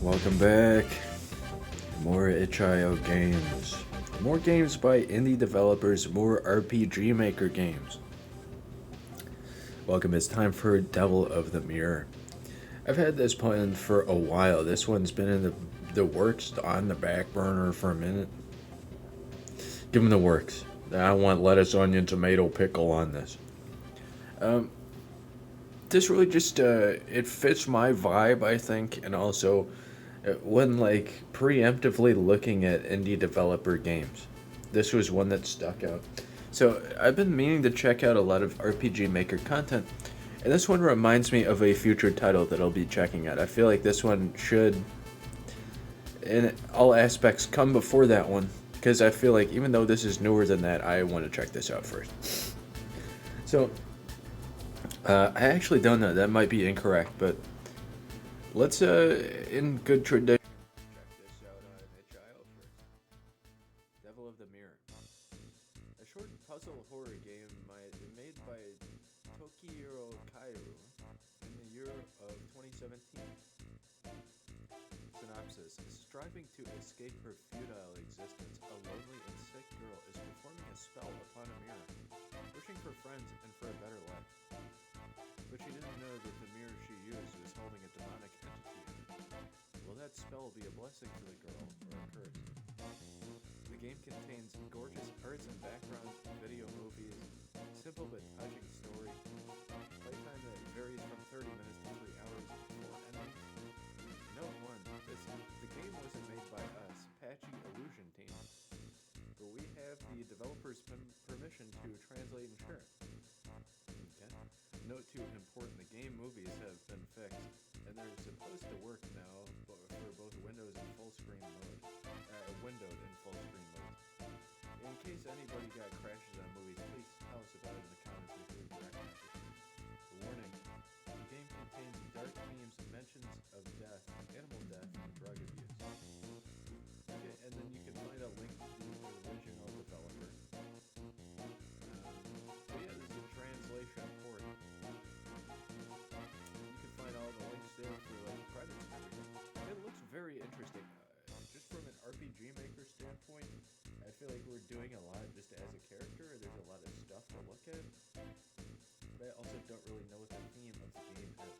Welcome back. More itch.io games. More games by indie developers, more RPG Maker games. Welcome, it's time for Devil of the Mirror. I've had this planned for a while. This one's been in the works, on the back burner for a minute. Give them the works. I want lettuce, onion, tomato, pickle on this. This really just, it fits my vibe, I think, and also when preemptively looking at indie developer games, this was one that stuck out. So I've been meaning to check out a lot of RPG Maker content, and this one reminds me of a future title that I'll be checking out. I feel like this one should, in all aspects, come before that one, because I feel like even though this is newer than that, I want to check this out first. So I actually don't know. That might be incorrect, but let's, in good tradition, check this out on itch.io first. Devil of the Mirror. A short puzzle horror game made by Tokiro Kairu in the year of 2017. Synopsis. Striving to escape her futile existence, a lonely and sick girl is performing a spell upon a mirror, wishing for friends and for a better life. But she didn't know that the mirror she used was holding a demonic entity in it. Will that spell be a blessing to the girl or a curse? The game contains gorgeous arts and background, video movies, simple but touching story, playtime that varies from 30 minutes to 3 hours, 4 endings. Note 1, the game wasn't made by us, Patchy Illusion Team, but we have the developer's permission to translate and share it. Okay. Note 2, important, the game movies have been fixed, and they're supposed to work now for both Windows and full screen mode. Windowed and full screen mode. In case anybody got crashes on movies, please tell us about it in the comments with your direct message. Warning, the game contains dark themes, mentions of death, animal death, and drug abuse. Okay, and then you can find a link to the original developer. So yeah, this is a translation port. You can find all the links there for credits and everything. It looks very interesting. Just from an RPG Maker standpoint, I feel like we're doing a lot just as a character. There's a lot of stuff to look at. But I also don't really know what the theme of the game is.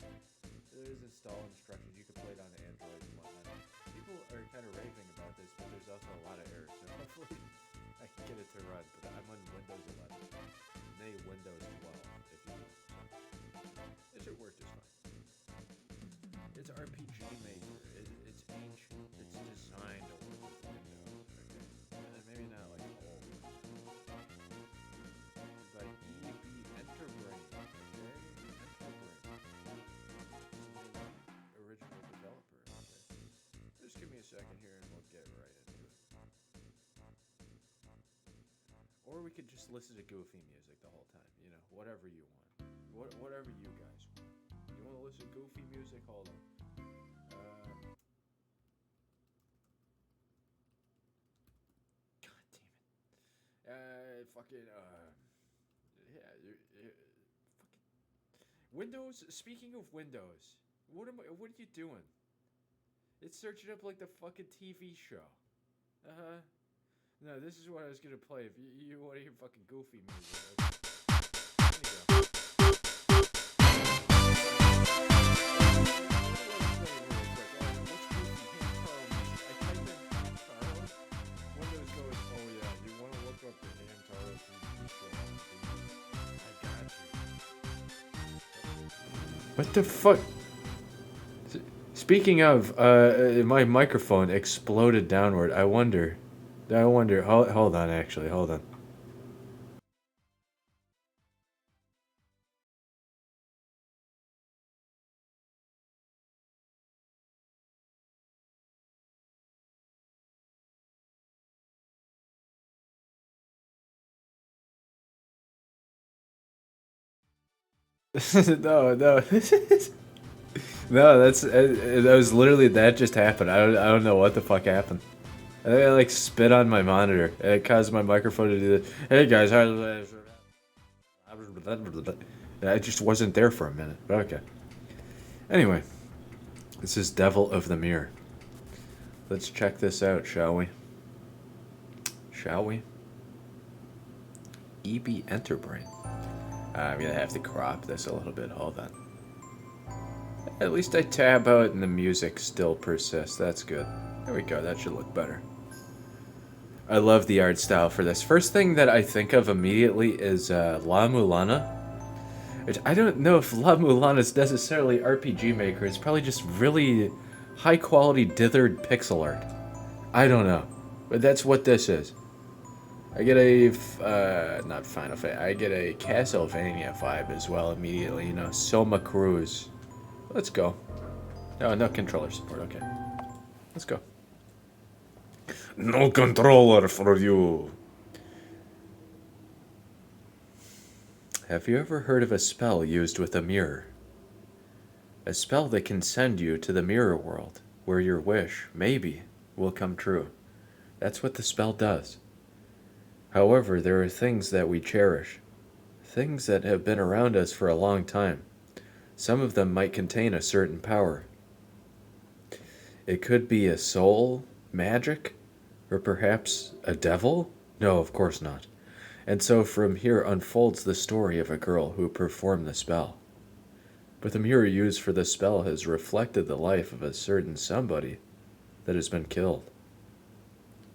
There's install instructions. You can play it on Android and whatnot. People are kind of raving about this, but there's also a lot of errors. So hopefully I can get it to run. But I'm on Windows 11. Nay, Windows 12, if you will. It should work just fine. It's RPG Maker. It's ancient. It's designed to work with Windows. Okay. Maybe not like all. By E.B. Enterbrain. Okay. Enterbrain. Original developer. Okay. Just give me a second here and we'll get right into it. Or we could just listen to goofy music the whole time. You know, whatever you want. Whatever you guys want. You want to listen to goofy music? Hold on. God damn it. Windows. Speaking of Windows, what are you doing? It's searching up like the fucking TV show. No, this is what I was gonna play. If you want to hear fucking goofy music. There you go. What the fuck? Speaking of, my microphone exploded downward. I wonder. Hold on, actually. Hold on. No, no. No, that was literally, that just happened. I don't know what the fuck happened. I think I spit on my monitor, and it caused my microphone to do this. Hey guys, I just wasn't there for a minute. But okay. Anyway, this is Devil of the Mirror. Let's check this out, shall we? Shall we? EB Enterbrain. I'm gonna have to crop this a little bit. Hold on. At least I tab out and the music still persists. That's good. There we go. That should look better. I love the art style for this. First thing that I think of immediately is La Mulana. Which I don't know if La Mulana is necessarily RPG Maker. It's probably just really high quality dithered pixel art. I don't know. But that's what this is. I get a, not Final Fantasy, I get a Castlevania vibe as well immediately, you know, Soma Cruz. Let's go. Oh, no controller support, okay. Let's go. No controller for you. Have you ever heard of a spell used with a mirror? A spell that can send you to the mirror world, where your wish, maybe, will come true. That's what the spell does. However, there are things that we cherish, things that have been around us for a long time. Some of them might contain a certain power. It could be a soul, magic, or perhaps a devil? No, of course not. And so from here unfolds the story of a girl who performed the spell. But the mirror used for the spell has reflected the life of a certain somebody that has been killed.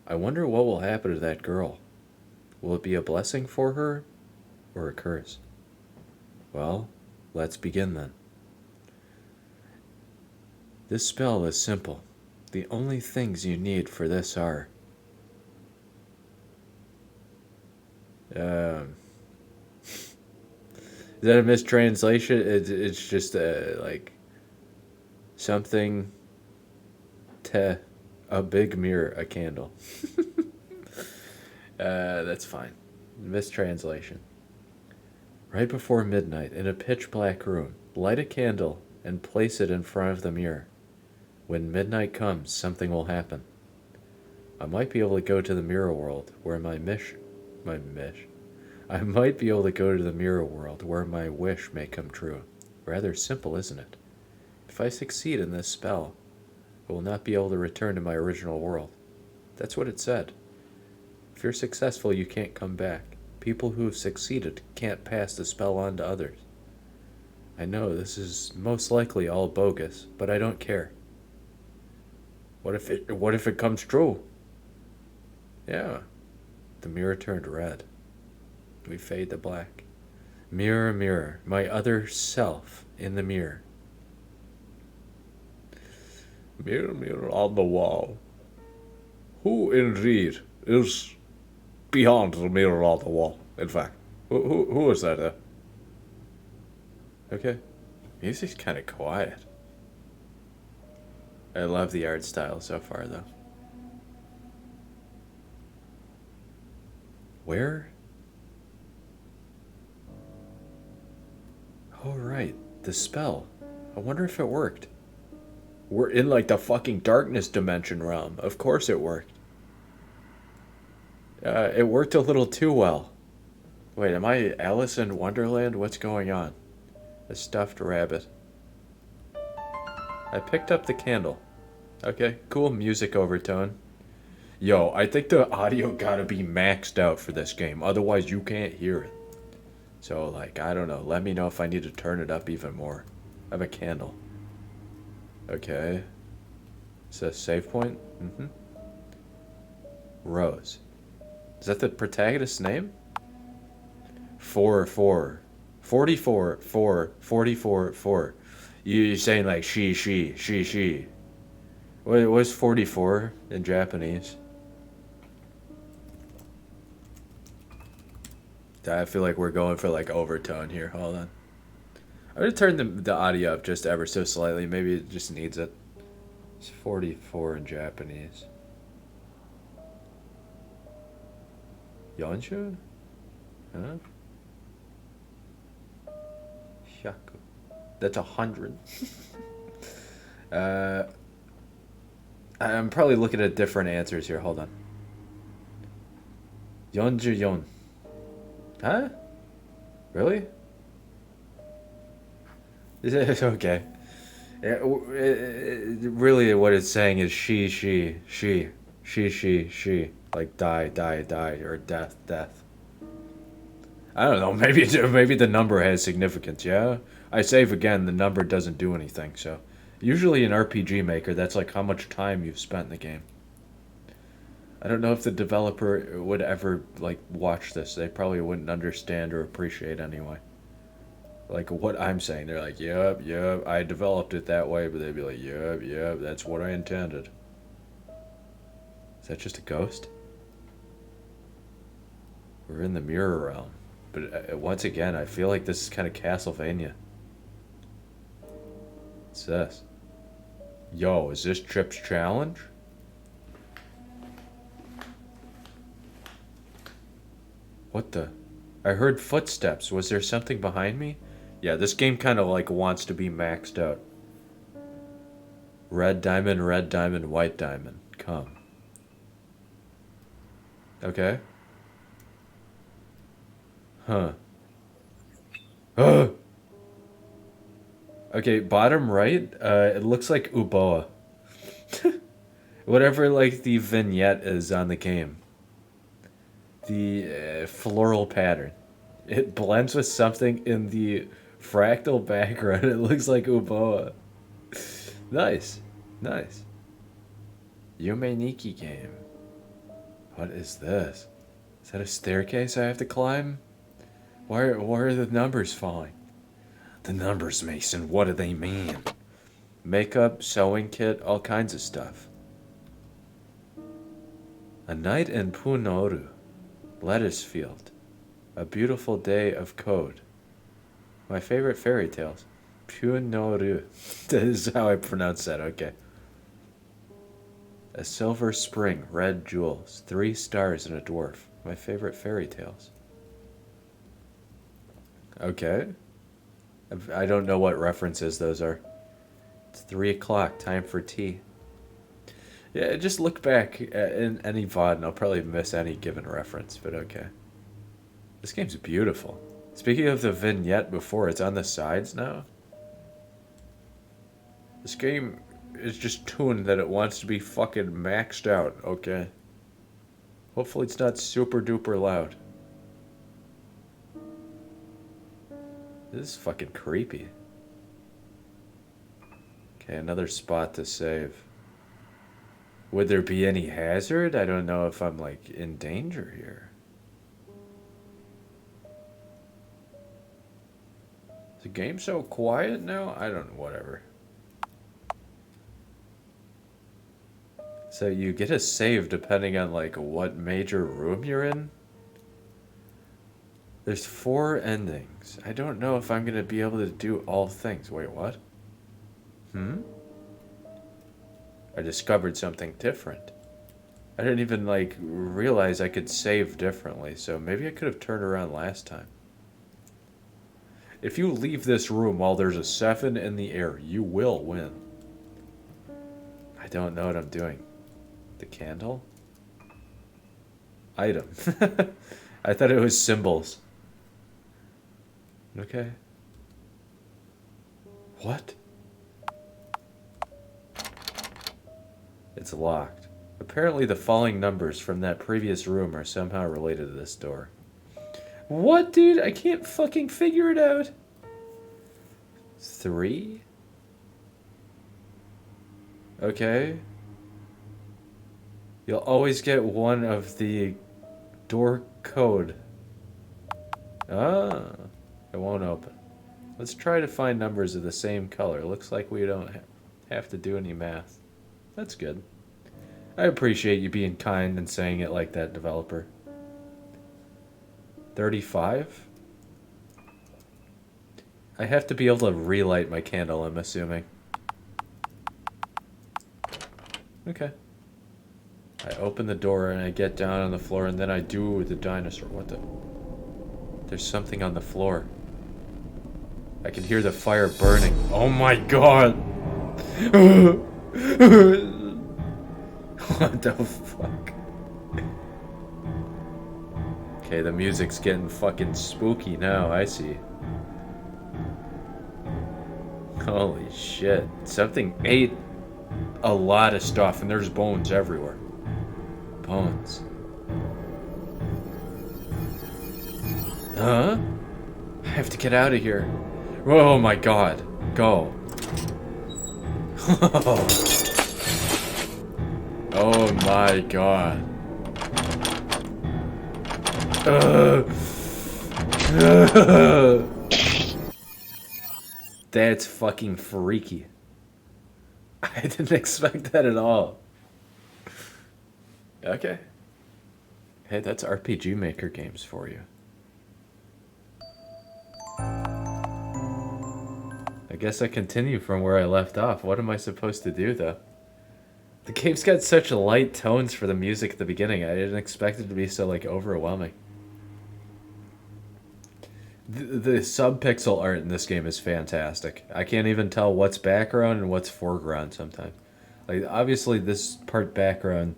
I wonder what will happen to that girl. Will it be a blessing for her, or a curse? Well, let's begin then. This spell is simple. The only things you need for this are... Is that a mistranslation? It's just like something to a big mirror, a candle. That's fine. Mistranslation. Right before midnight, in a pitch black room, light a candle and place it in front of the mirror. When midnight comes, something will happen. I might be able to go to the mirror world where I might be able to go to the mirror world where my wish may come true. Rather simple, isn't it? If I succeed in this spell, I will not be able to return to my original world. That's what it said. If you're successful, you can't come back. People who have succeeded can't pass the spell on to others. I know this is most likely all bogus, but I don't care. What if it comes true? Yeah. The mirror turned red. We fade to black. Mirror, mirror, my other self in the mirror. Mirror, mirror on the wall. Who indeed is beyond the mirror on the wall, in fact? Who is that? Okay. Music's kind of quiet. I love the art style so far, though. Where? Oh, right. The spell. I wonder if it worked. We're in, like, the fucking darkness dimension realm. Of course it worked. It worked a little too well. Wait, am I Alice in Wonderland? What's going on? A stuffed rabbit. I picked up the candle. Okay, cool music overtone. Yo, I think the audio gotta be maxed out for this game. Otherwise, you can't hear it. So, like, I don't know. Let me know if I need to turn it up even more. I have a candle. Okay. It says save point? Mm-hmm. Rose. Is that the protagonist's name? 4, 4. 44, 4, 44, 4. You're saying like she. What's 44 in Japanese? I feel like we're going for like overtone here. Hold on. I'm gonna turn the audio up just ever so slightly. Maybe it just needs it. It's 44 in Japanese. Yonshu? Huh? Shaku. That's 100. I'm probably looking at different answers here. Hold on. Yonju. Huh? Really? Okay. Really, what it's saying is she. Like die, or death. I don't know. Maybe the number has significance. Yeah, I save again. The number doesn't do anything. So, usually in RPG Maker, that's like how much time you've spent in the game. I don't know if the developer would ever like watch this. They probably wouldn't understand or appreciate anyway. Like what I'm saying, they're like, yep, I developed it that way, but they'd be like, yep, that's what I intended. Is that just a ghost? We're in the mirror realm. But once again, I feel like this is kind of Castlevania. What's this? Yo, is this Trip's challenge? What the? I heard footsteps. Was there something behind me? Yeah, this game kind of like wants to be maxed out. Red diamond, white diamond. Come. Okay. Huh. Okay, bottom right, it looks like Uboa. Whatever, like, the vignette is on the game. The floral pattern. It blends with something in the fractal background. It looks like Uboa. Nice. Nice. Yume Nikki game. What is this? Is that a staircase I have to climb? Why are the numbers falling? The numbers, Mason, what do they mean? Makeup, sewing kit, all kinds of stuff. A night in Punoru. Lettuce field. A beautiful day of code. My favorite fairy tales. Punoru. That is how I pronounce that, okay. A silver spring, red jewels, 3 stars and a dwarf. My favorite fairy tales. Okay. I don't know what references those are. It's 3 o'clock, time for tea. Yeah, just look back in any VOD and I'll probably miss any given reference, but okay. This game's beautiful. Speaking of the vignette before, it's on the sides now. This game is just tuned that it wants to be fucking maxed out, okay? Hopefully it's not super duper loud. This is fucking creepy. Okay, another spot to save. Would there be any hazard? I don't know if I'm, like, in danger here. Is the game so quiet now? I don't know, whatever. So you get a save depending on, like, what major room you're in? There's 4 endings. I don't know if I'm gonna be able to do all things. Wait, what? I discovered something different. I didn't even, like, realize I could save differently, so maybe I could have turned around last time. If you leave this room while there's a 7 in the air, you will win. I don't know what I'm doing. The candle? Item. I thought it was symbols. Okay. What? It's locked. Apparently the falling numbers from that previous room are somehow related to this door. What, dude? I can't fucking figure it out. 3? Okay. You'll always get one of the door code. Ah. It won't open. Let's try to find numbers of the same color. Looks like we don't have to do any math. That's good. I appreciate you being kind and saying it like that, developer. 35? I have to be able to relight my candle, I'm assuming. Okay. I open the door and I get down on the floor and then I do the dinosaur. What the? There's something on the floor. I can hear the fire burning. Oh my god! What the fuck? Okay, the music's getting fucking spooky now, I see. Holy shit. Something ate a lot of stuff, and there's bones everywhere. Bones. Huh? I have to get out of here. Oh my god. Go. Oh my god. That's fucking freaky. I didn't expect that at all. Okay. Hey, that's RPG Maker games for you. I guess I continue from where I left off. What am I supposed to do, though? The game's got such light tones for the music at the beginning. I didn't expect it to be so, like, overwhelming. The sub-pixel art in this game is fantastic. I can't even tell what's background and what's foreground sometimes. Like, obviously, this part background...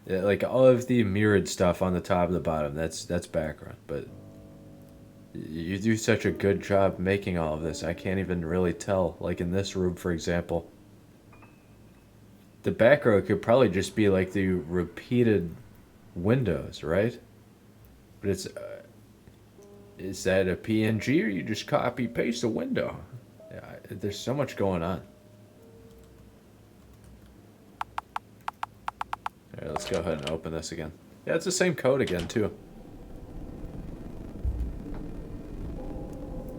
Like, all of the mirrored stuff on the top and the bottom, that's background. But you do such a good job making all of this, I can't even really tell. Like, in this room, for example... The background could probably just be, like, the repeated windows, right? But it's... is that a PNG or you just copy paste a window? Yeah, there's so much going on. Alright, let's go ahead and open this again. Yeah, it's the same code again, too.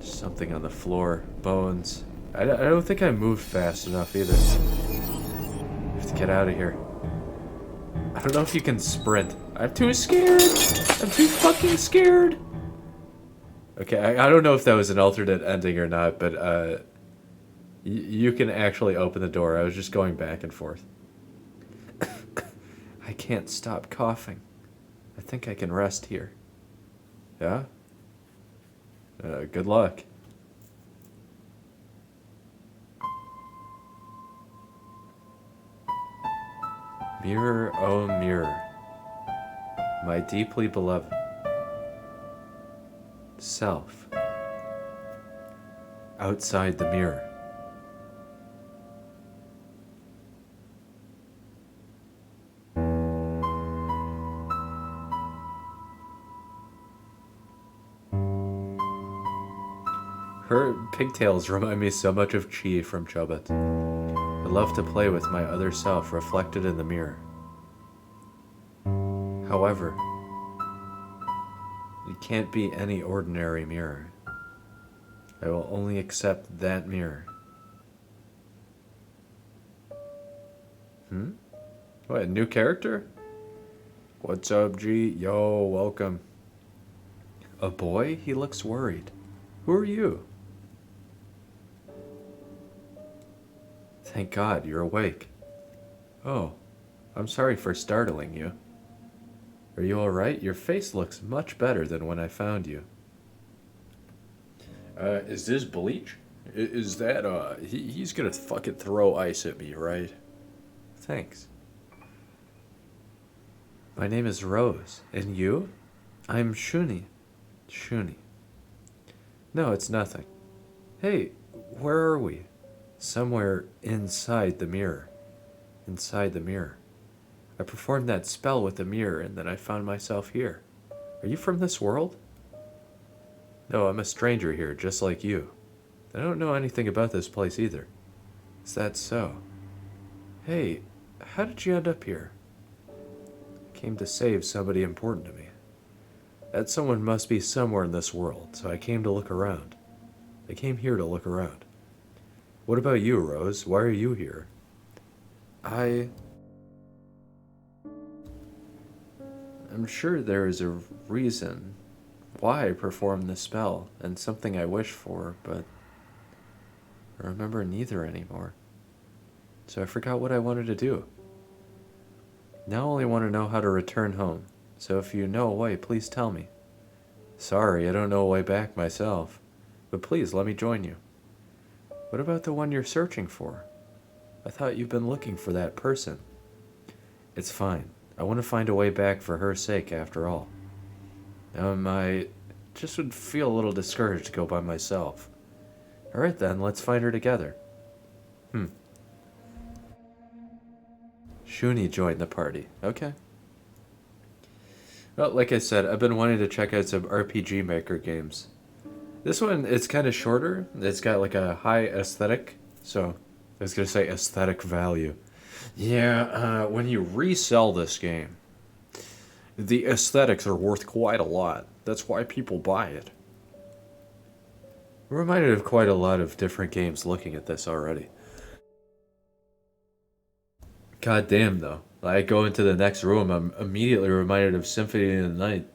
Something on the floor. Bones. I don't think I moved fast enough either. I have to get out of here. I don't know if you can sprint. I'm too scared! I'm too fucking scared! Okay, I don't know if that was an alternate ending or not, but you can actually open the door. I was just going back and forth. I can't stop coughing. I think I can rest here. Yeah? Good luck. Mirror, oh mirror, my deeply beloved self, outside the mirror. Her pigtails remind me so much of Chi from Chobot. I love to play with my other self reflected in the mirror. However, it can't be any ordinary mirror. I will only accept that mirror. What, a new character? What's up, G? Yo, welcome. A boy? He looks worried. Who are you? Thank God, you're awake. Oh, I'm sorry for startling you. Are you alright? Your face looks much better than when I found you. Is this Bleach? Is that, he's gonna fucking throw ice at me, right? Thanks. My name is Rose. And you? I'm Shuni. Shuni. No, it's nothing. Hey, where are we? Somewhere inside the mirror. Inside the mirror. I performed that spell with the mirror and then I found myself here. Are you from this world? No, I'm a stranger here, just like you. I don't know anything about this place either. Is that so? Hey, how did you end up here? I came to save somebody important to me. That someone must be somewhere in this world, so I came to look around. I came here to look around. What about you, Rose? Why are you here? I'm sure there is a reason why I performed the spell, and something I wish for, but I remember neither anymore. So I forgot what I wanted to do. Now I only want to know how to return home, so if you know a way, please tell me. Sorry, I don't know a way back myself, but please let me join you. What about the one you're searching for? I thought you've been looking for that person. It's fine. I want to find a way back for her sake, after all. I just would feel a little discouraged to go by myself. Alright then, let's find her together. Shuni joined the party. Okay. Well, like I said, I've been wanting to check out some RPG Maker games. This one, it's kind of shorter. It's got like a high aesthetic. So, I was going to say aesthetic value. Yeah, when you resell this game, the aesthetics are worth quite a lot. That's why people buy it. I'm reminded of quite a lot of different games looking at this already. God damn, though. I go into the next room, I'm immediately reminded of Symphony of the Night.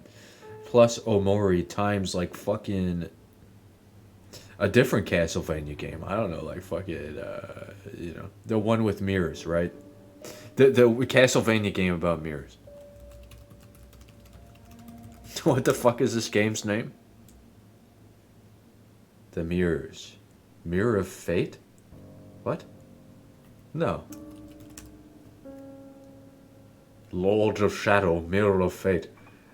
Plus Omori times like fucking a different Castlevania game. I don't know, like fucking, the one with mirrors, right? The Castlevania game about mirrors. What the fuck is this game's name? The Mirrors. Mirror of Fate? What? No. Lord of Shadow, Mirror of Fate.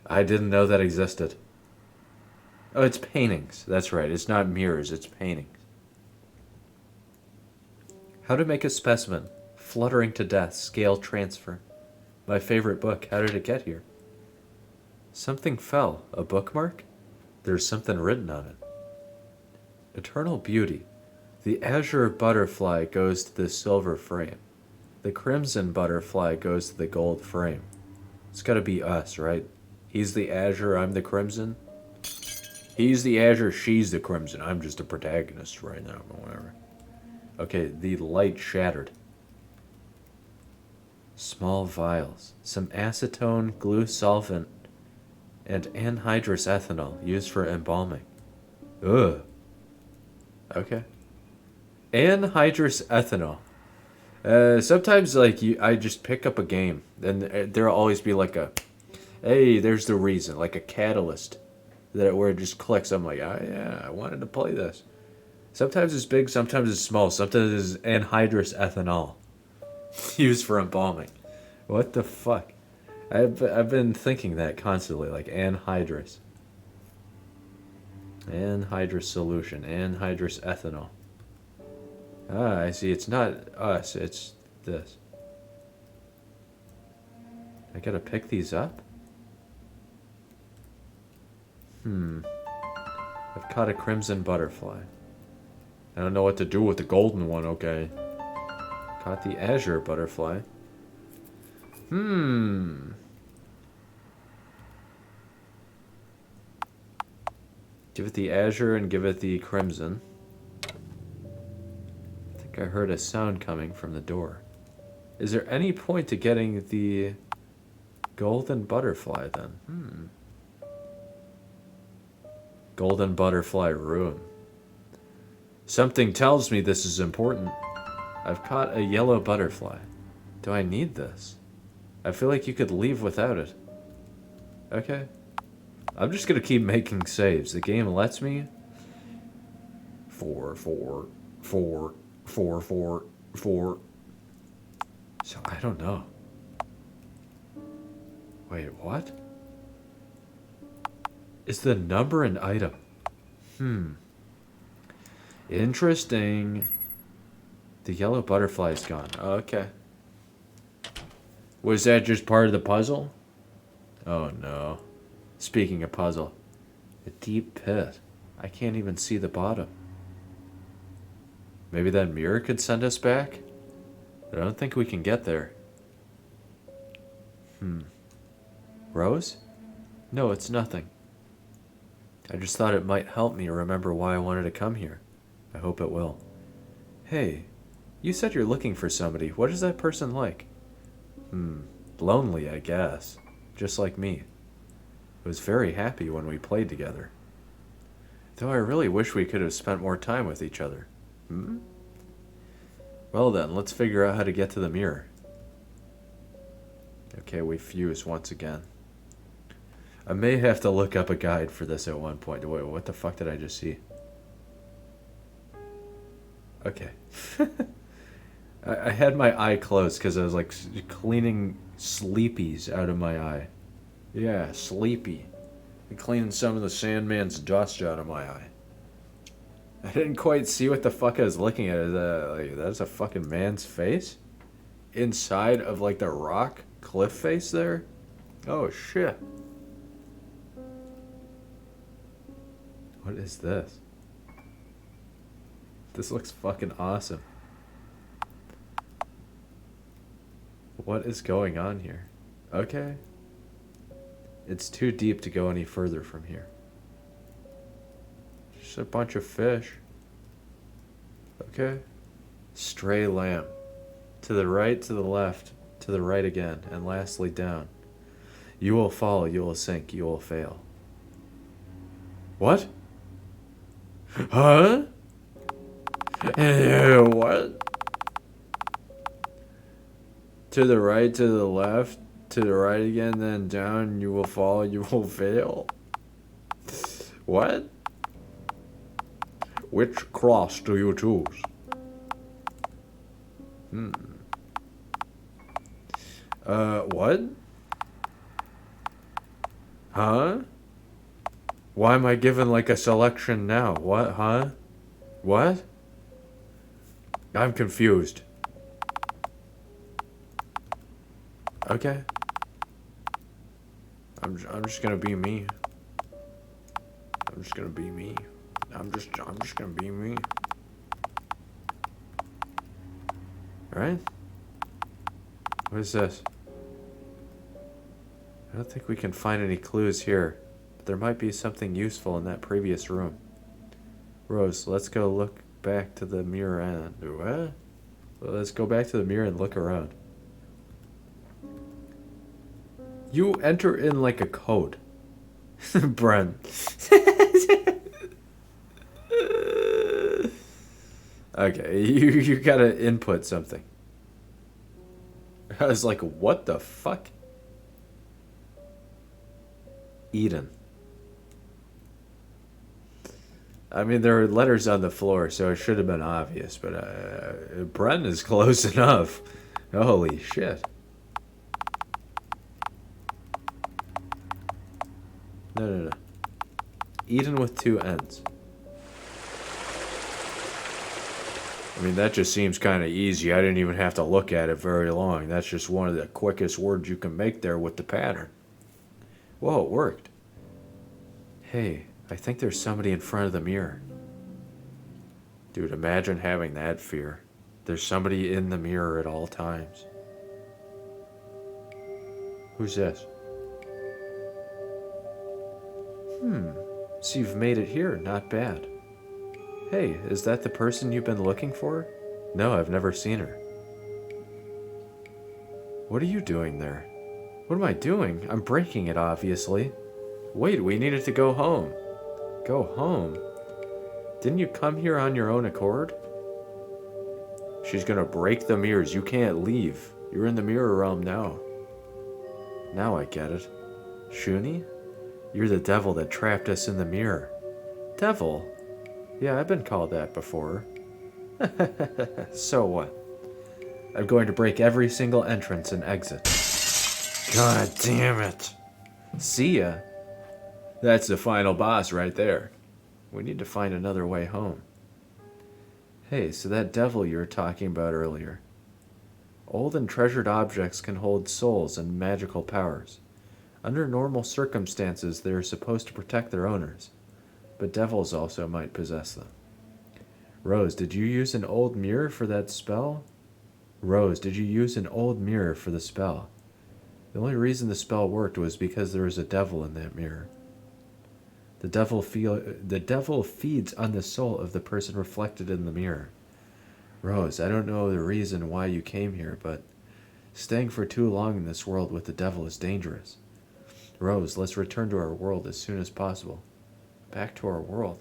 I didn't know that existed. Oh, it's paintings. That's right. It's not mirrors, it's paintings. How to Make a Specimen. Fluttering to Death. Scale Transfer. My favorite book. How did it get here? Something fell. A bookmark? There's something written on it. Eternal Beauty. The azure butterfly goes to the silver frame. The crimson butterfly goes to the gold frame. It's gotta be us, right? He's the azure, I'm the crimson. He's the azure, she's the crimson. I'm just a protagonist right now, but whatever. Okay, the light shattered. Small vials. Some acetone, glue solvent, and anhydrous ethanol used for embalming. Ugh. Okay. Anhydrous ethanol. Sometimes, like, I just pick up a game, and there'll always be, like, hey, there's the reason, like a catalyst, where it just clicks. I'm like, oh, yeah, I wanted to play this. Sometimes it's big, sometimes it's small, sometimes it's anhydrous ethanol, used for embalming. What the fuck? I've been thinking that constantly, like, anhydrous. Anhydrous solution, anhydrous ethanol. Ah, I see. It's not us. It's this. I gotta pick these up? I've caught a crimson butterfly. I don't know what to do with the golden one, okay. Caught the azure butterfly. Give it the azure and give it the crimson. I heard a sound coming from the door. Is there any point to getting the golden butterfly then? Golden butterfly room. Something tells me this is important. I've caught a yellow butterfly. Do I need this? I feel like you could leave without it. Okay. I'm just gonna keep making saves. The game lets me. 4, 4, 4. 4, 4, 4. So I don't know. Wait, what? Is the number an item? Interesting. The yellow butterfly's gone. Okay. Was that just part of the puzzle? Oh no. Speaking of puzzle. A deep pit. I can't even see the bottom. Maybe that mirror could send us back? But I don't think we can get there. Rose? No, it's nothing. I just thought it might help me remember why I wanted to come here. I hope it will. Hey, you said you're looking for somebody. What is that person like? Lonely, I guess. Just like me. I was very happy when we played together. Though I really wish we could have spent more time with each other. Well then, let's figure out how to get to the mirror. Okay, we fuse once again. I may have to look up a guide for this at one point. Wait, what the fuck did I just see? Okay. I had my eye closed because I was like cleaning sleepies out of my eye. Yeah, sleepy. And cleaning some of the Sandman's dust out of my eye. I didn't quite see what the fuck I was looking at. Is that, like, that's a fucking man's face? Inside of, like, the rock cliff face there? Oh, shit. What is this? This looks fucking awesome. What is going on here? Okay. It's too deep to go any further from here. Just a bunch of fish. Okay. Stray lamb. To the right, to the left, to the right again, and lastly down. You will fall, you will sink, you will fail. What? Huh? What? To the right, to the left, to the right again, then down, you will fall, you will fail. What? Which cross do you choose? What? Huh? Why am I given like a selection now? What, huh? What? I'm confused. Okay. I'm just gonna be me. I'm just gonna be me. I'm just gonna be me. Alright? What is this? I don't think we can find any clues here. But there might be something useful in that previous room. Rose, let's go look back to the mirror and... What? Well, let's go back to the mirror and look around. You enter in like a code. Bren. Okay, you gotta input something. I was like, what the fuck? Eden. I mean, there are letters on the floor, so it should have been obvious, but Bren is close enough. Holy shit. No. Eden with 2 N's. I mean, that just seems kind of easy. I didn't even have to look at it very long. That's just one of the quickest words you can make there with the pattern. Whoa, it worked. Hey, I think there's somebody in front of the mirror. Dude, imagine having that fear. There's somebody in the mirror at all times. Who's this? So you've made it here, not bad. Hey, is that the person you've been looking for? No, I've never seen her. What are you doing there? What am I doing? I'm breaking it, obviously. Wait, we needed to go home. Go home? Didn't you come here on your own accord? She's gonna break the mirrors. You can't leave. You're in the mirror realm now. Now I get it. Shuni? You're the devil that trapped us in the mirror. Devil? Yeah, I've been called that before. So what? I'm going to break every single entrance and exit. God damn it. See ya. That's the final boss right there. We need to find another way home. Hey, so that devil you were talking about earlier. Old and treasured objects can hold souls and magical powers. Under normal circumstances, they are supposed to protect their owners, but devils also might possess them. Rose, did you use an old mirror for that spell? Rose, did you use an old mirror for the spell? The only reason the spell worked was because there was a devil in that mirror. The devil feeds on the soul of the person reflected in the mirror. Rose, I don't know the reason why you came here, but staying for too long in this world with the devil is dangerous. Rose, let's return to our world as soon as possible. Back to our world.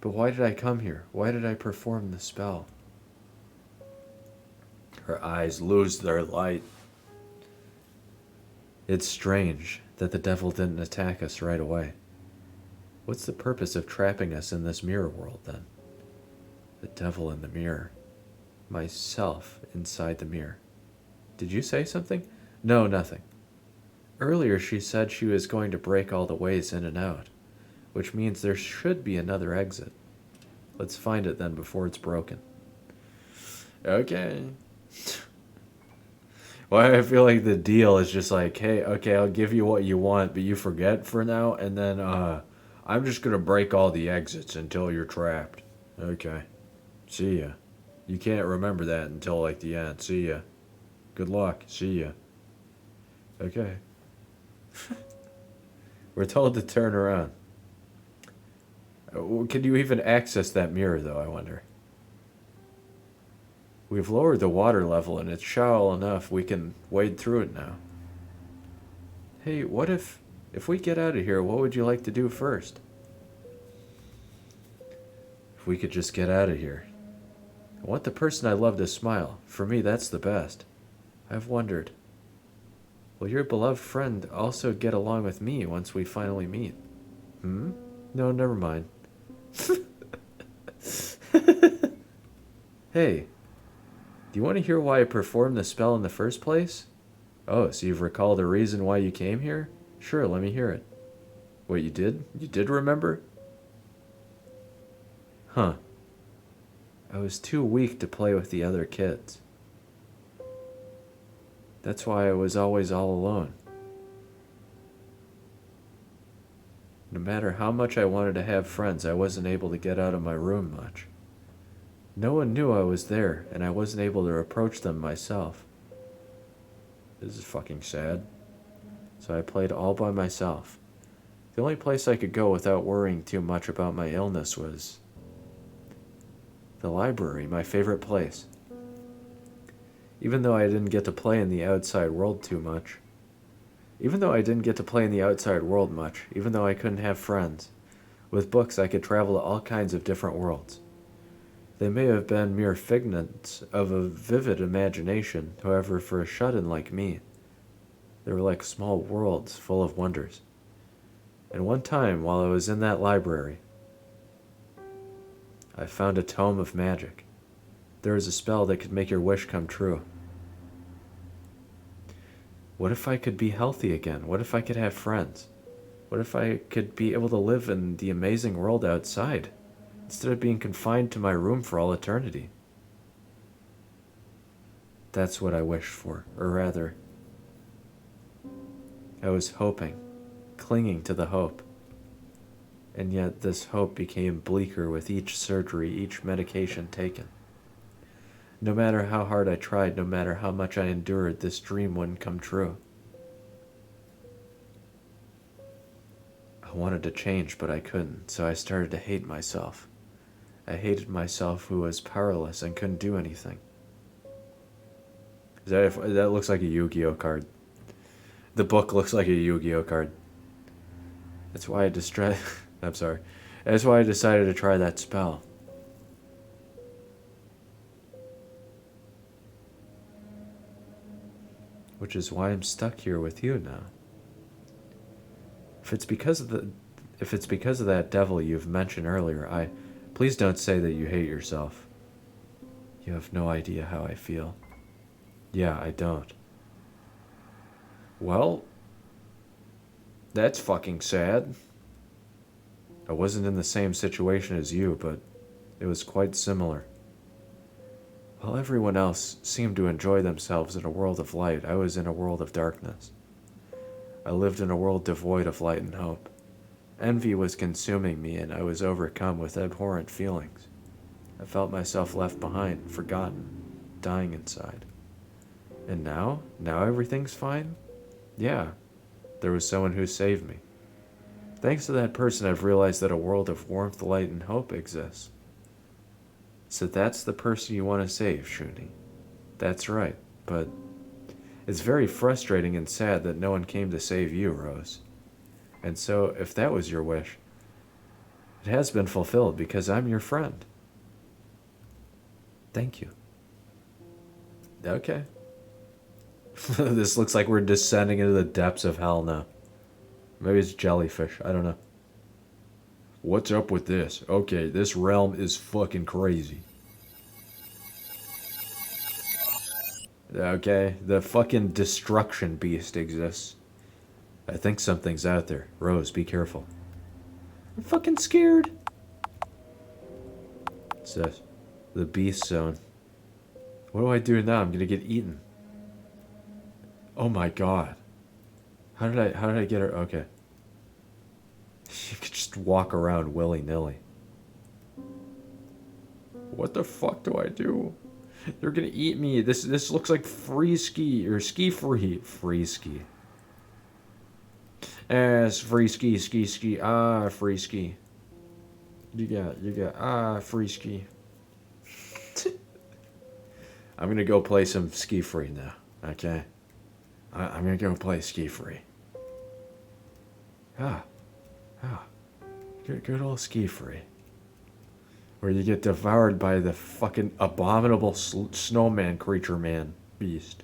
But why did I come here? Why did I perform the spell? Her eyes lose their light. It's strange that the devil didn't attack us right away. What's the purpose of trapping us in this mirror world, then? The devil in the mirror. Myself inside the mirror. Did you say something? No, nothing. Earlier she said she was going to break all the ways in and out, which means there should be another exit. Let's find it then before it's broken. Okay. Well, I feel like the deal is just like, hey, okay, I'll give you what you want, but you forget for now, and then I'm just gonna break all the exits until you're trapped. Okay. See ya. You can't remember that until like the end. See ya. Good luck. See ya. Okay. We're told to turn around. Can you even access that mirror, though, I wonder? We've lowered the water level and it's shallow enough we can wade through it now. Hey, what if we get out of here, what would you like to do first? If we could just get out of here. I want the person I love to smile. For me, that's the best. I've wondered, will your beloved friend also get along with me once we finally meet? No, never mind. Hey, do you want to hear why I performed the spell in the first place? Oh, so you've recalled a reason why you came here? Sure, let me hear it. Wait, you did? You did remember? Huh. I was too weak to play with the other kids. That's why I was always all alone. No matter how much I wanted to have friends, I wasn't able to get out of my room much. No one knew I was there, and I wasn't able to approach them myself. This is fucking sad. So I played all by myself. The only place I could go without worrying too much about my illness was the library, my favorite place. Even though I didn't get to play in the outside world too much. Even though I didn't get to play in the outside world much, even though I couldn't have friends, with books I could travel to all kinds of different worlds. They may have been mere figments of a vivid imagination, however, for a shut-in like me, they were like small worlds full of wonders. And one time, while I was in that library, I found a tome of magic. There was a spell that could make your wish come true. What if I could be healthy again? What if I could have friends? What if I could be able to live in the amazing world outside, instead of being confined to my room for all eternity? That's what I wished for, or rather, I was hoping, clinging to the hope. And yet this hope became bleaker with each surgery, each medication taken. No matter how hard I tried, no matter how much I endured, this dream wouldn't come true. I wanted to change, but I couldn't, so I started to hate myself. I hated myself who was powerless and couldn't do anything. That looks like a Yu-Gi-Oh card. The book looks like a Yu-Gi-Oh card. That's why I'm sorry. That's why I decided to try that spell. Which is why I'm stuck here with you now. If it's because of that devil you've mentioned earlier, please don't say that you hate yourself. You have no idea how I feel. Yeah, I don't. Well, that's fucking sad. I wasn't in the same situation as you, but it was quite similar. While everyone else seemed to enjoy themselves in a world of light, I was in a world of darkness. I lived in a world devoid of light and hope. Envy was consuming me, and I was overcome with abhorrent feelings. I felt myself left behind, forgotten, dying inside. And now everything's fine? Yeah, there was someone who saved me. Thanks to that person, I've realized that a world of warmth, light, and hope exists. So that's the person you want to save, Shuni. That's right, but it's very frustrating and sad that no one came to save you, Rose. And so, if that was your wish, it has been fulfilled because I'm your friend. Thank you. Okay. This looks like we're descending into the depths of hell now. Maybe it's jellyfish. I don't know. What's up with this? Okay, this realm is fucking crazy. Okay, the fucking destruction beast exists. I think something's out there. Rose, be careful. I'm fucking scared. What's this? The beast zone. What do I do now? I'm gonna get eaten. Oh my god. How did I get her? Okay. You could just walk around willy-nilly. What the fuck do I do? They're gonna eat me. This looks like free ski or ski free. Free ski. It's free ski, ski, ski. Ah, free ski. You got free ski. I'm gonna go play some ski free now. Okay. I'm gonna go play ski free. Good old ski free. Where you get devoured by the fucking abominable snowman creature man beast.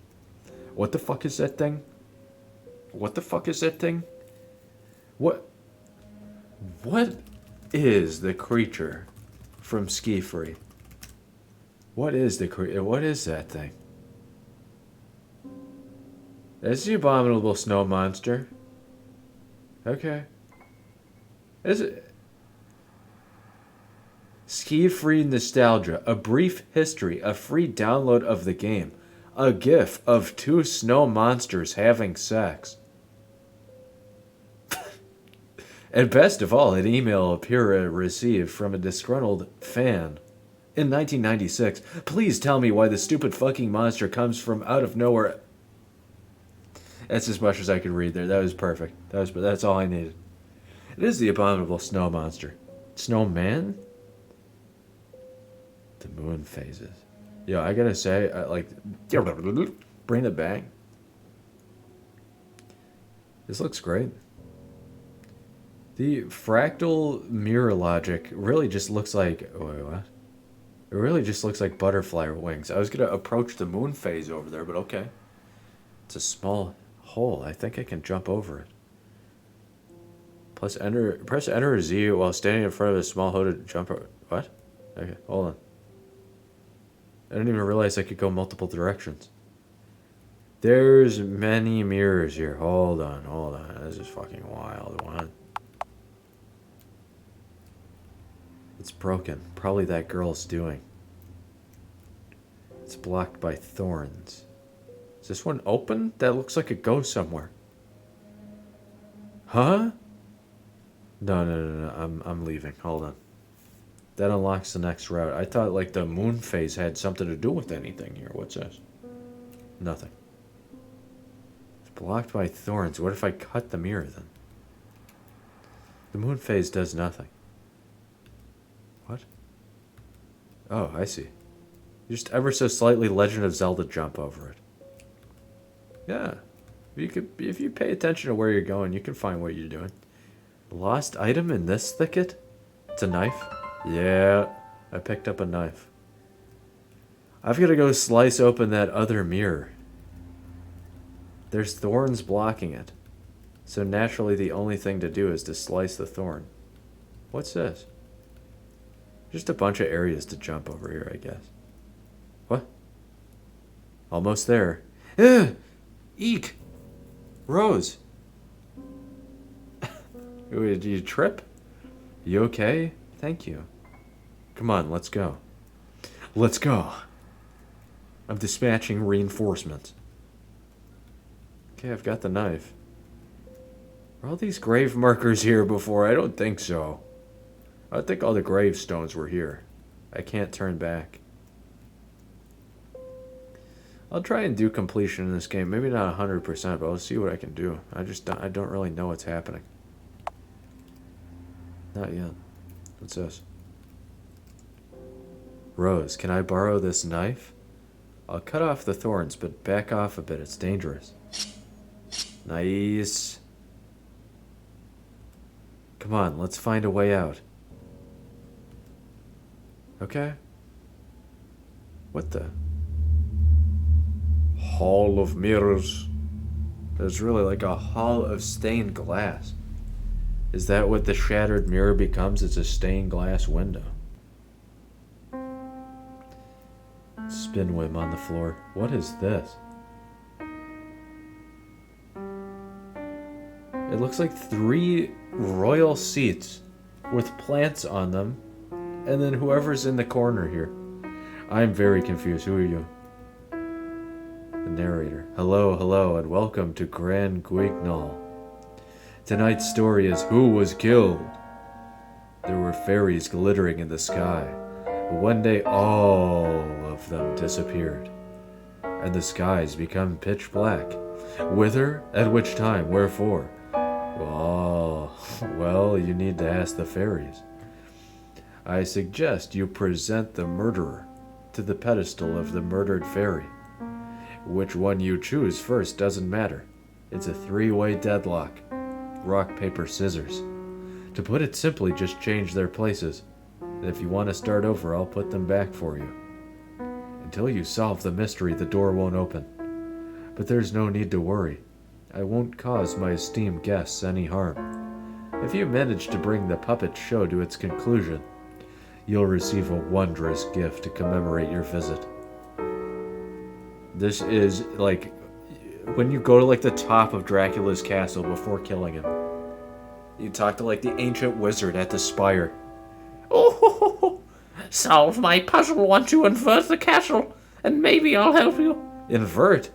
What the fuck is that thing? What the fuck is that thing? What is the creature from Ski Free? What is that thing? That's the abominable snow monster. Okay. Is it? Ski Free Nostalgia, a brief history, a free download of the game, a gif of two snow monsters having sex. And best of all, an email appear received from a disgruntled fan. In 1996, please tell me why the stupid fucking monster comes from out of nowhere. That's as much as I could read there. That was perfect. That's all I needed. It is the abominable snow monster. Snowman? The moon phases. Yo, I gotta say, bring it back. This looks great. The fractal mirror logic really just looks like... Wait, what? It really just looks like butterfly wings. I was gonna approach the moon phase over there, but okay. It's a small hole. I think I can jump over it. Press enter or Z while standing in front of a small hooded jumper. What? Okay, hold on. I didn't even realize I could go multiple directions. There's many mirrors here. Hold on. This is fucking wild. What? It's broken. Probably that girl's doing. It's blocked by thorns. Is this one open? That looks like it goes somewhere. Huh? No. I'm leaving. Hold on. That unlocks the next route. I thought like the moon phase had something to do with anything here. What's this? Nothing. It's blocked by thorns. What if I cut the mirror then? The moon phase does nothing. What? Oh, I see. You just ever so slightly Legend of Zelda jump over it. Yeah. If you pay attention to where you're going, you can find what you're doing. Lost item in this thicket? It's a knife? Yeah, I picked up a knife. I've got to go slice open that other mirror. There's thorns blocking it. So naturally the only thing to do is to slice the thorn. What's this? Just a bunch of areas to jump over here, I guess. What? Almost there. Eek! Rose! Did you trip? You okay? Thank you. Come on, let's go. Let's go. I'm dispatching reinforcements. Okay, I've got the knife. Are all these grave markers here before? I don't think so. I think all the gravestones were here. I can't turn back. I'll try and do completion in this game. Maybe not 100%, but I'll see what I can do. I don't really know what's happening. Not yet. What's this? Rose, can I borrow this knife? I'll cut off the thorns, but back off a bit. It's dangerous. Nice. Come on, let's find a way out. Okay. What the? Hall of mirrors. There's really like a hall of stained glass. Is that what the shattered mirror becomes? It's a stained glass window. Spinwhim on the floor. What is this? It looks like 3 royal seats with plants on them and then whoever's in the corner here. I'm very confused. Who are you? The narrator. Hello, and welcome to Grand Guignol. Tonight's story is Who Was Killed? There were fairies glittering in the sky. But one day all of them disappeared, and the skies become pitch black. Whither? At which time? Wherefore? Well, you need to ask the fairies. I suggest you present the murderer to the pedestal of the murdered fairy. Which one you choose first doesn't matter. It's a three-way deadlock. Rock, paper, scissors. To put it simply, just change their places. And if you want to start over, I'll put them back for you. Until you solve the mystery, the door won't open. But there's no need to worry. I won't cause my esteemed guests any harm. If you manage to bring the puppet show to its conclusion, you'll receive a wondrous gift to commemorate your visit. This is like when you go to like the top of Dracula's castle before killing him. You talk to like the ancient wizard at the spire. Oh, solve my puzzle once you invert the castle, and maybe I'll help you. Invert?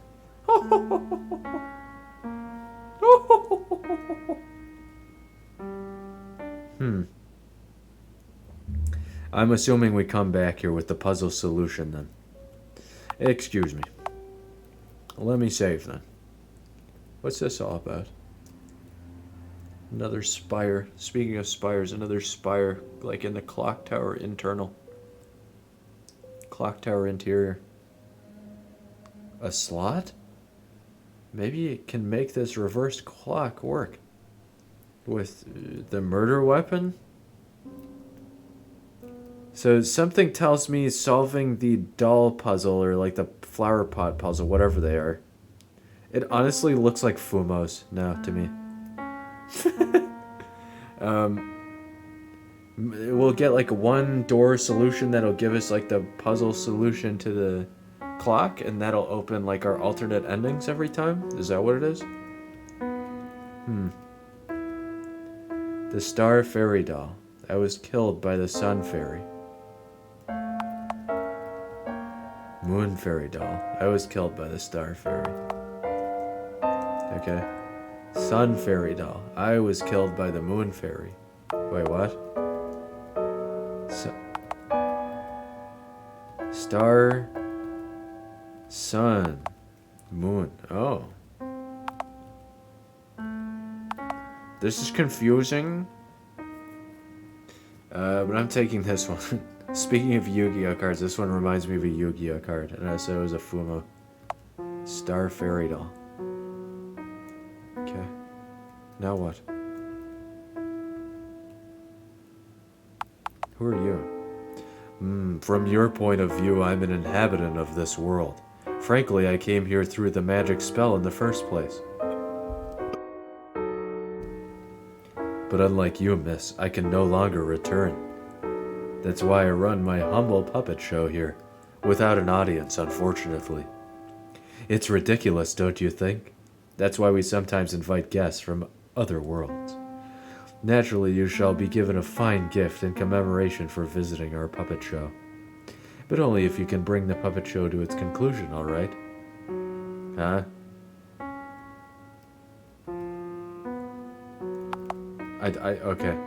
I'm assuming we come back here with the puzzle solution then. Excuse me. Let me save then. What's this all about? Another spire. Speaking of spires, another spire, like in the clock tower internal. Clock tower interior. A slot? Maybe it can make this reverse clock work. With the murder weapon? So something tells me solving the doll puzzle or like the flower pot puzzle, whatever they are. It honestly looks like Fumos now to me. We'll get like one door solution that'll give us like the puzzle solution to the clock, and that'll open like our alternate endings every time. Is that what it is? The Star Fairy Doll. I was killed by the Sun Fairy. Moon Fairy Doll. I was killed by the Star Fairy. Okay. Sun Fairy Doll. I was killed by the Moon Fairy. Wait, what? Star, Sun, Moon. Oh. This is confusing. But I'm taking this one. Speaking of Yu-Gi-Oh cards, this one reminds me of a Yu-Gi-Oh card. And I said it was a Fumo. Star Fairy Doll. Okay. Now what? Who are you? From your point of view, I'm an inhabitant of this world. Frankly, I came here through the magic spell in the first place. But unlike you, miss, I can no longer return. That's why I run my humble puppet show here, without an audience, unfortunately. It's ridiculous, don't you think? That's why we sometimes invite guests from other worlds. Naturally, you shall be given a fine gift in commemoration for visiting our puppet show. But only if you can bring the puppet show to its conclusion, all right? Huh? Okay.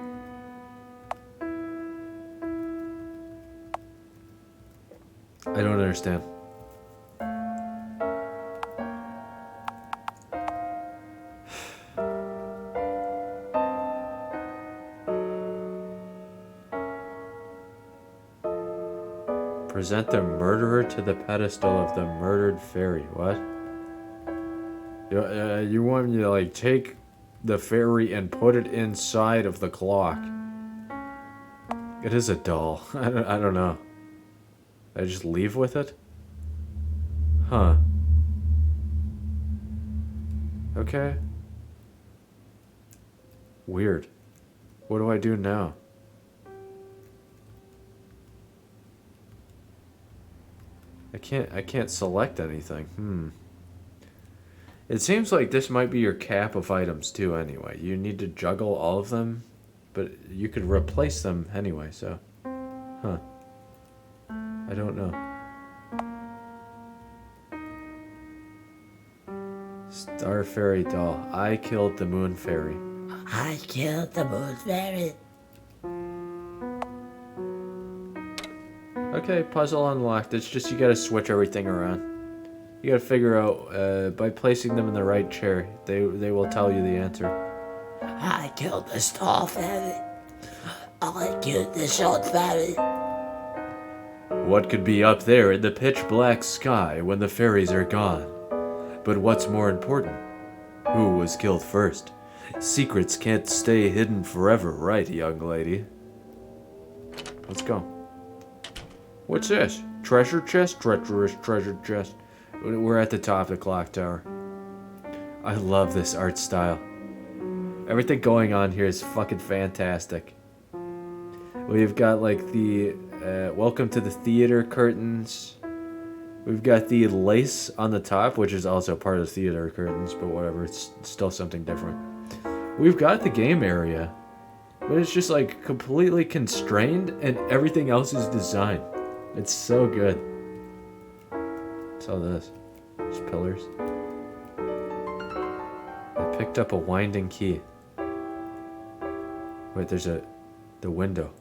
I don't understand. Present the murderer to the pedestal of the murdered fairy. What? You want me to like take the fairy and put it inside of the clock? It is a doll. I don't know. I just leave with it? Huh. Okay. Weird. What do I do now? I can't select anything. It seems like this might be your cap of items too anyway. You need to juggle all of them, but you could replace them anyway, so. Huh. I don't know. Star Fairy doll. I killed the Moon Fairy. I killed the moon fairy. Okay, puzzle unlocked. It's just you gotta switch everything around. You gotta figure out, by placing them in the right chair, they will tell you the answer. I killed the star fairy. I killed the short fairy. What could be up there in the pitch black sky when the fairies are gone? But what's more important? Who was killed first? Secrets can't stay hidden forever, right, young lady? Let's go. What's this? Treasure chest? Treacherous treasure chest. We're at the top of the clock tower. I love this art style. Everything going on here is fucking fantastic. We've got like the welcome to the theater curtains. We've got the lace on the top, which is also part of the theater curtains, but whatever, it's still something different. We've got the game area, but it's just like completely constrained and everything else is designed. It's so good. What's all this? Just pillars. I picked up a winding key. Wait, there's the window.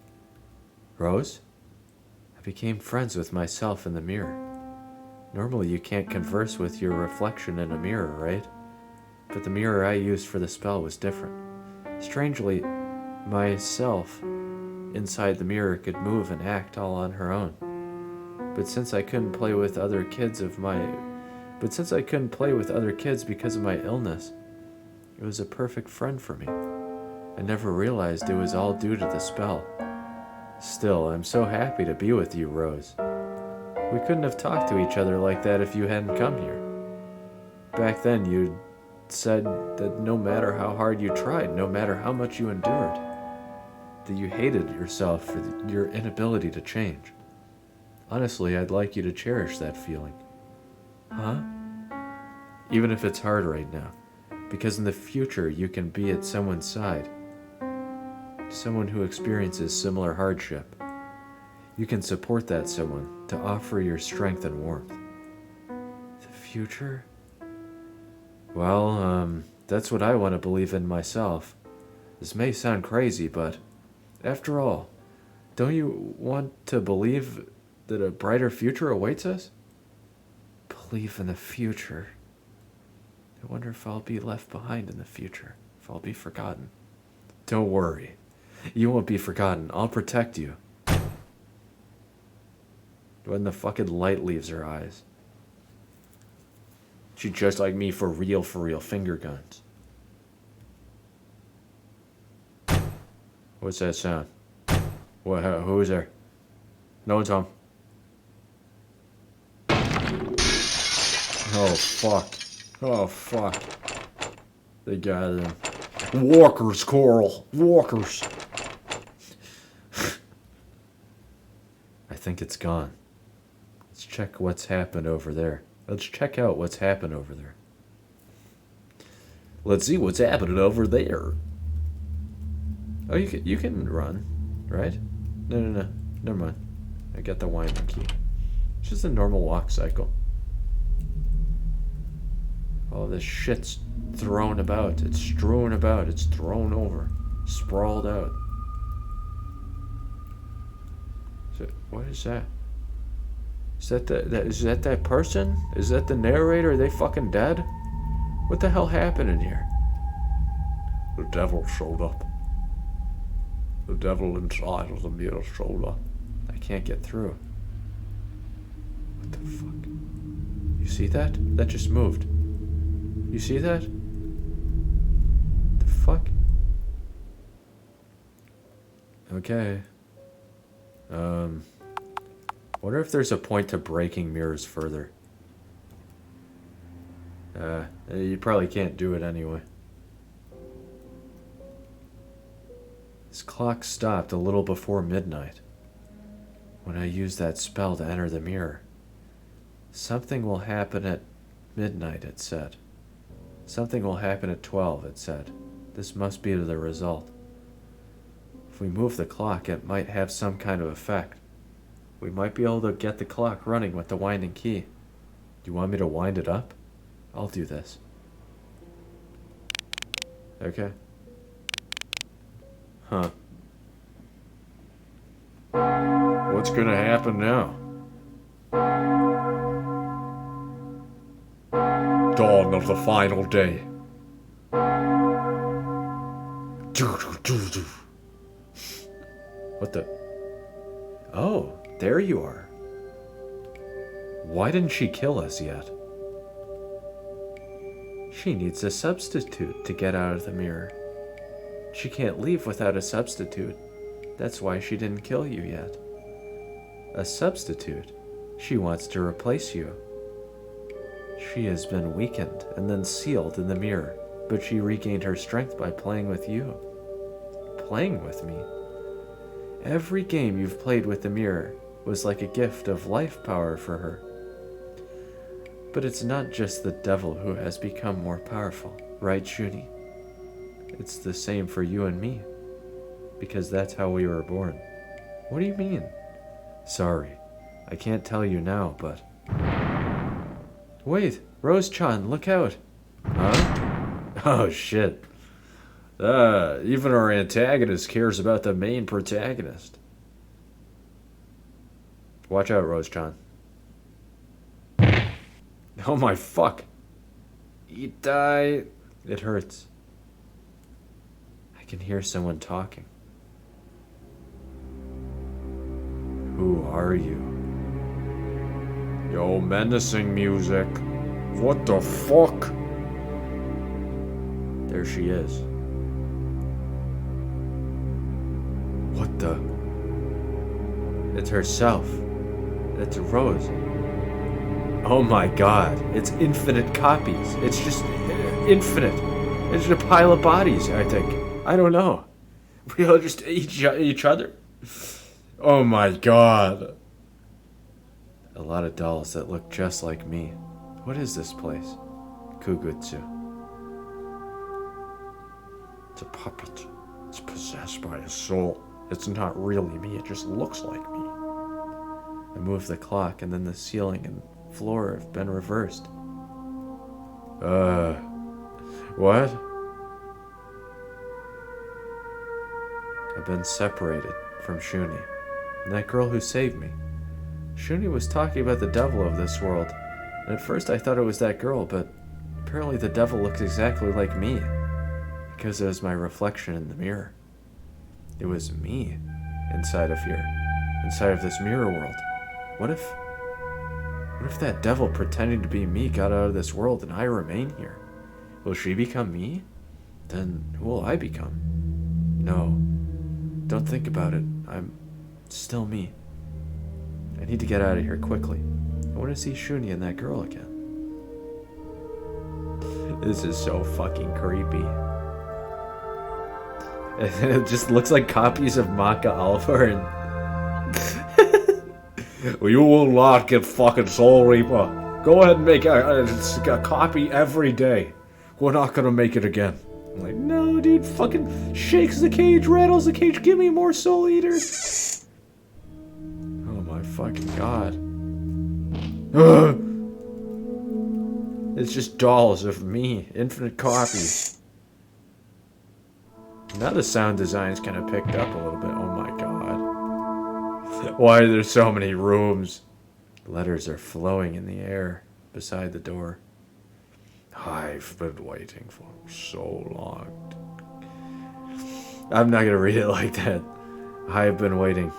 Rose? I became friends with myself in the mirror. Normally you can't converse with your reflection in a mirror, right? But the mirror I used for the spell was different. Strangely, myself inside the mirror could move and act all on her own. But since I couldn't play with other kids because of my illness, it was a perfect friend for me. I never realized it was all due to the spell. Still, I'm so happy to be with you, Rose. We couldn't have talked to each other like that if you hadn't come here. Back then, you said that no matter how hard you tried, no matter how much you endured, that you hated yourself for your inability to change. Honestly, I'd like you to cherish that feeling. Huh? Even if it's hard right now, because in the future you can be at someone's side. Someone who experiences similar hardship. You can support that someone to offer your strength and warmth. The future? Well, that's what I want to believe in myself. This may sound crazy, but after all, don't you want to believe that a brighter future awaits us? Believe in the future. I wonder if I'll be left behind in the future, if I'll be forgotten. Don't worry. You won't be forgotten. I'll protect you. When the fucking light leaves her eyes. She's just like me for real, finger guns. What's that sound? What? Who is there? No one's home. Oh, fuck. Oh, fuck. They got him. Walkers, Coral. Walkers. I think it's gone. Let's check what's happened over there. Let's check out what's happened over there. Let's see what's happening over there. Oh, you can run, right? No. Never mind. I got the winding key. It's just a normal walk cycle. All this shit's thrown about. It's strewn about. It's thrown over. Sprawled out. What is that? Is that that person? Is that the narrator? Are they fucking dead? What the hell happened in here? The devil showed up. The devil inside of the mirror showed up. I can't get through. What the fuck? You see that? That just moved. You see that? The fuck? Okay. Wonder if there's a point to breaking mirrors further. You probably can't do it anyway. This clock stopped a little before midnight. When I used that spell to enter the mirror. Something will happen at midnight, it said. Something will happen at 12, it said. This must be the result. If we move the clock, it might have some kind of effect. We might be able to get the clock running with the winding key. Do you want me to wind it up? I'll do this. Okay. Huh. What's gonna happen now? Dawn of the final day. What the? Oh, there you are. Why didn't she kill us yet? She needs a substitute to get out of the mirror. She can't leave without a substitute. That's why she didn't kill you yet. A substitute? She wants to replace you. She has been weakened and then sealed in the mirror, but she regained her strength by playing with you. Playing with me? Every game you've played with the mirror was like a gift of life power for her. But it's not just the devil who has become more powerful, right, Shuni? It's the same for you and me, because that's how we were born. What do you mean? Sorry, I can't tell you now, but... Wait, Rose-chan, look out! Huh? Oh, shit. Even our antagonist cares about the main protagonist. Watch out, Rose-chan. Oh my fuck. Itai. It hurts. I can hear someone talking. Who are you? Yo, menacing music. What the fuck? There she is. What the? It's herself. It's Rose. Oh my god. It's infinite copies. It's just infinite. It's just a pile of bodies, I think. I don't know. We all just each other? Oh my god. A lot of dolls that look just like me. What is this place? Kugutsu. It's a puppet. It's possessed by a soul. It's not really me, it just looks like me. I moved the clock and then the ceiling and floor have been reversed. What? I've been separated from Shuni, and that girl who saved me. Shuni was talking about the devil of this world, and at first I thought it was that girl, but apparently the devil looks exactly like me, because it was my reflection in the mirror. It was me inside of here, inside of this mirror world. What if that devil pretending to be me got out of this world and I remain here? Will she become me? Then who will I become? No. Don't think about it. I'm still me. I need to get out of here quickly. I want to see Shuni and that girl again. This is so fucking creepy. It just looks like copies of Maka Alpha and... You will not get fucking Soul Reaper. Go ahead and make a copy every day. We're not gonna make it again. I'm like, no, dude, fucking shakes the cage, rattles the cage, give me more Soul Eaters. Oh my fucking god. It's just dolls of me, infinite copies. Now the sound design's kind of picked up a little bit. Oh my god. Why are there so many rooms? Letters are flowing in the air beside the door. I've been waiting for so long. I'm not gonna read it like that. I've been waiting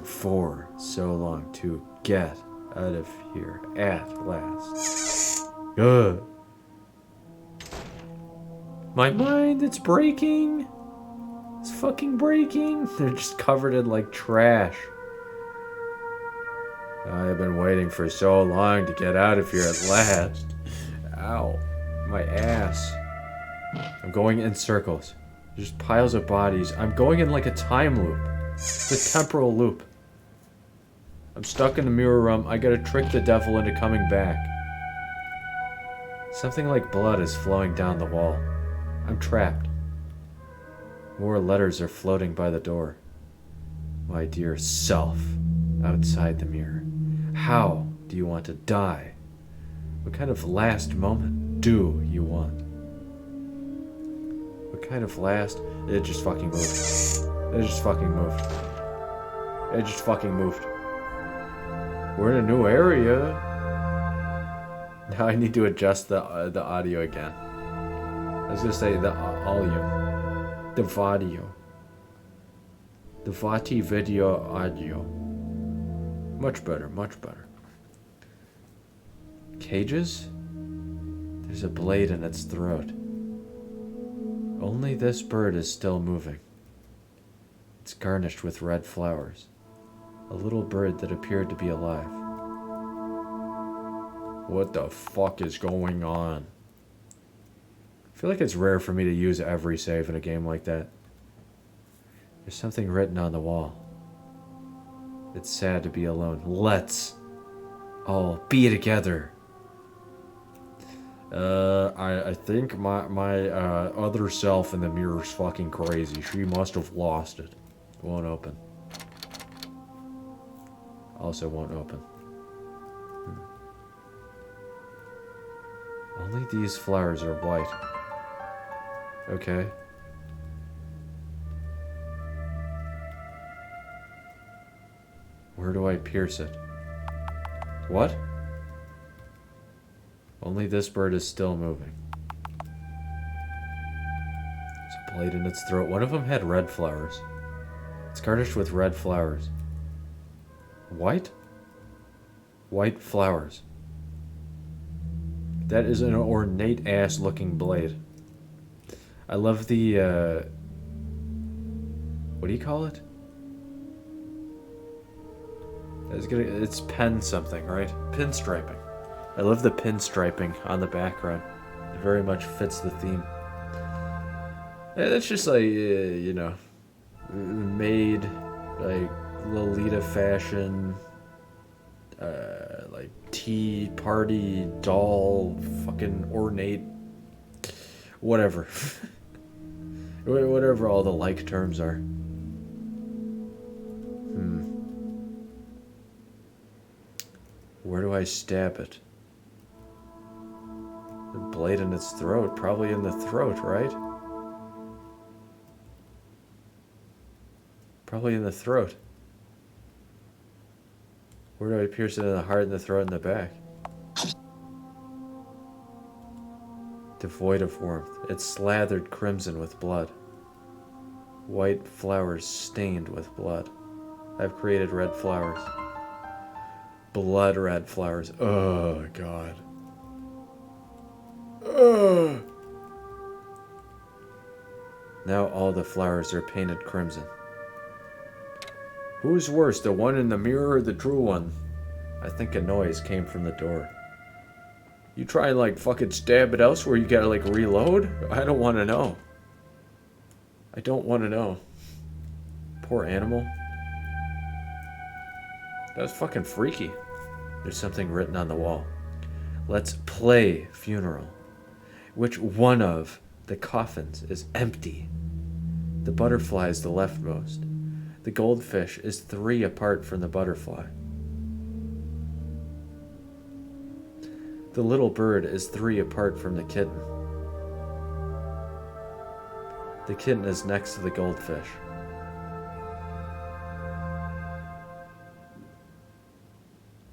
for so long to get out of here at last. Ugh. My mind, it's breaking. It's fucking breaking. They're just covered in like trash. I've been waiting for so long to get out of here at last. Ow. My ass. I'm going in circles. There's piles of bodies. I'm going in like a time loop. It's a temporal loop. I'm stuck in the mirror room. I gotta trick the devil into coming back. Something like blood is flowing down the wall. I'm trapped. More letters are floating by the door. My dear self, outside the mirror, how do you want to die? What kind of last moment do you want? What kind of last... It just fucking moved. It just fucking moved. It just fucking moved. We're in a new area. Now I need to adjust the audio again. I was gonna say the volume. The audio. The Vati video audio. Much better, much better. Cages? There's a blade in its throat. Only this bird is still moving. It's garnished with red flowers. A little bird that appeared to be alive. What the fuck is going on? I feel like it's rare for me to use every save in a game like that. There's something written on the wall. It's sad to be alone. Let's all be together. I think my other self in the mirror is fucking crazy. She must have lost it. Won't open. Also won't open. Only these flowers are white. Okay. Where do I pierce it? What? Only this bird is still moving. There's a blade in its throat. One of them had red flowers. It's garnished with red flowers. White? White flowers. That is an ornate-ass looking blade. I love the, what do you call it? It's pen something, right? Pinstriping. I love the pinstriping on the background. It very much fits the theme. It's just like, you know, made like Lolita fashion, like tea party doll, fucking ornate, whatever. Whatever all the like terms are. Where do I stab it? The blade in its throat, probably in the throat, right? Probably in the throat. Where do I pierce it in the heart, in the throat, in the back? Devoid of warmth. It's slathered crimson with blood. White flowers stained with blood. I've created red flowers. Blood red flowers. Oh, God. Ugh. Now all the flowers are painted crimson. Who's worse, the one in the mirror or the true one? I think a noise came from the door. You try and, like, fucking stab it elsewhere, you gotta, like, reload? I don't want to know. I don't want to know. Poor animal. That was fucking freaky. There's something written on the wall. Let's play funeral. Which one of the coffins is empty? The butterfly is the leftmost. The goldfish is 3 apart from the butterfly. The little bird is 3 apart from the kitten. The kitten is next to the goldfish.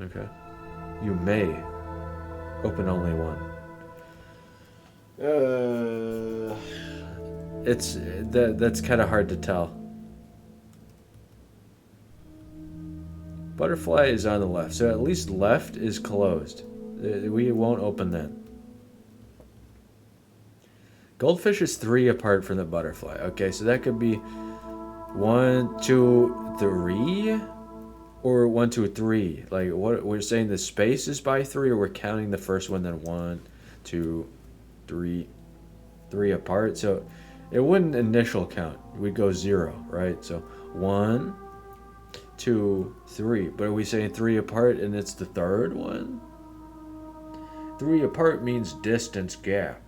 Okay. You may open only one. That's kind of hard to tell. Butterfly is on the left, so at least left is closed. We won't open that. Goldfish is 3 apart from the butterfly. Okay, so that could be 1, 2, 3, or 1, 2, 3. Like, what we're saying, the space is by 3, or we're counting the first one, then 1, 2, 3, 3 apart. So it wouldn't initial count. We'd go 0, right? So 1, 2, 3. But are we saying 3 apart and it's the third one? 3 apart means distance gap.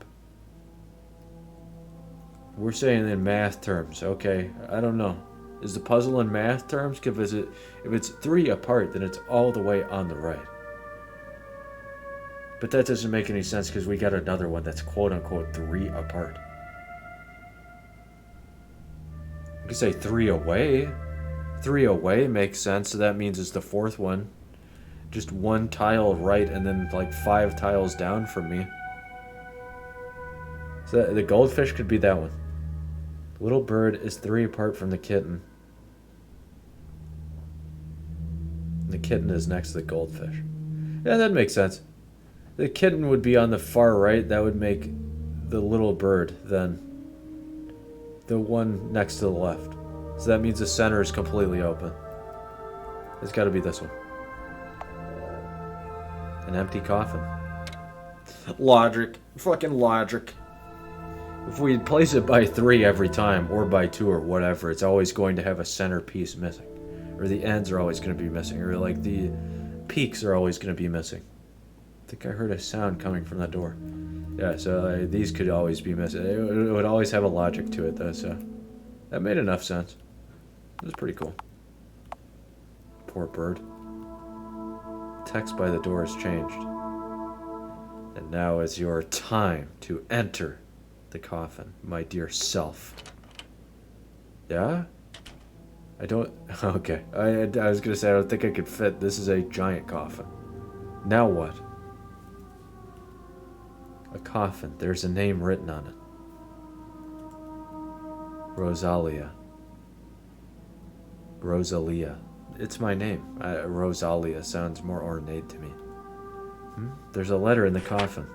We're saying in math terms. Okay, I don't know. Is the puzzle in math terms? Because if it's 3 apart, then it's all the way on the right. But that doesn't make any sense because we got another one that's quote-unquote 3 apart. You could say 3 away. 3 away makes sense, so that means it's the 4th one. Just 1 tile right and then like 5 tiles down from me. So the goldfish could be that one. The little bird is 3 apart from the kitten. The kitten is next to the goldfish. Yeah, that makes sense. The kitten would be on the far right. That would make the little bird then the one next to the left. So that means the center is completely open. It's got to be this one. An empty coffin. Logic. Fucking logic. If we place it by 3 every time, or by 2 or whatever, it's always going to have a center piece missing. Or the ends are always going to be missing. Or like the peaks are always going to be missing. I think I heard a sound coming from that door. Yeah, so these could always be missing. It would always have a logic to it, though, so that made enough sense. It was pretty cool. Poor bird. Text by the door has changed. And now is your time to enter the coffin, my dear self. Yeah? I don't... Okay. I was going to say, I don't think I could fit. This is a giant coffin. Now what? A coffin. There's a name written on it. Rosalia. Rosalia. It's my name. Rosalia sounds more ornate to me. There's a letter in the coffin.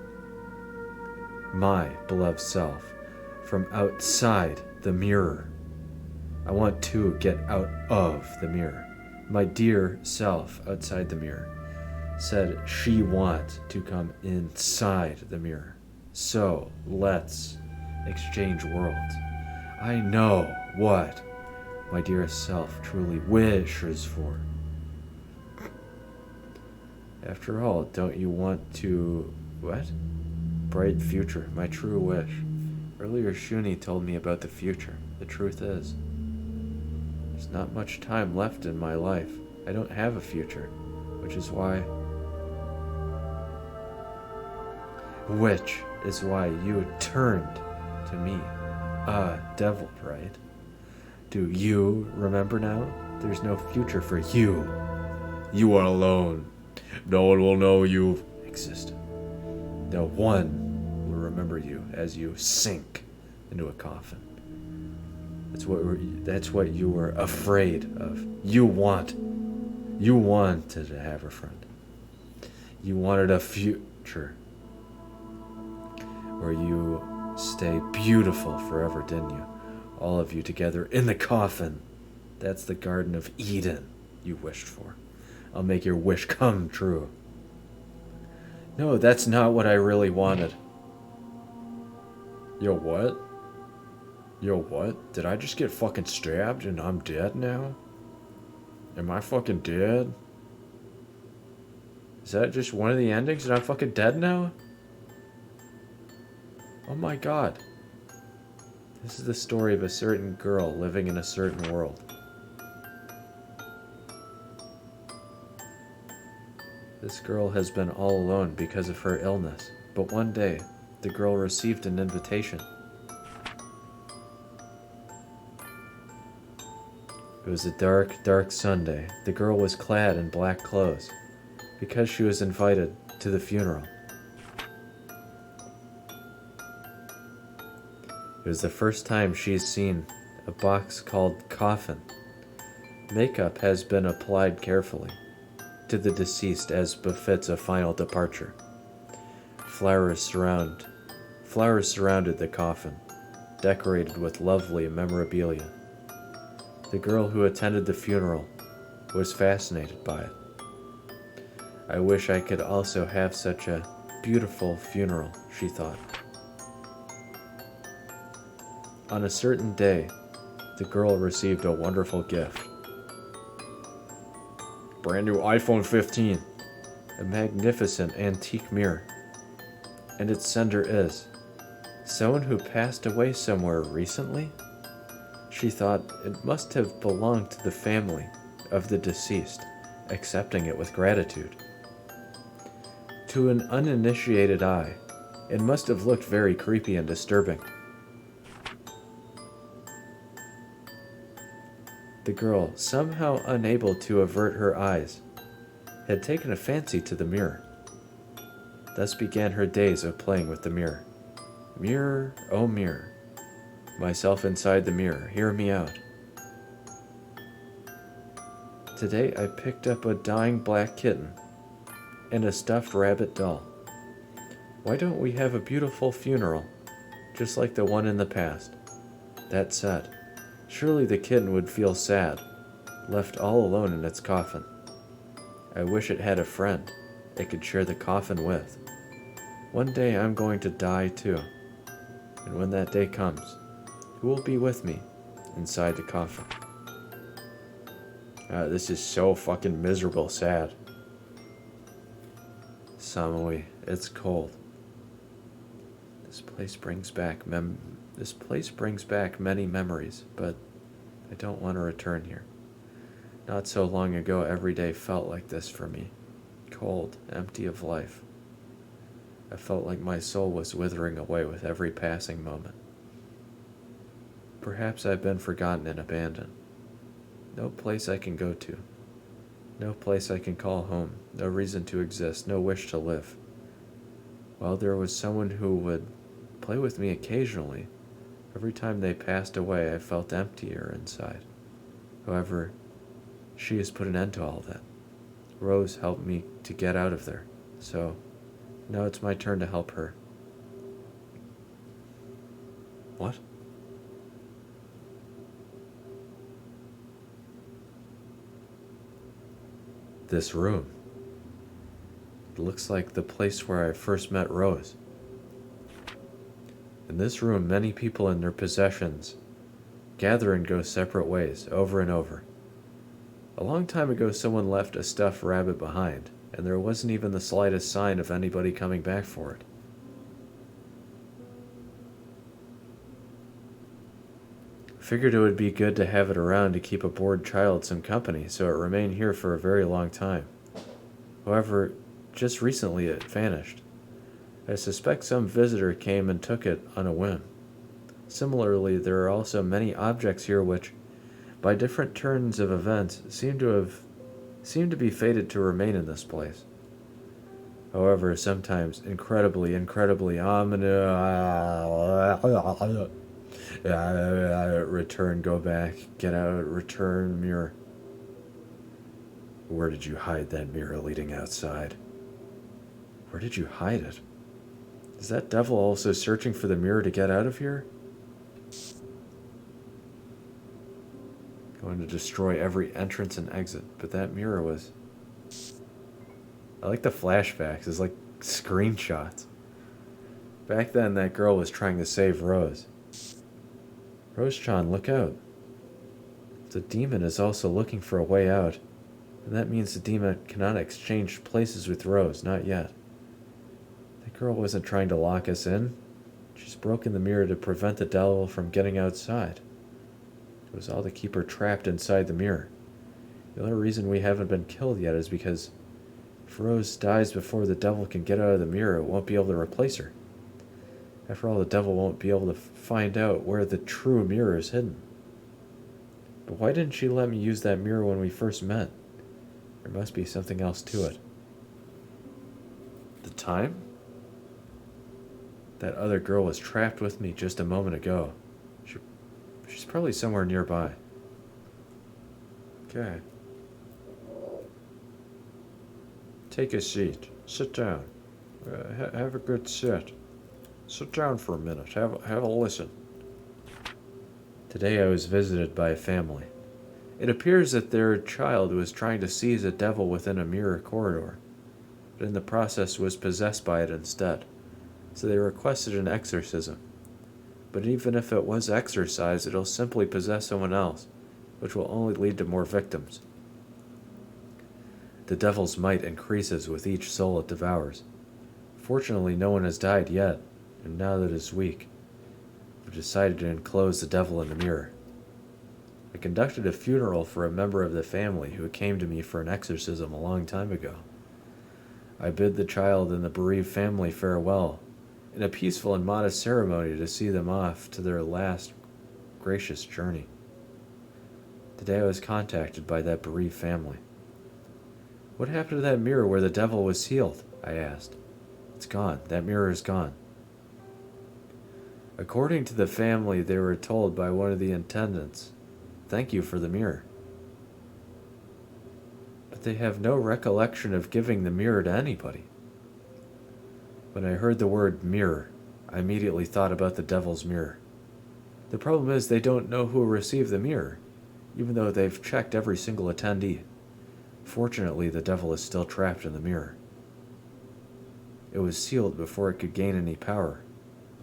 My beloved self. From outside the mirror. I want to get out of the mirror. My dear self outside the mirror said she wants to come inside the mirror. So let's exchange worlds. I know what my dearest self truly wishes for. After all, don't you want to... What? Bright future, my true wish. Earlier Shuni told me about the future. The truth is, there's not much time left in my life. I don't have a future, which is why you turned to me. Devil, right? Do you remember now? There's no future for you. You are alone. No one will know you've existed. No one will remember you as you sink into a coffin. That's what you were afraid of. You wanted to have a friend. You wanted a future where you stay beautiful forever, didn't you? All of you together in the coffin. That's the Garden of Eden you wished for. I'll make your wish come true. No, that's not what I really wanted. Yo, what? Yo, what? Did I just get fucking stabbed and I'm dead now? Am I fucking dead? Is that just one of the endings and I'm fucking dead now? Oh my god. This is the story of a certain girl living in a certain world. This girl has been all alone because of her illness, but one day, the girl received an invitation. It was a dark, dark Sunday. The girl was clad in black clothes, because she was invited to the funeral. It was the first time she's seen a box called coffin. Makeup has been applied carefully to the deceased as befits a final departure. Flowers surrounded the coffin, decorated with lovely memorabilia. The girl who attended the funeral was fascinated by it. I wish I could also have such a beautiful funeral, she thought. On a certain day, the girl received a wonderful gift. Brand new iPhone 15. A magnificent antique mirror. And its sender is someone who passed away somewhere recently? She thought it must have belonged to the family of the deceased, accepting it with gratitude. To an uninitiated eye, it must have looked very creepy and disturbing. The girl, somehow unable to avert her eyes, had taken a fancy to the mirror. Thus began her days of playing with the mirror. Mirror, oh mirror, myself inside the mirror, hear me out. Today I picked up a dying black kitten and a stuffed rabbit doll. Why don't we have a beautiful funeral, just like the one in the past? That said, surely the kitten would feel sad, left all alone in its coffin. I wish it had a friend it could share the coffin with. One day I'm going to die too, and when that day comes, who will be with me inside the coffin? This is so fucking miserable sad. Samui, it's cold. This place brings back many memories, but I don't want to return here. Not so long ago, every day felt like this for me. Cold, empty of life. I felt like my soul was withering away with every passing moment. Perhaps I've been forgotten and abandoned. No place I can go to. No place I can call home. No reason to exist. No wish to live. While there was someone who would play with me occasionally, every time they passed away I felt emptier inside. However, she has put an end to all that. Rose helped me to get out of there, so now it's my turn to help her. What? This room. It looks like the place where I first met Rose. In this room, many people and their possessions gather and go separate ways, over and over. A long time ago, someone left a stuffed rabbit behind, and there wasn't even the slightest sign of anybody coming back for it. Figured it would be good to have it around to keep a bored child some company, so it remained here for a very long time. However, just recently it vanished. I suspect some visitor came and took it on a whim. Similarly, there are also many objects here which, by different turns of events, seem to be fated to remain in this place. However, sometimes incredibly ominous. Return, go back, get out, return, mirror. Where did you hide that mirror leading outside? Where did you hide it? Is that devil also searching for the mirror to get out of here? Going to destroy every entrance and exit, but that mirror was... I like the flashbacks, it's like screenshots. Back then, that girl was trying to save Rose. Rose-chan, look out. The demon is also looking for a way out, and that means the demon cannot exchange places with Rose, not yet. That girl wasn't trying to lock us in. She's broken the mirror to prevent the devil from getting outside. It was all to keep her trapped inside the mirror. The only reason we haven't been killed yet is because if Rose dies before the devil can get out of the mirror, it won't be able to replace her. After all, the devil won't be able to find out where the true mirror is hidden. But why didn't she let me use that mirror when we first met? There must be something else to it. The time? That other girl was trapped with me just a moment ago. She's probably somewhere nearby. Okay. Take a seat. Sit down. Have a good sit. Sit down for a minute. Have a listen. Today I was visited by a family. It appears that their child was trying to seize a devil within a mirror corridor, but in the process was possessed by it instead, so they requested an exorcism. But even if it was exorcised, it'll simply possess someone else, which will only lead to more victims. The devil's might increases with each soul it devours. Fortunately, no one has died yet, and now that it is weak, we've decided to enclose the devil in the mirror. I conducted a funeral for a member of the family who came to me for an exorcism a long time ago. I bid the child and the bereaved family farewell in a peaceful and modest ceremony to see them off to their last gracious journey. Today I was contacted by that bereaved family. What happened to that mirror where the devil was sealed? I asked. It's gone. That mirror is gone. According to the family, they were told by one of the attendants, "Thank you for the mirror." But they have no recollection of giving the mirror to anybody. When I heard the word mirror, I immediately thought about the devil's mirror. The problem is they don't know who received the mirror, even though they've checked every single attendee. Fortunately, the devil is still trapped in the mirror. It was sealed before it could gain any power,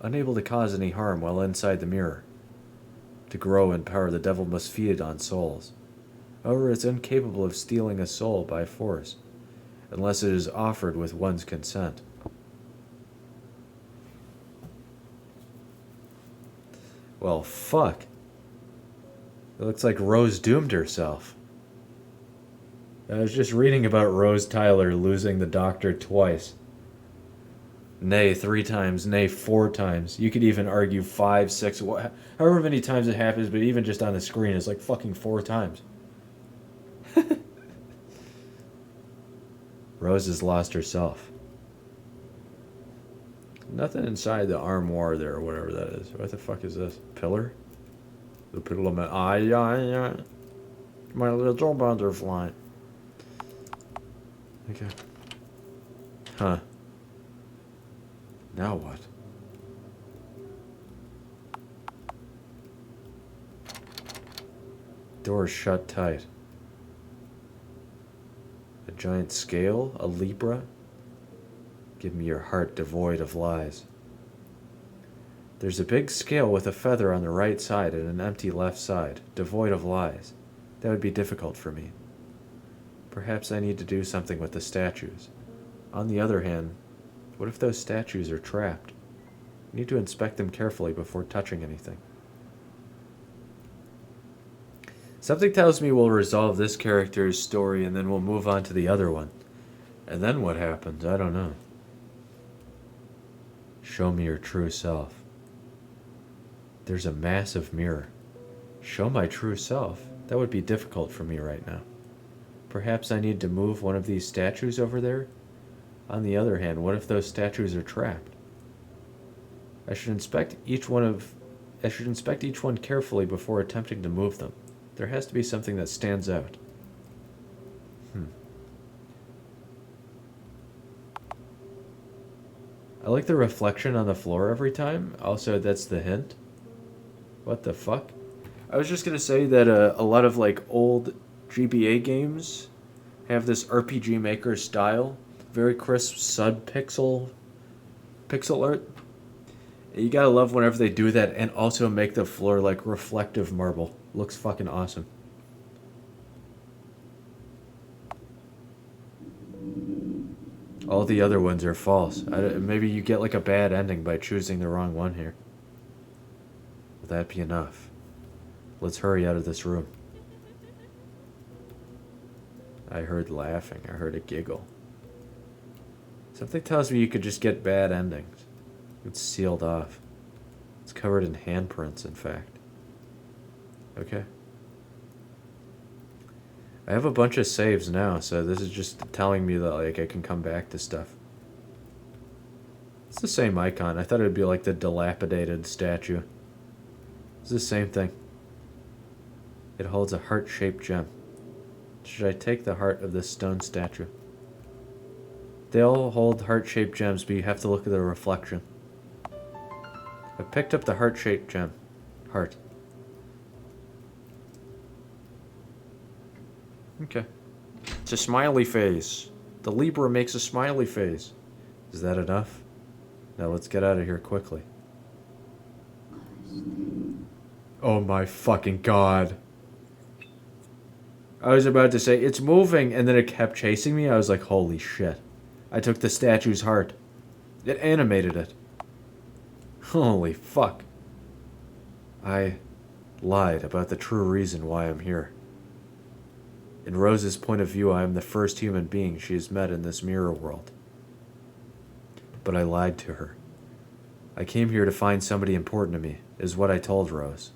unable to cause any harm while inside the mirror. To grow in power, the devil must feed on souls. However, it's incapable of stealing a soul by force, unless it is offered with one's consent. Well, fuck. It looks like Rose doomed herself. I was just reading about Rose Tyler losing the doctor twice. Nay, 3 times, nay, 4 times. You could even argue 5, 6, however many times it happens, but even just on the screen, it's like fucking 4 times. Rose has lost herself. Nothing inside the armoire there, or whatever that is. What the fuck is this? Pillar? The pillar man. Aye. My little butterfly. Okay. Huh. Now what? Door's shut tight. A giant scale? A Libra? Give me your heart devoid of lies. There's a big scale with a feather on the right side and an empty left side, devoid of lies. That would be difficult for me. Perhaps I need to do something with the statues. On the other hand, what if those statues are trapped? I need to inspect them carefully before touching anything. Something tells me we'll resolve this character's story and then we'll move on to the other one. And then what happens? I don't know. Show me your true self. There's a massive mirror. Show my true self? That would be difficult for me right now. Perhaps I need to move one of these statues over there? On the other hand, what if those statues are trapped? I should inspect each one carefully before attempting to move them. There has to be something that stands out. I like the reflection on the floor every time. Also, that's the hint. What the fuck? I was just gonna say that a lot of like old GBA games have this RPG Maker style, very crisp pixel art. You gotta love whenever they do that and also make the floor like reflective marble. Looks fucking awesome. All the other ones are false. Maybe you get like a bad ending by choosing the wrong one here. Will that be enough? Let's hurry out of this room. I heard laughing. I heard a giggle. Something tells me you could just get bad endings. It's sealed off. It's covered in handprints, in fact. Okay. I have a bunch of saves now, so this is just telling me that like I can come back to stuff. It's the same icon. I thought it would be like the dilapidated statue. It's the same thing. It holds a heart-shaped gem. Should I take the heart of this stone statue? They all hold heart-shaped gems, but you have to look at the reflection. I picked up the heart-shaped gem. Heart. Okay. It's a smiley face. The Libra makes a smiley face. Is that enough? Now let's get out of here quickly. Oh my fucking god. I was about to say, it's moving, and then it kept chasing me. I was like, holy shit. I took the statue's heart. It animated it. Holy fuck. lied about the true reason why I'm here. In Rose's point of view, I am the first human being she has met in this mirror world. But I lied to her. I came here to find somebody important to me, is what I told Rose.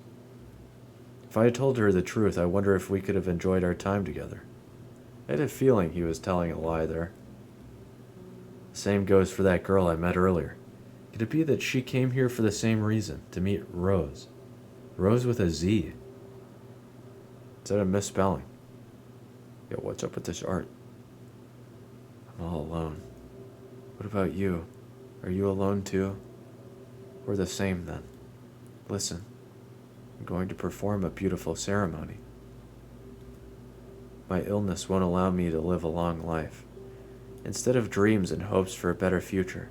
If I had told her the truth, I wonder if we could have enjoyed our time together. I had a feeling he was telling a lie there. The same goes for that girl I met earlier. Could it be that she came here for the same reason, to meet Rose? Rose with a Z. Is that a misspelling? Yo, what's up with this art? I'm all alone. What about you? Are you alone too? We're the same then. Listen, I'm going to perform a beautiful ceremony. My illness won't allow me to live a long life. Instead of dreams and hopes for a better future,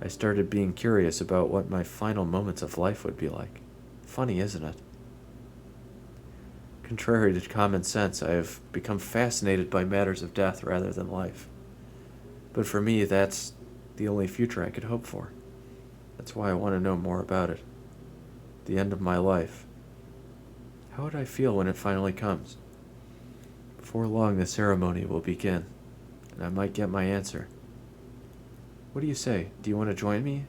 I started being curious about what my final moments of life would be like. Funny, isn't it? Contrary to common sense, I have become fascinated by matters of death rather than life. But for me, that's the only future I could hope for. That's why I want to know more about it. The end of my life. How would I feel when it finally comes? Before long, the ceremony will begin, and I might get my answer. What do you say? Do you want to join me?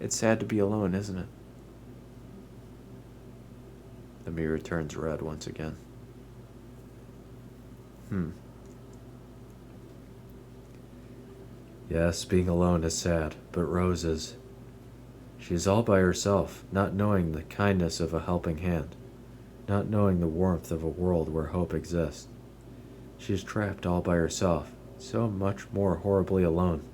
It's sad to be alone, isn't it? The mirror turns red once again. Yes, being alone is sad, but Rose is. She is all by herself, not knowing the kindness of a helping hand, not knowing the warmth of a world where hope exists. She is trapped all by herself, so much more horribly alone.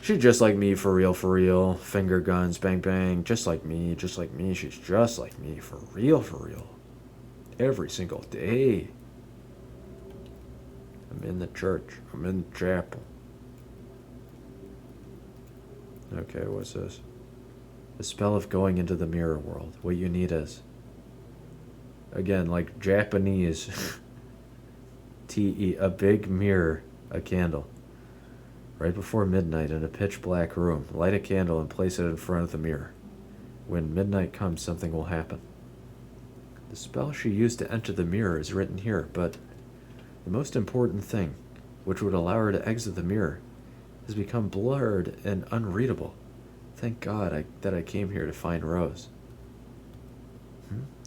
She's just like me, for real, finger guns, bang bang, just like me, she's just like me, for real. Every single day. I'm in the church, I'm in the chapel. Okay, what's this? The spell of going into the mirror world. What you need is, again, like Japanese, a big mirror, a candle. Right before midnight, in a pitch black room, light a candle and place it in front of the mirror. When midnight comes, something will happen. The spell she used to enter the mirror is written here, but the most important thing, which would allow her to exit the mirror, has become blurred and unreadable. Thank God that I came here to find Rose.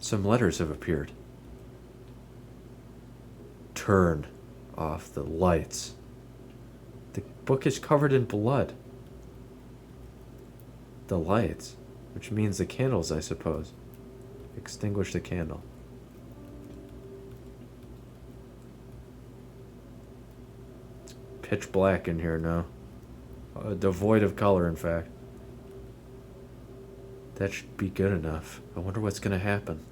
Some letters have appeared. Turn off the lights. The book is covered in blood. The lights, which means the candles, I suppose. Extinguish the candle. It's pitch black in here now. Devoid of color, in fact. That should be good enough. I wonder what's going to happen.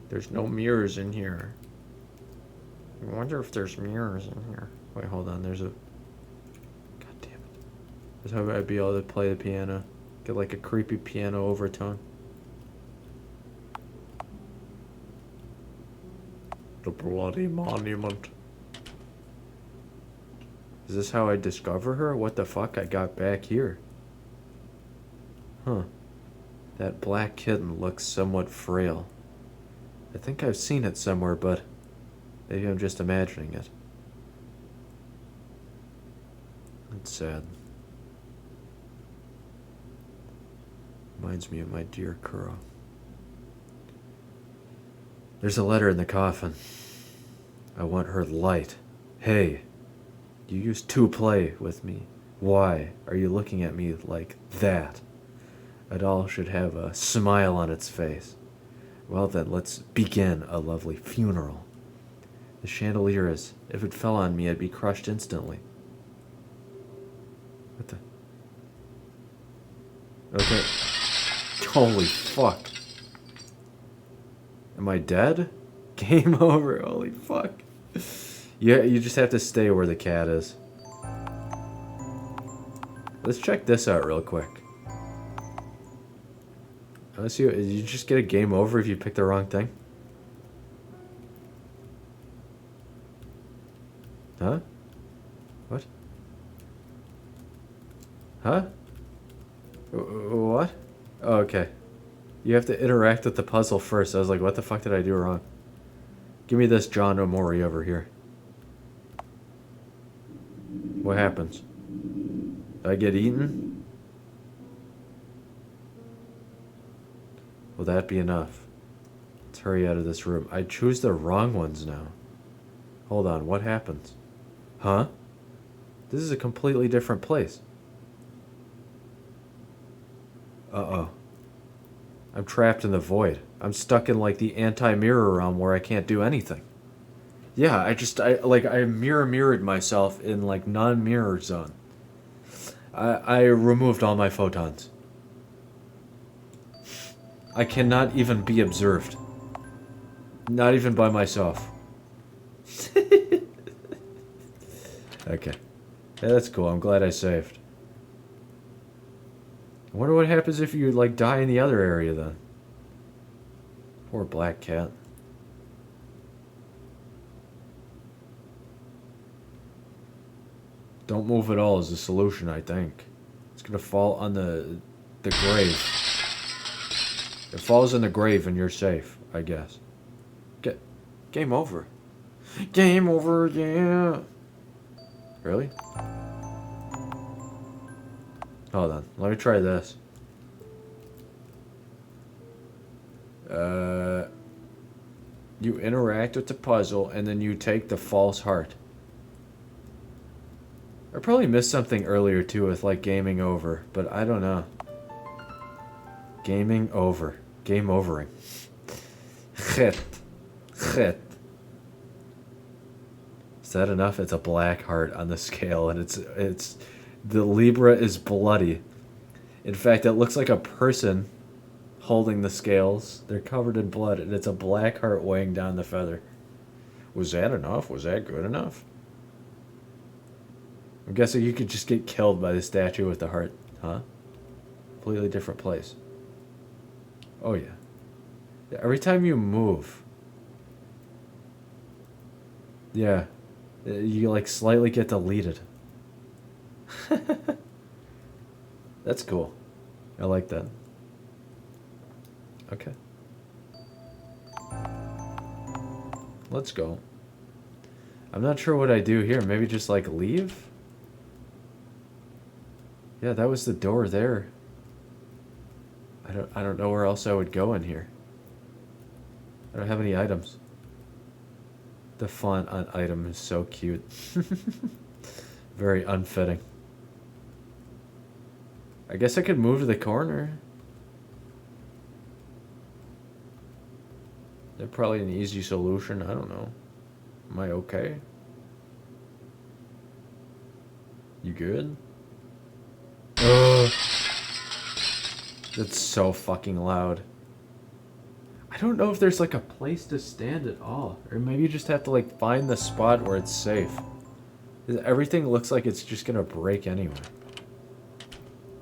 There's no mirrors in here. I wonder if there's mirrors in here. Wait, hold on. There's a... God damn it. That's how I'd be able to play the piano. Get like a creepy piano overtone. The bloody monument. Is this how I discover her? What the fuck? I got back here. Huh. That black kitten looks somewhat frail. I think I've seen it somewhere, but maybe I'm just imagining it. It's sad. Reminds me of my dear Kuro. There's a letter in the coffin. I want her light. Hey, you used to play with me. Why are you looking at me like that? A doll should have a smile on its face. Well then, let's begin a lovely funeral. The chandelier is, if it fell on me, I'd be crushed instantly. What the? Okay. Holy fuck. Am I dead? Game over. Holy fuck. Yeah, you just have to stay where the cat is. Let's check this out real quick. Let's see, did you just get a game over if you pick the wrong thing? Huh? What? Huh? What? Oh, okay. You have to interact with the puzzle first. I was like, what the fuck did I do wrong? Give me this John Omori over here. What happens? Do I get eaten? Will that be enough? Let's hurry out of this room. I choose the wrong ones now. Hold on, what happens? Huh? This is a completely different place. Uh-oh. I'm trapped in the void. I'm stuck in like the anti-mirror realm where I can't do anything. Yeah, I mirrored myself in like non-mirror zone. I removed all my photons. I cannot even be observed. Not even by myself. Okay. Yeah, that's cool. I'm glad I saved. I wonder what happens if you like die in the other area then. Poor black cat. Don't move at all is the solution, I think. It's gonna fall on the grave. It falls in the grave and you're safe, I guess. Game over. Game over, yeah. Really? Hold on. Let me try this. You interact with the puzzle and then you take the false heart. I probably missed something earlier too with like gaming over, but I don't know. Gaming over. Game overing. Shit. Shit. Is that enough? It's a black heart on the scale and it's the Libra is bloody. In fact, it looks like a person holding the scales. They're covered in blood and it's a black heart weighing down the feather. Was that enough? Was that good enough? I'm guessing you could just get killed by the statue with the heart, huh? Completely different place. Oh yeah. Every time you move. Yeah. You like slightly get deleted. That's cool. I like that. Okay. Let's go. I'm not sure what I do here. Maybe just like leave? Yeah, that was the door there. I don't know where else I would go in here. I don't have any items. The font on item is so cute. Very unfitting. I guess I could move to the corner. They're probably an easy solution. I don't know. Am I okay? You good? Ugh. That's so fucking loud. I don't know if there's like a place to stand at all. Or maybe you just have to like find the spot where it's safe. Everything looks like it's just gonna break anyway.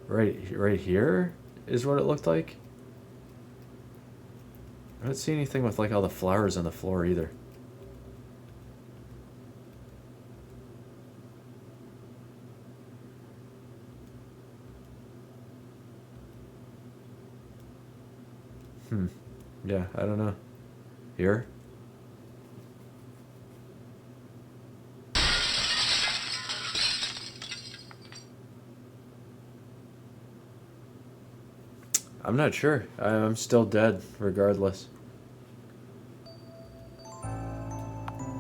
Right here is what it looked like. I don't see anything with like all the flowers on the floor either. Yeah, I don't know. Here? I'm not sure. I'm still dead, regardless.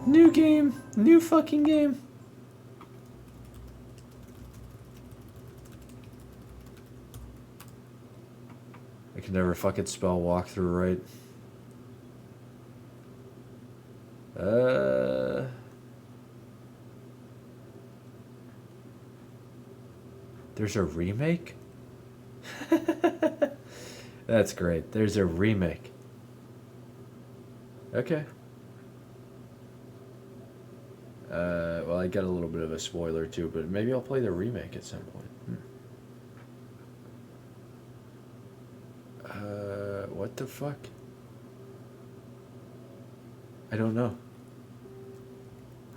New game! New fucking game! I can never fucking spell walkthrough right. There's a remake? That's great. There's a remake. Okay. Well, I got a little bit of a spoiler too, but maybe I'll play the remake at some point. What the fuck? I don't know.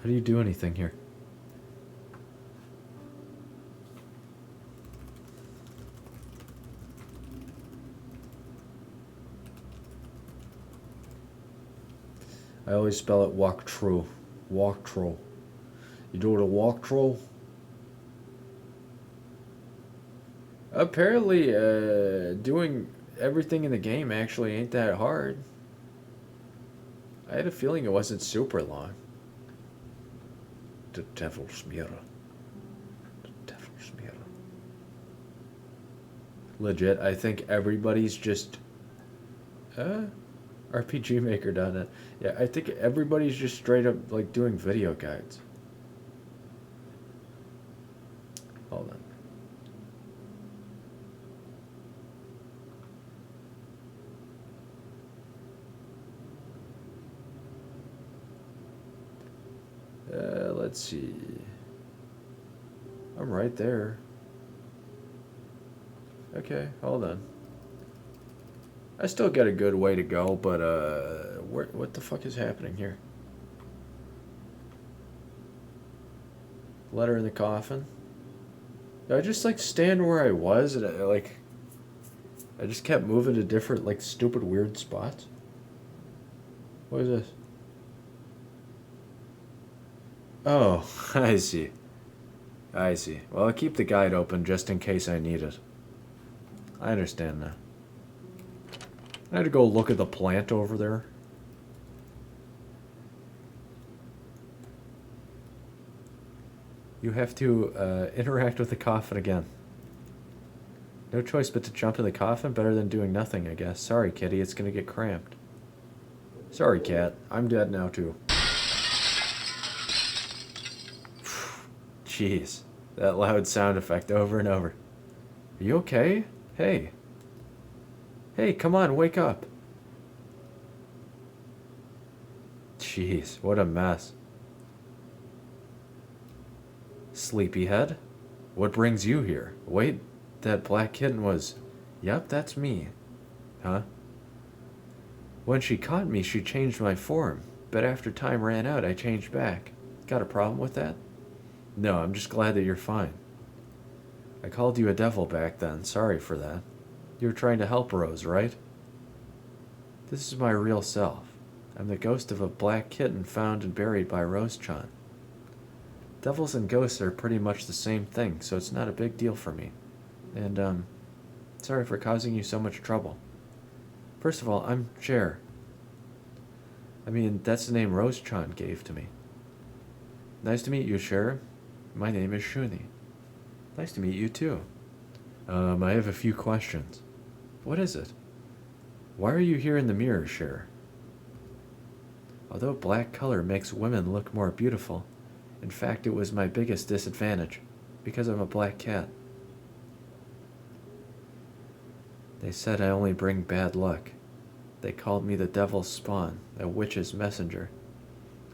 How do you do anything here? I always spell it walkthrough. Walkthrough. You do the walkthrough? Apparently, doing everything in the game actually ain't that hard. I had a feeling it wasn't super long. The devil's mirror. The devil's mirror. Legit, I think everybody's just... RPG Maker done it. Yeah, I think everybody's just straight up, like, doing video guides. Hold on. Let's see. I'm right there. Okay, hold on. I still got a good way to go, but what the fuck is happening here? Letter in the coffin. Did I just like stand where I was and I just kept moving to different like stupid weird spots? What is this? Oh, I see. I see. Well, I'll keep the guide open just in case I need it. I understand now. I had to go look at the plant over there. You have to interact with the coffin again. No choice but to jump in the coffin. Better than doing nothing, I guess. Sorry, kitty. It's gonna get cramped. Sorry, cat. I'm dead now, too. Jeez. That loud sound effect over and over. Are you okay? Hey. Hey, come on, wake up. Jeez, what a mess. Sleepyhead? What brings you here? Wait, that black kitten was... Yep, that's me. Huh? When she caught me, she changed my form. But after time ran out, I changed back. Got a problem with that? No, I'm just glad that you're fine. I called you a devil back then. Sorry for that. You were trying to help Rose, right? This is my real self. I'm the ghost of a black kitten found and buried by Rose-chan. Devils and ghosts are pretty much the same thing, so it's not a big deal for me. And, sorry for causing you so much trouble. First of all, I'm Cher. I mean, that's the name Rose-chan gave to me. Nice to meet you, Cher. My name is Shuni. Nice to meet you, too. I have a few questions. What is it? Why are you here in the mirror, Cher? Although black color makes women look more beautiful, in fact, it was my biggest disadvantage, because I'm a black cat. They said I only bring bad luck. They called me the devil's spawn, a witch's messenger.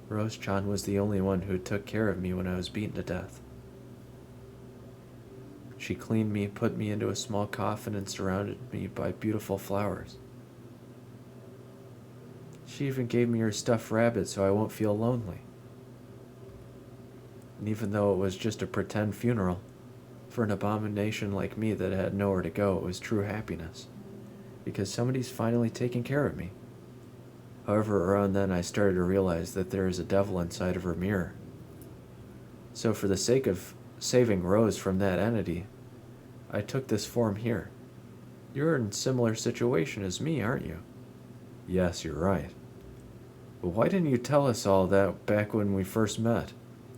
Rose-chan was the only one who took care of me when I was beaten to death. She cleaned me, put me into a small coffin, and surrounded me by beautiful flowers. She even gave me her stuffed rabbit so I won't feel lonely. And even though it was just a pretend funeral, for an abomination like me that had nowhere to go, it was true happiness. Because somebody's finally taking care of me. However, around then I started to realize that there is a devil inside of her mirror. So for the sake of saving Rose from that entity, I took this form here. You're in a similar situation as me, aren't you? Yes, you're right. But why didn't you tell us all that back when we first met?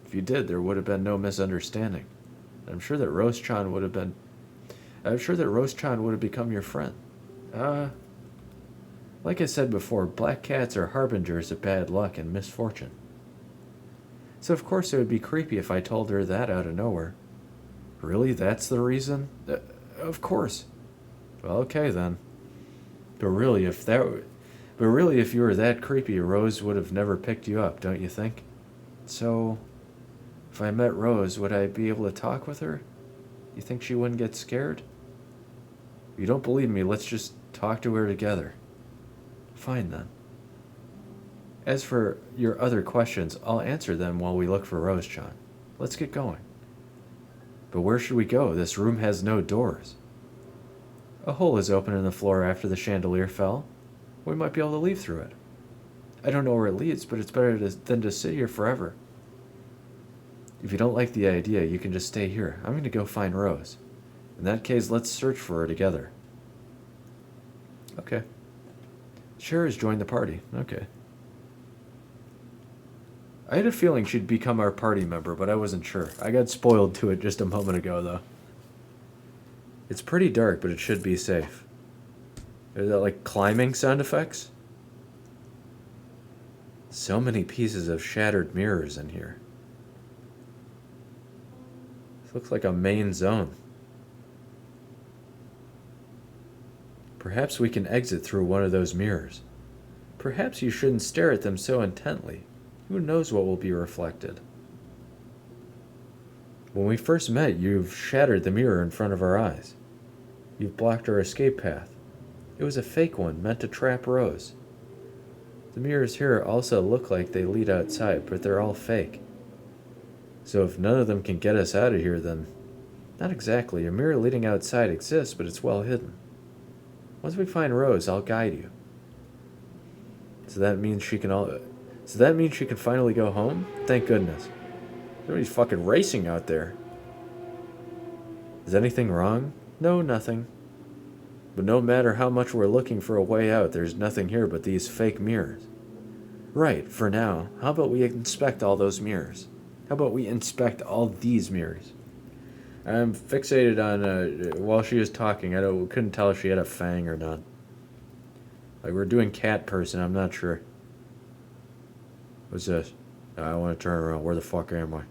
If you did, there would have been no misunderstanding. I'm sure that Rose-chan would have become your friend. Like I said before, black cats are harbingers of bad luck and misfortune. So of course it would be creepy if I told her that out of nowhere. Really? That's the reason? Of course. Well, okay then. But really, if you were that creepy, Rose would have never picked you up, don't you think? So, if I met Rose, would I be able to talk with her? You think she wouldn't get scared? If you don't believe me, let's just talk to her together. Fine then. As for your other questions, I'll answer them while we look for Rose-chan. Let's get going. But where should we go? This room has no doors. A hole is open in the floor after the chandelier fell. We might be able to leave through it. I don't know where it leads, but it's better than to sit here forever. If you don't like the idea, you can just stay here. I'm going to go find Rose. In that case, let's search for her together. Okay. Cher has joined the party. Okay. I had a feeling she'd become our party member, but I wasn't sure. I got spoiled to it just a moment ago, though. It's pretty dark, but it should be safe. Are that like climbing sound effects? So many pieces of shattered mirrors in here. This looks like a main zone. Perhaps we can exit through one of those mirrors. Perhaps you shouldn't stare at them so intently. Who knows what will be reflected? When we first met, you've shattered the mirror in front of our eyes. You've blocked our escape path. It was a fake one, meant to trap Rose. The mirrors here also look like they lead outside, but they're all fake. So if none of them can get us out of here, then... Not exactly. A mirror leading outside exists, but it's well hidden. Once we find Rose, I'll guide you. So that means she can finally go home? Thank goodness. Everybody's fucking racing out there. Is anything wrong? No, nothing. But no matter how much we're looking for a way out, there's nothing here but these fake mirrors. Right, for now. How about we inspect all those mirrors? How about we inspect all these mirrors? I'm fixated on, while she was talking, couldn't tell if she had a fang or not. Like, we're doing cat person, I'm not sure. What's this? I want to turn around. Where the fuck am I?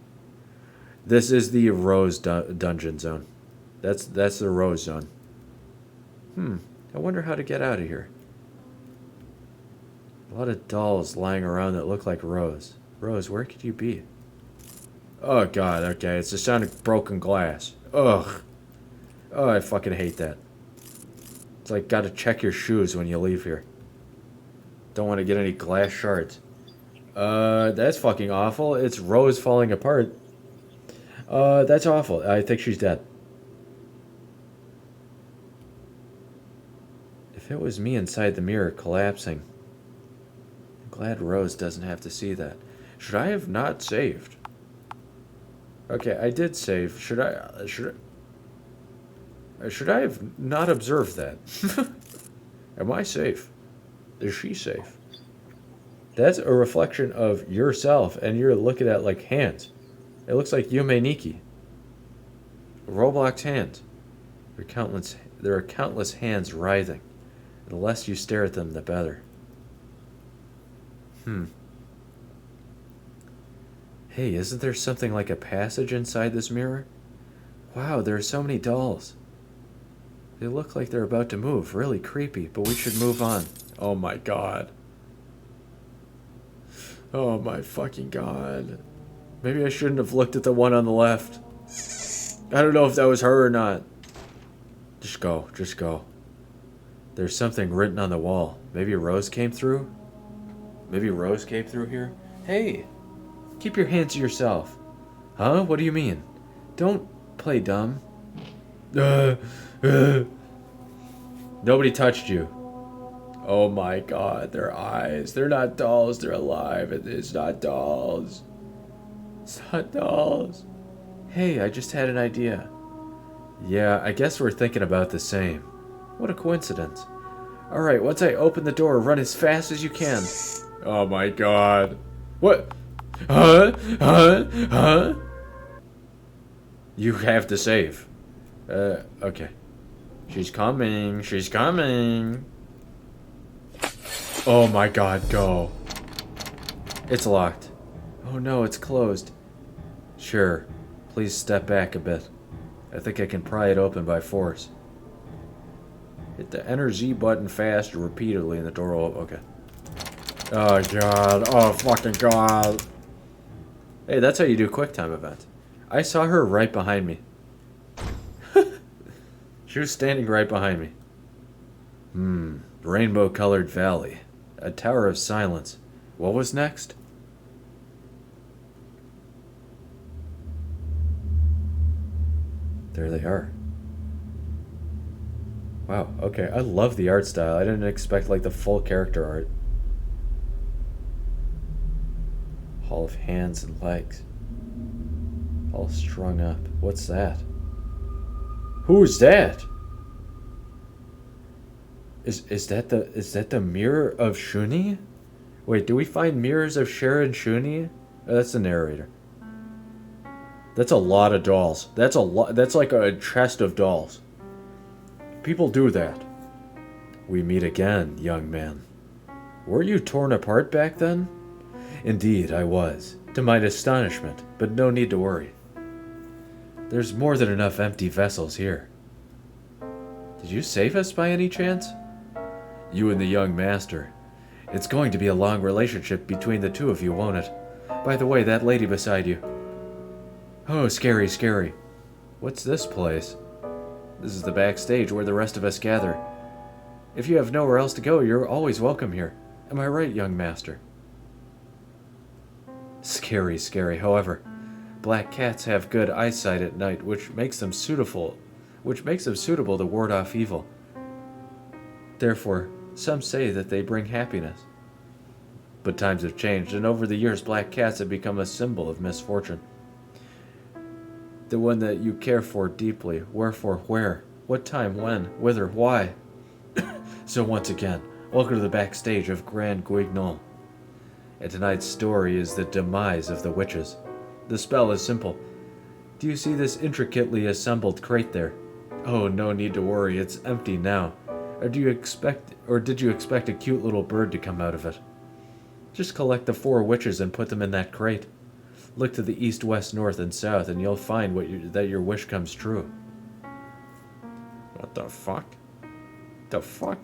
This is the Rose dungeon zone. That's the Rose zone. I wonder how to get out of here. A lot of dolls lying around that look like Rose. Rose, where could you be? Oh god, okay, it's the sound of broken glass. Ugh. Oh, I fucking hate that. It's like, gotta check your shoes when you leave here. Don't want to get any glass shards. That's fucking awful. It's Rose falling apart. That's awful. I think she's dead. If it was me inside the mirror collapsing, I'm glad Rose doesn't have to see that. Should I have not saved? Okay, I did save. Should I have not observed that? Am I safe? Is she safe? That's a reflection of yourself, and you're looking at like hands. It looks like Yume Nikki. Roblox hands. There are countless hands writhing. The less you stare at them, the better. Hey, isn't there something like a passage inside this mirror? Wow, there are so many dolls. They look like they're about to move. Really creepy, but we should move on. Oh my god. Oh my fucking god. Maybe I shouldn't have looked at the one on the left. I don't know if that was her or not. Just go, just go. There's something written on the wall. Maybe Rose came through? Maybe Rose came through here? Hey! Keep your hands to yourself. Huh? What do you mean? Don't play dumb. Nobody touched you. Oh my god, their eyes. They're not dolls, they're alive. It's not dolls. It's not dolls. Hey, I just had an idea. Yeah, I guess we're thinking about the same. What a coincidence. Alright, once I open the door, run as fast as you can. Oh my god. What? Huh? You have to save. Okay. She's coming. She's coming. Oh my god, go. It's locked. Oh no, it's closed. Sure. Please step back a bit. I think I can pry it open by force. Hit the Enter Z button fast repeatedly and the door will open. Okay. Oh god. Oh fucking god. Hey, that's how you do QuickTime events. I saw her right behind me. She was standing right behind me. Rainbow-colored valley. A tower of silence. What was next? There they are. Wow, okay. I love the art style. I didn't expect, like, the full character art. all of hands and legs. All strung up. What's that? Who's that? Is that the mirror of Shuni? Wait, do we find mirrors of Cher and Shuni? Oh, that's the narrator. That's a lot of dolls. That's a lot. That's like a chest of dolls. People do that. We meet again, young man. Were you torn apart back then? Indeed, I was, to my astonishment, but no need to worry. There's more than enough empty vessels here. Did you save us by any chance? You and the young master. It's going to be a long relationship between the two of you, won't it? By the way, that lady beside you. Oh, scary, scary. What's this place? This is the backstage where the rest of us gather. If you have nowhere else to go, you're always welcome here. Am I right, young master? Scary, scary. However, black cats have good eyesight at night, which makes them suitable to ward off evil. Therefore, some say that they bring happiness. But times have changed, and over the years black cats have become a symbol of misfortune. The one that you care for deeply. Wherefore, where? What time, when, whither, why? So once again, welcome to the backstage of Grand Guignol. And tonight's story is the demise of the witches. The spell is simple. Do you see this intricately assembled crate there? Oh, no need to worry, it's empty now. Or did you expect a cute little bird to come out of it? Just collect the 4 witches and put them in that crate. Look to the east, west, north, and south, and you'll find that your wish comes true. What the fuck? The fuck?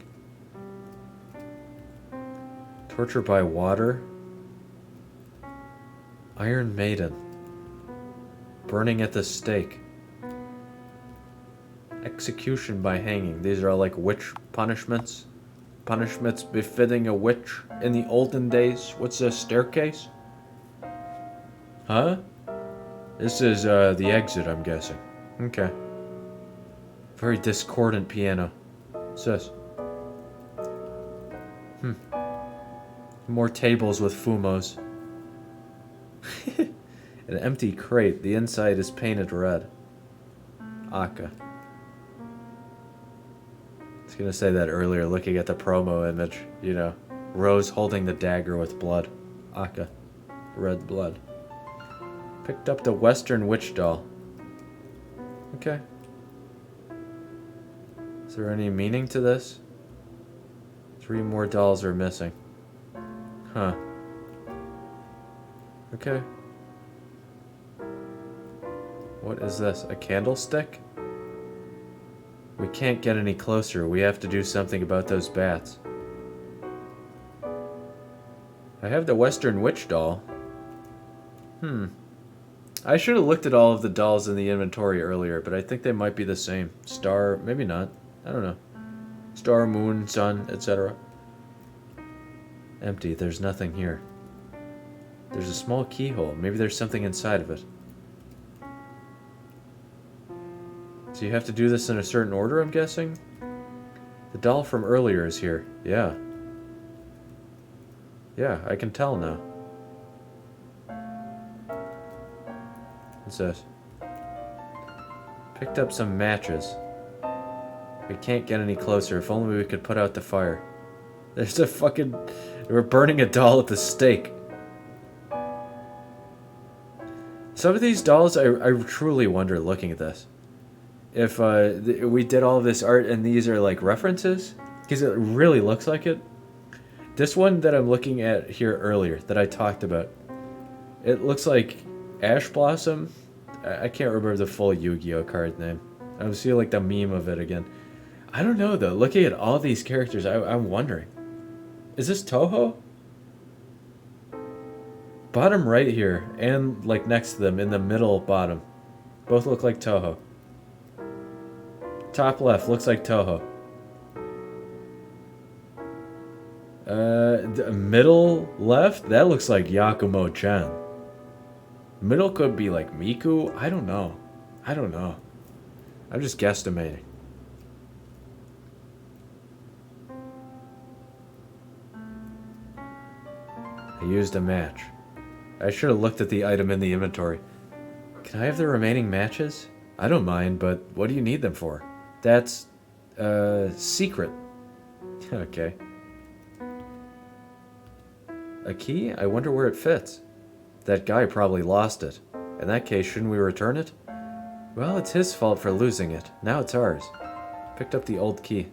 Torture by water? Iron Maiden. Burning at the stake. Execution by hanging. These are all like witch punishments. Punishments befitting a witch in the olden days. What's a staircase? Huh? This is the exit, I'm guessing. Okay. Very discordant piano. What's this? More tables with fumos. An empty crate. The inside is painted red. Aka. I was gonna say that earlier, looking at the promo image. You know, Rose holding the dagger with blood. Aka. Red blood. Picked up the Western Witch doll. Okay. Is there any meaning to this? 3 more dolls are missing. Huh. Okay. What is this? A candlestick? We can't get any closer. We have to do something about those bats. I have the Western Witch doll. I should have looked at all of the dolls in the inventory earlier, but I think they might be the same. Star, maybe not. I don't know. Star, moon, sun, etc. Empty. There's nothing here. There's a small keyhole. Maybe there's something inside of it. So you have to do this in a certain order, I'm guessing? The doll from earlier is here. Yeah. Yeah, I can tell now. What's this? Picked up some matches. We can't get any closer. If only we could put out the fire. There's a fucking... We're burning a doll at the stake. Some of these dolls, I truly wonder, looking at this, if we did all of this art and these are like references, because it really looks like it. This one that I'm looking at here earlier, that I talked about, it looks like Ash Blossom. I can't remember the full Yu-Gi-Oh card name. I was seeing like the meme of it again. I don't know though, looking at all these characters, I'm wondering. Is this Toho? Bottom right here, and like next to them, in the middle bottom. Both look like Toho. Top left looks like Toho. The middle left, that looks like Yakumo-chan. Middle could be like Miku. I don't know. I'm just guesstimating. I used a match. I should have looked at the item in the inventory. Can I have the remaining matches? I don't mind, but what do you need them for? That's, secret. Okay. A key? I wonder where it fits. That guy probably lost it. In that case, shouldn't we return it? Well, it's his fault for losing it. Now it's ours. Picked up the old key.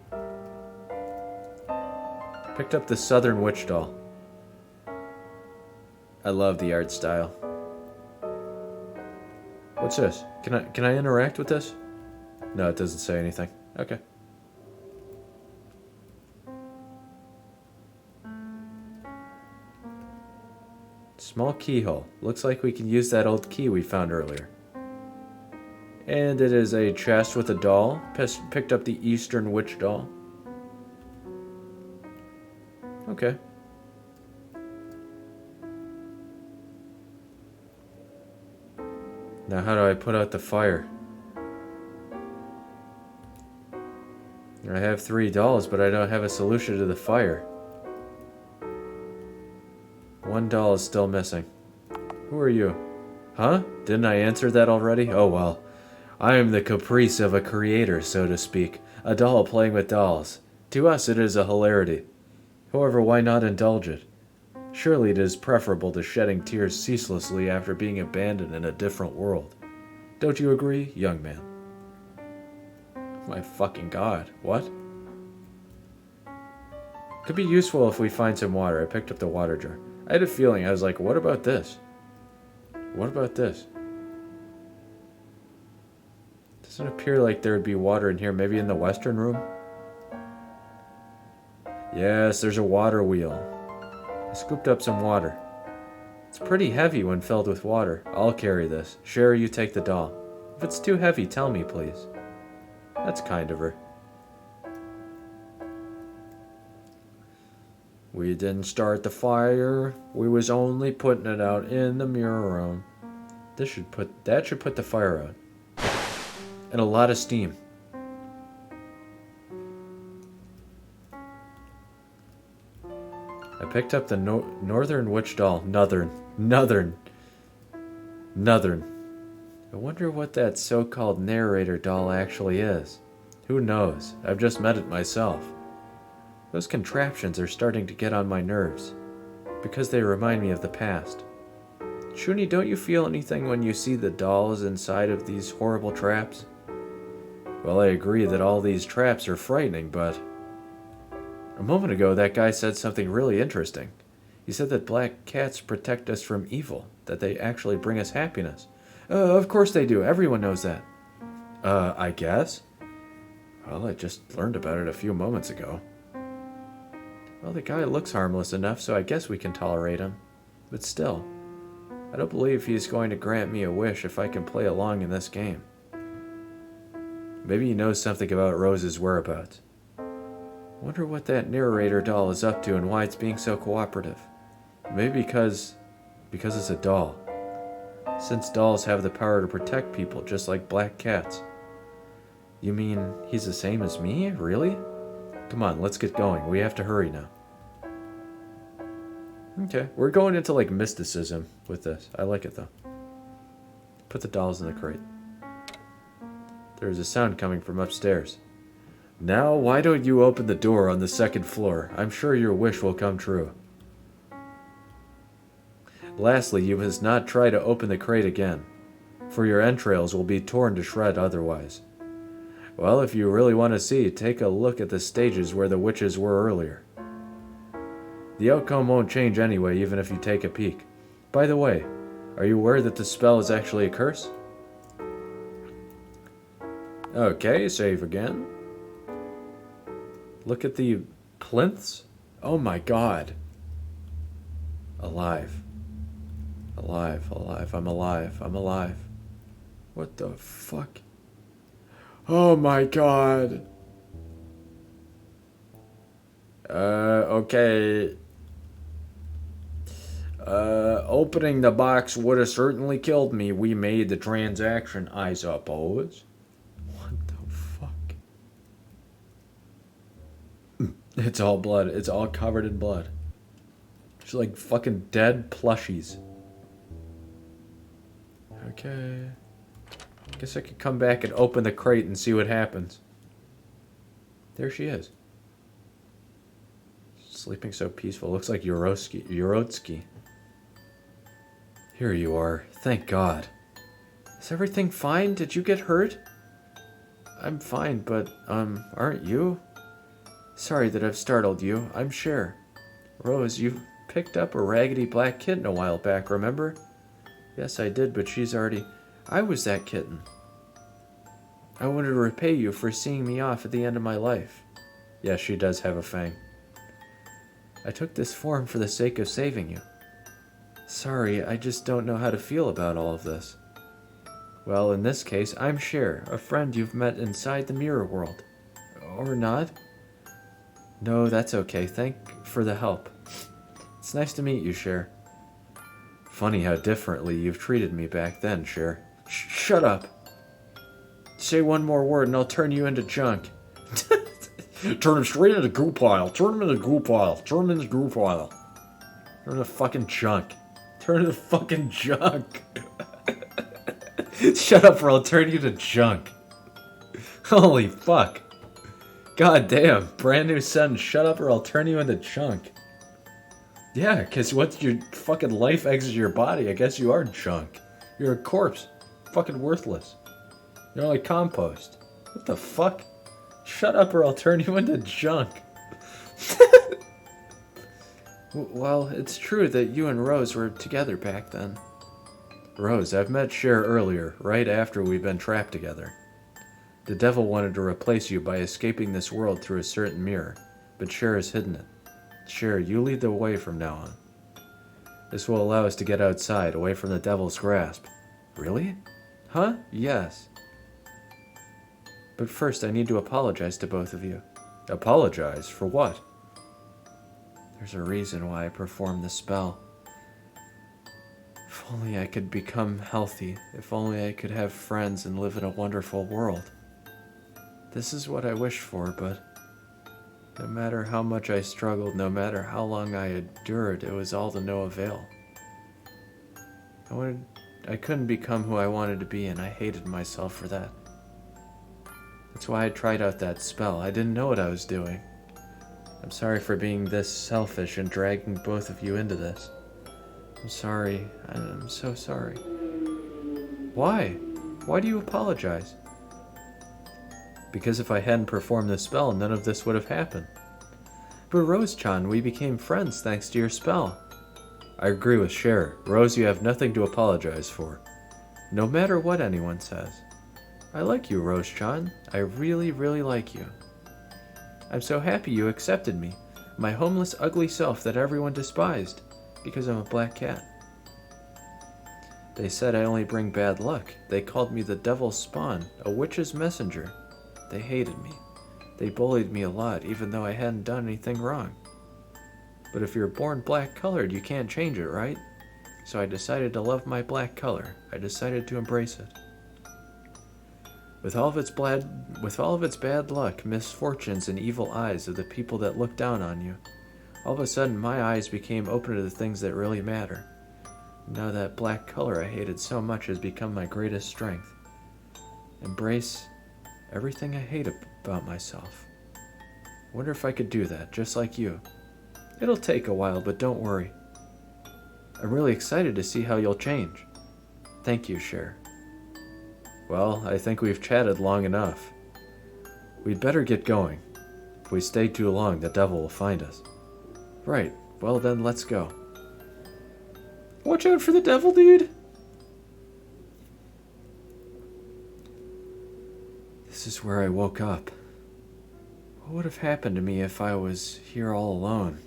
Picked up the Southern Witch Doll. I love the art style. What's this? Can I interact with this? No, it doesn't say anything. Okay. Small keyhole. Looks like we can use that old key we found earlier. And it is a chest with a doll. Picked up the Eastern Witch Doll. Okay. Now how do I put out the fire? I have 3 dolls, but I don't have a solution to the fire. 1 doll is still missing. Who are you? Huh? Didn't I answer that already? Oh well. I am the caprice of a creator, so to speak. A doll playing with dolls. To us it is a hilarity. However, why not indulge it? Surely it is preferable to shedding tears ceaselessly after being abandoned in a different world. Don't you agree, young man? My fucking god. What? Could be useful if we find some water. I picked up the water jar. I had a feeling. I was like, what about this? What about this? Doesn't appear like there would be water in here. Maybe in the western room? Yes, there's a water wheel. I scooped up some water. It's pretty heavy when filled with water. I'll carry this. Sherry, you take the doll. If it's too heavy, tell me, please. That's kind of her. We didn't start the fire. We was only putting it out in the mirror room. That should put the fire out. And a lot of steam. I picked up the Northern Witch Doll. Northern. I wonder what that so-called narrator doll actually is. Who knows? I've just met it myself. Those contraptions are starting to get on my nerves, because they remind me of the past. Shuni, don't you feel anything when you see the dolls inside of these horrible traps? Well, I agree that all these traps are frightening, but... A moment ago, that guy said something really interesting. He said that black cats protect us from evil, that they actually bring us happiness. Of course they do. Everyone knows that. I guess? Well, I just learned about it a few moments ago. Well, the guy looks harmless enough, so I guess we can tolerate him. But still, I don't believe he's going to grant me a wish if I can play along in this game. Maybe he knows something about Rose's whereabouts. Wonder what that narrator doll is up to and why it's being so cooperative. Maybe because it's a doll. Since dolls have the power to protect people just like black cats. You mean he's the same as me? Really? Come on, let's get going. We have to hurry now. Okay, we're going into like mysticism with this. I like it though. Put the dolls in the crate. There's a sound coming from upstairs. Now, why don't you open the door on the 2nd floor? I'm sure your wish will come true. Lastly, you must not try to open the crate again, for your entrails will be torn to shred otherwise. Well, if you really want to see, take a look at the stages where the witches were earlier. The outcome won't change anyway, even if you take a peek. By the way, are you aware that the spell is actually a curse? Okay, save again. Look at the plinths. Oh my god. Alive. Alive. I'm alive. What the fuck? Oh my god. Okay. Opening the box would have certainly killed me. We made the transaction, I suppose. What the fuck? It's all blood. It's all covered in blood. It's like fucking dead plushies. Okay. Guess I could come back and open the crate and see what happens. There she is. Sleeping so peaceful. Looks like Yurotsky. Here you are. Thank God. Is everything fine? Did you get hurt? I'm fine, but, aren't you? Sorry that I've startled you. I'm Cher. Rose, you picked up a raggedy black kitten a while back, remember? Yes, I did, but she's already... I was that kitten. I wanted to repay you for seeing me off at the end of my life. Yes, she does have a fang. I took this form for the sake of saving you. Sorry, I just don't know how to feel about all of this. Well, in this case, I'm Cher, a friend you've met inside the mirror world. Or not? No, that's okay. Thank for the help. It's nice to meet you, Cher. Funny how differently you've treated me back then, Cher. Shut up. Say one more word and I'll turn you into junk. Turn him straight into goo pile. Turn him into goo pile. Turn him into goo pile. Turn into fucking junk. Turn into fucking junk. Shut up or I'll turn you to junk. Holy fuck. God damn. Brand new sentence. Shut up or I'll turn you into junk. Yeah, because once your fucking life exits your body, I guess you are junk. You're a corpse. Fucking worthless. You're like compost. What the fuck? Shut up or I'll turn you into junk. Well, it's true that you and Rose were together back then. Rose, I've met Cher earlier, right after we've been trapped together. The devil wanted to replace you by escaping this world through a certain mirror, but Cher has hidden it. Cher, you lead the way from now on. This will allow us to get outside, away from the devil's grasp. Really? Huh? Yes. But first, I need to apologize to both of you. Apologize? For what? There's a reason why I performed the spell. If only I could become healthy. If only I could have friends and live in a wonderful world. This is what I wished for, but no matter how much I struggled, no matter how long I endured, it was all to no avail. I couldn't become who I wanted to be, and I hated myself for that. That's why I tried out that spell. I didn't know what I was doing. I'm sorry for being this selfish and dragging both of you into this. I'm sorry. I'm so sorry. Why? Why do you apologize? Because if I hadn't performed the spell, none of this would have happened. But Rose-chan, we became friends thanks to your spell. I agree with Cher. Rose, you have nothing to apologize for. No matter what anyone says. I like you, Rose-chan. I really, really like you. I'm so happy you accepted me, my homeless, ugly self that everyone despised, because I'm a black cat. They said I only bring bad luck. They called me the devil's spawn, a witch's messenger. They hated me. They bullied me a lot, even though I hadn't done anything wrong. But if you're born black-colored, you can't change it, right? So I decided to love my black color. I decided to embrace it. With all of its bad luck, misfortunes, and evil eyes of the people that look down on you, all of a sudden my eyes became open to the things that really matter. Now that black color I hated so much has become my greatest strength. Embrace everything I hate about myself. Wonder if I could do that, just like you. It'll take a while, but don't worry. I'm really excited to see how you'll change. Thank you, Cher. Well, I think we've chatted long enough. We'd better get going. If we stay too long, the devil will find us. Right, well then, let's go. Watch out for the devil, dude! This is where I woke up. What would have happened to me if I was here all alone?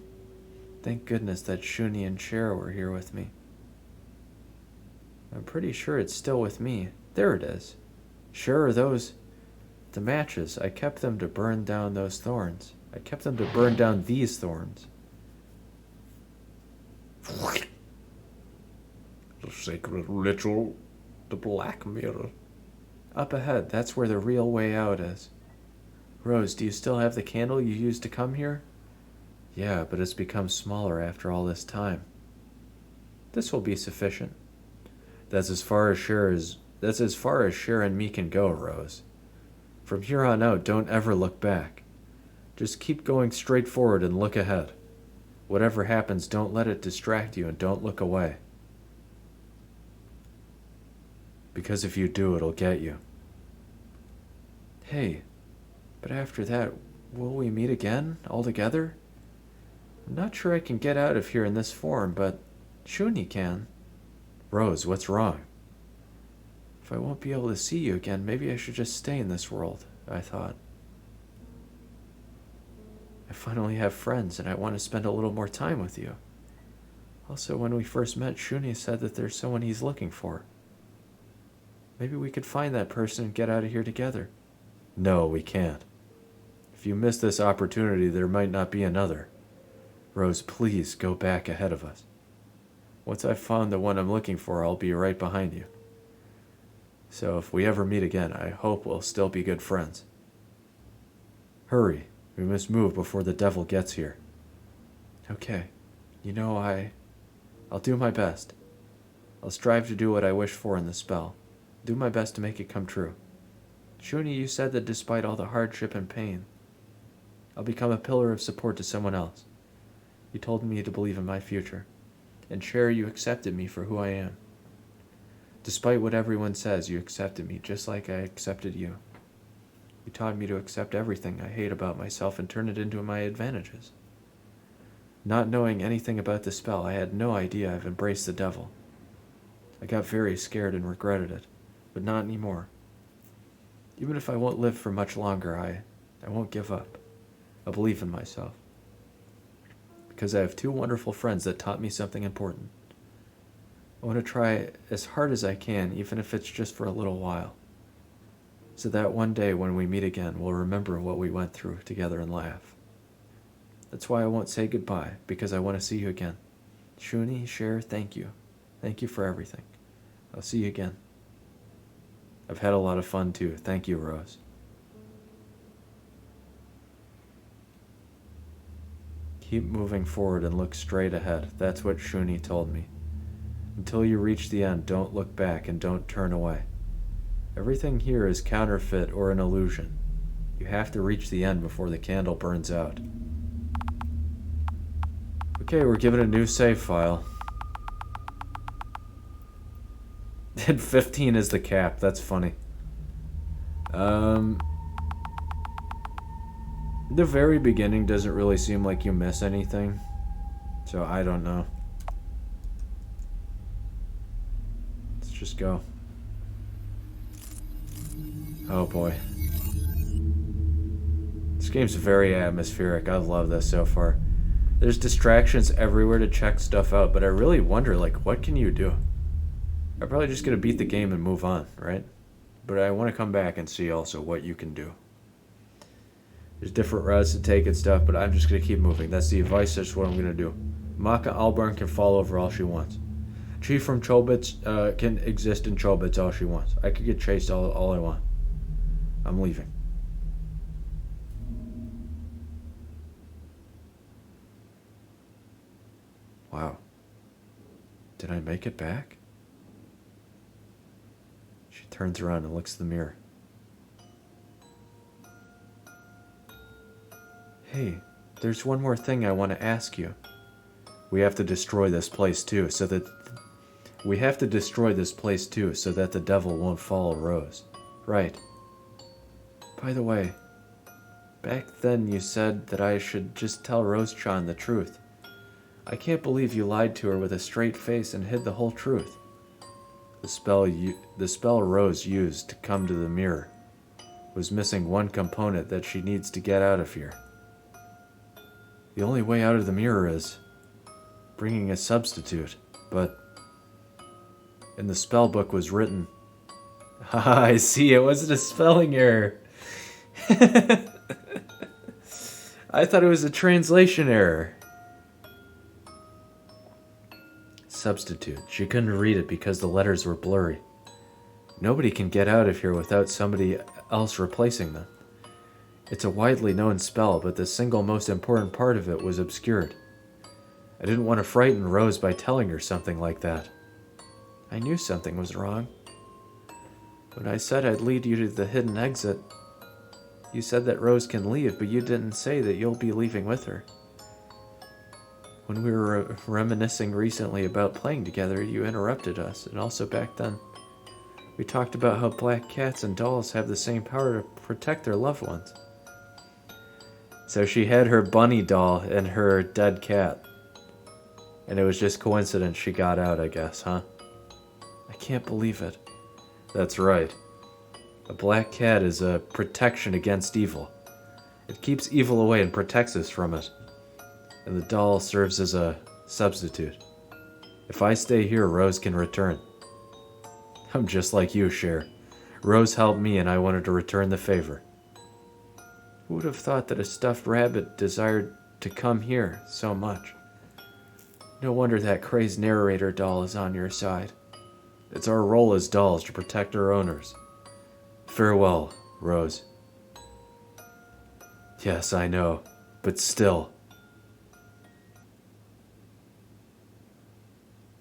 Thank goodness that Shuni and Cher were here with me. I'm pretty sure it's still with me. There it is. Sure are those... the matches. I kept them to burn down those thorns. I kept them to burn down these thorns. The sacred ritual. The black mirror. Up ahead, that's where the real way out is. Rose, do you still have the candle you used to come here? Yeah, but it's become smaller after all this time. This will be sufficient. That's as far as Cher and me can go, Rose. From here on out, don't ever look back. Just keep going straight forward and look ahead. Whatever happens, don't let it distract you and don't look away. Because if you do, it'll get you. Hey, but after that, will we meet again, all together? I'm not sure I can get out of here in this form, but Shuni can. Rose, what's wrong? If I won't be able to see you again, maybe I should just stay in this world, I thought. I finally have friends, and I want to spend a little more time with you. Also, when we first met, Shuni said that there's someone he's looking for. Maybe we could find that person and get out of here together. No, we can't. If you miss this opportunity, there might not be another. Rose, please go back ahead of us. Once I've found the one I'm looking for, I'll be right behind you. So if we ever meet again, I hope we'll still be good friends. Hurry, we must move before the devil gets here. Okay, you know I'll do my best. I'll strive to do what I wish for in the spell. Do my best to make it come true. Shuni, you said that despite all the hardship and pain, I'll become a pillar of support to someone else. You told me to believe in my future. And Cher, you accepted me for who I am. Despite what everyone says, you accepted me just like I accepted you. You taught me to accept everything I hate about myself and turn it into my advantages. Not knowing anything about the spell, I had no idea I've embraced the devil. I got very scared and regretted it, but not anymore. Even if I won't live for much longer, I won't give up. I believe in myself. Because I have two wonderful friends that taught me something important. I want to try as hard as I can, even if it's just for a little while. So that one day when we meet again, we'll remember what we went through together and laugh. That's why I won't say goodbye, because I want to see you again. Shuni, Cher, thank you. Thank you for everything. I'll see you again. I've had a lot of fun too. Thank you, Rose. Keep moving forward and look straight ahead. That's what Shuni told me. Until you reach the end, don't look back and don't turn away. Everything here is counterfeit or an illusion. You have to reach the end before the candle burns out. Okay, we're given a new save file. And 15 is the cap. That's funny. The very beginning doesn't really seem like you miss anything. So I don't know. Let's just go. Oh boy. This game's very atmospheric. I love this so far. There's distractions everywhere to check stuff out, but I really wonder, like, what can you do? I'm probably just going to beat the game and move on, right? But I want to come back and see also what you can do. There's different routes to take and stuff, but I'm just going to keep moving. That's the advice. That's what I'm going to do. Maka Albarn can fall over all she wants. Chief from Chobits can exist in Chobits all she wants. I could get chased all I want. I'm leaving. Wow. Did I make it back? She turns around and looks in the mirror. Hey, there's one more thing I want to ask you. We have to destroy this place too, so that the devil won't follow Rose. Right. By the way, back then you said that I should just tell Rose-chan the truth. I can't believe you lied to her with a straight face and hid the whole truth. The spell Rose used to come to the mirror was missing one component that she needs to get out of here. The only way out of the mirror is bringing a substitute, but in the spell book was written... Haha, I see, it wasn't a spelling error. I thought it was a translation error. Substitute. She couldn't read it because the letters were blurry. Nobody can get out of here without somebody else replacing them. It's a widely known spell, but the single most important part of it was obscured. I didn't want to frighten Rose by telling her something like that. I knew something was wrong. When I said I'd lead you to the hidden exit, you said that Rose can leave, but you didn't say that you'll be leaving with her. When we were reminiscing recently about playing together, you interrupted us, and also back then. We talked about how black cats and dolls have the same power to protect their loved ones. So she had her bunny doll and her dead cat. And it was just coincidence she got out, I guess, huh? I can't believe it. That's right. A black cat is a protection against evil. It keeps evil away and protects us from it. And the doll serves as a substitute. If I stay here, Rose can return. I'm just like you, Cher. Rose helped me and I wanted to return the favor. Who would have thought that a stuffed rabbit desired to come here so much? No wonder that crazed narrator doll is on your side. It's our role as dolls to protect our owners. Farewell, Rose. Yes, I know, but still.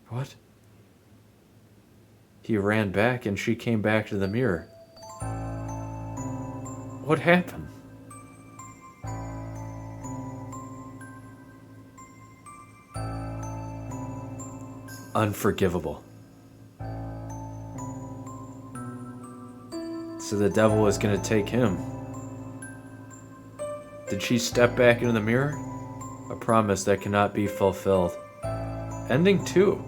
What? He ran back and she came back to the mirror. What happened? Unforgivable. So the devil is going to take him. Did she step back into the mirror? A promise that cannot be fulfilled. Ending 2.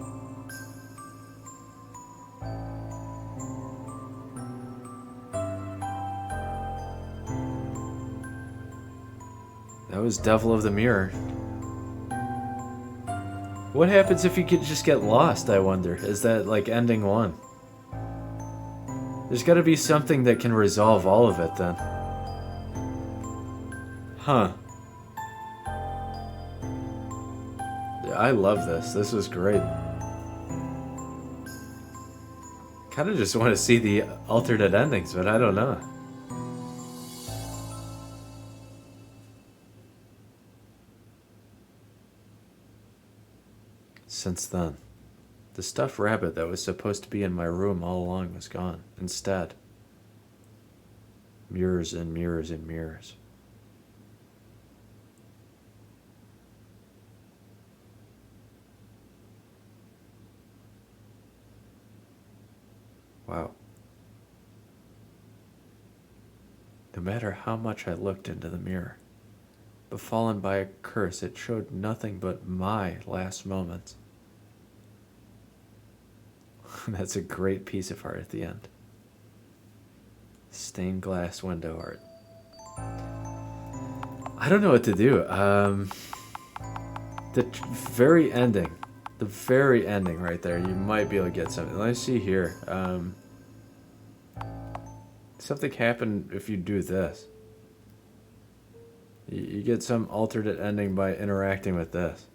That was Devil of the Mirror. What happens if you could just get lost, I wonder? Is that like ending 1? There's got to be something that can resolve all of it then. Huh. I love this. This was great. Kind of just want to see the alternate endings, but I don't know. Since then, the stuffed rabbit that was supposed to be in my room all along was gone. Instead, mirrors and mirrors and mirrors. Wow. No matter how much I looked into the mirror, befallen by a curse, it showed nothing but my last moments. That's a great piece of art at the end. Stained glass window art. I don't know what to do. The very ending right there, you might be able to get something. Let's see here. Something happened if you do this. You get some alternate ending by interacting with this.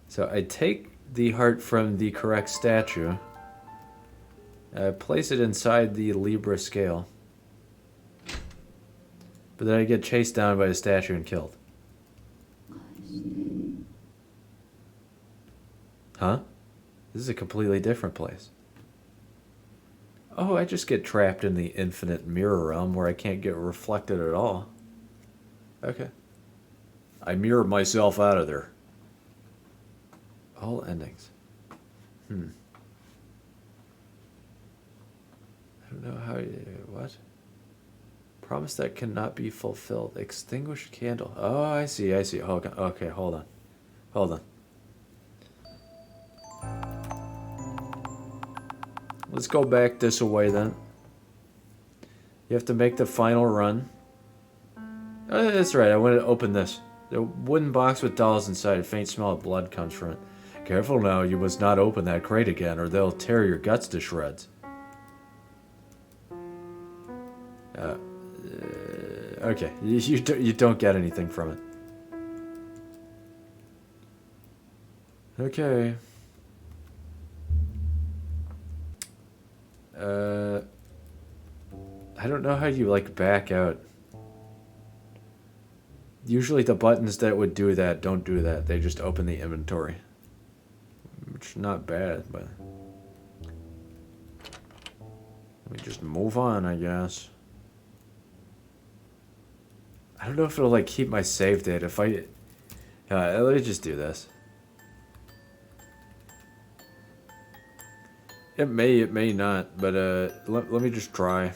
So I take the heart from the correct statue, place it inside the Libra scale, but then I get chased down by the statue and killed. Huh? This is a completely different place. Oh, I just get trapped in the infinite mirror realm where I can't get reflected at all. Okay. I mirrored myself out of there. All endings. I don't know how what? Promise that cannot be fulfilled. Extinguished candle. Oh, I see. Okay, hold on. Let's go back this way then. You have to make the final run. Oh, that's right, I wanted to open this. The wooden box with dolls inside. A faint smell of blood comes from it. Careful now, you must not open that crate again or they'll tear your guts to shreds. Okay, you don't get anything from it. Okay. I don't know how you, like, back out. Usually the buttons that would do that don't do that. They just open the inventory. Which is not bad, but... Let me just move on, I guess. I don't know if it'll, like, keep my save data. If I... let me just do this. It may not, but, let me just try.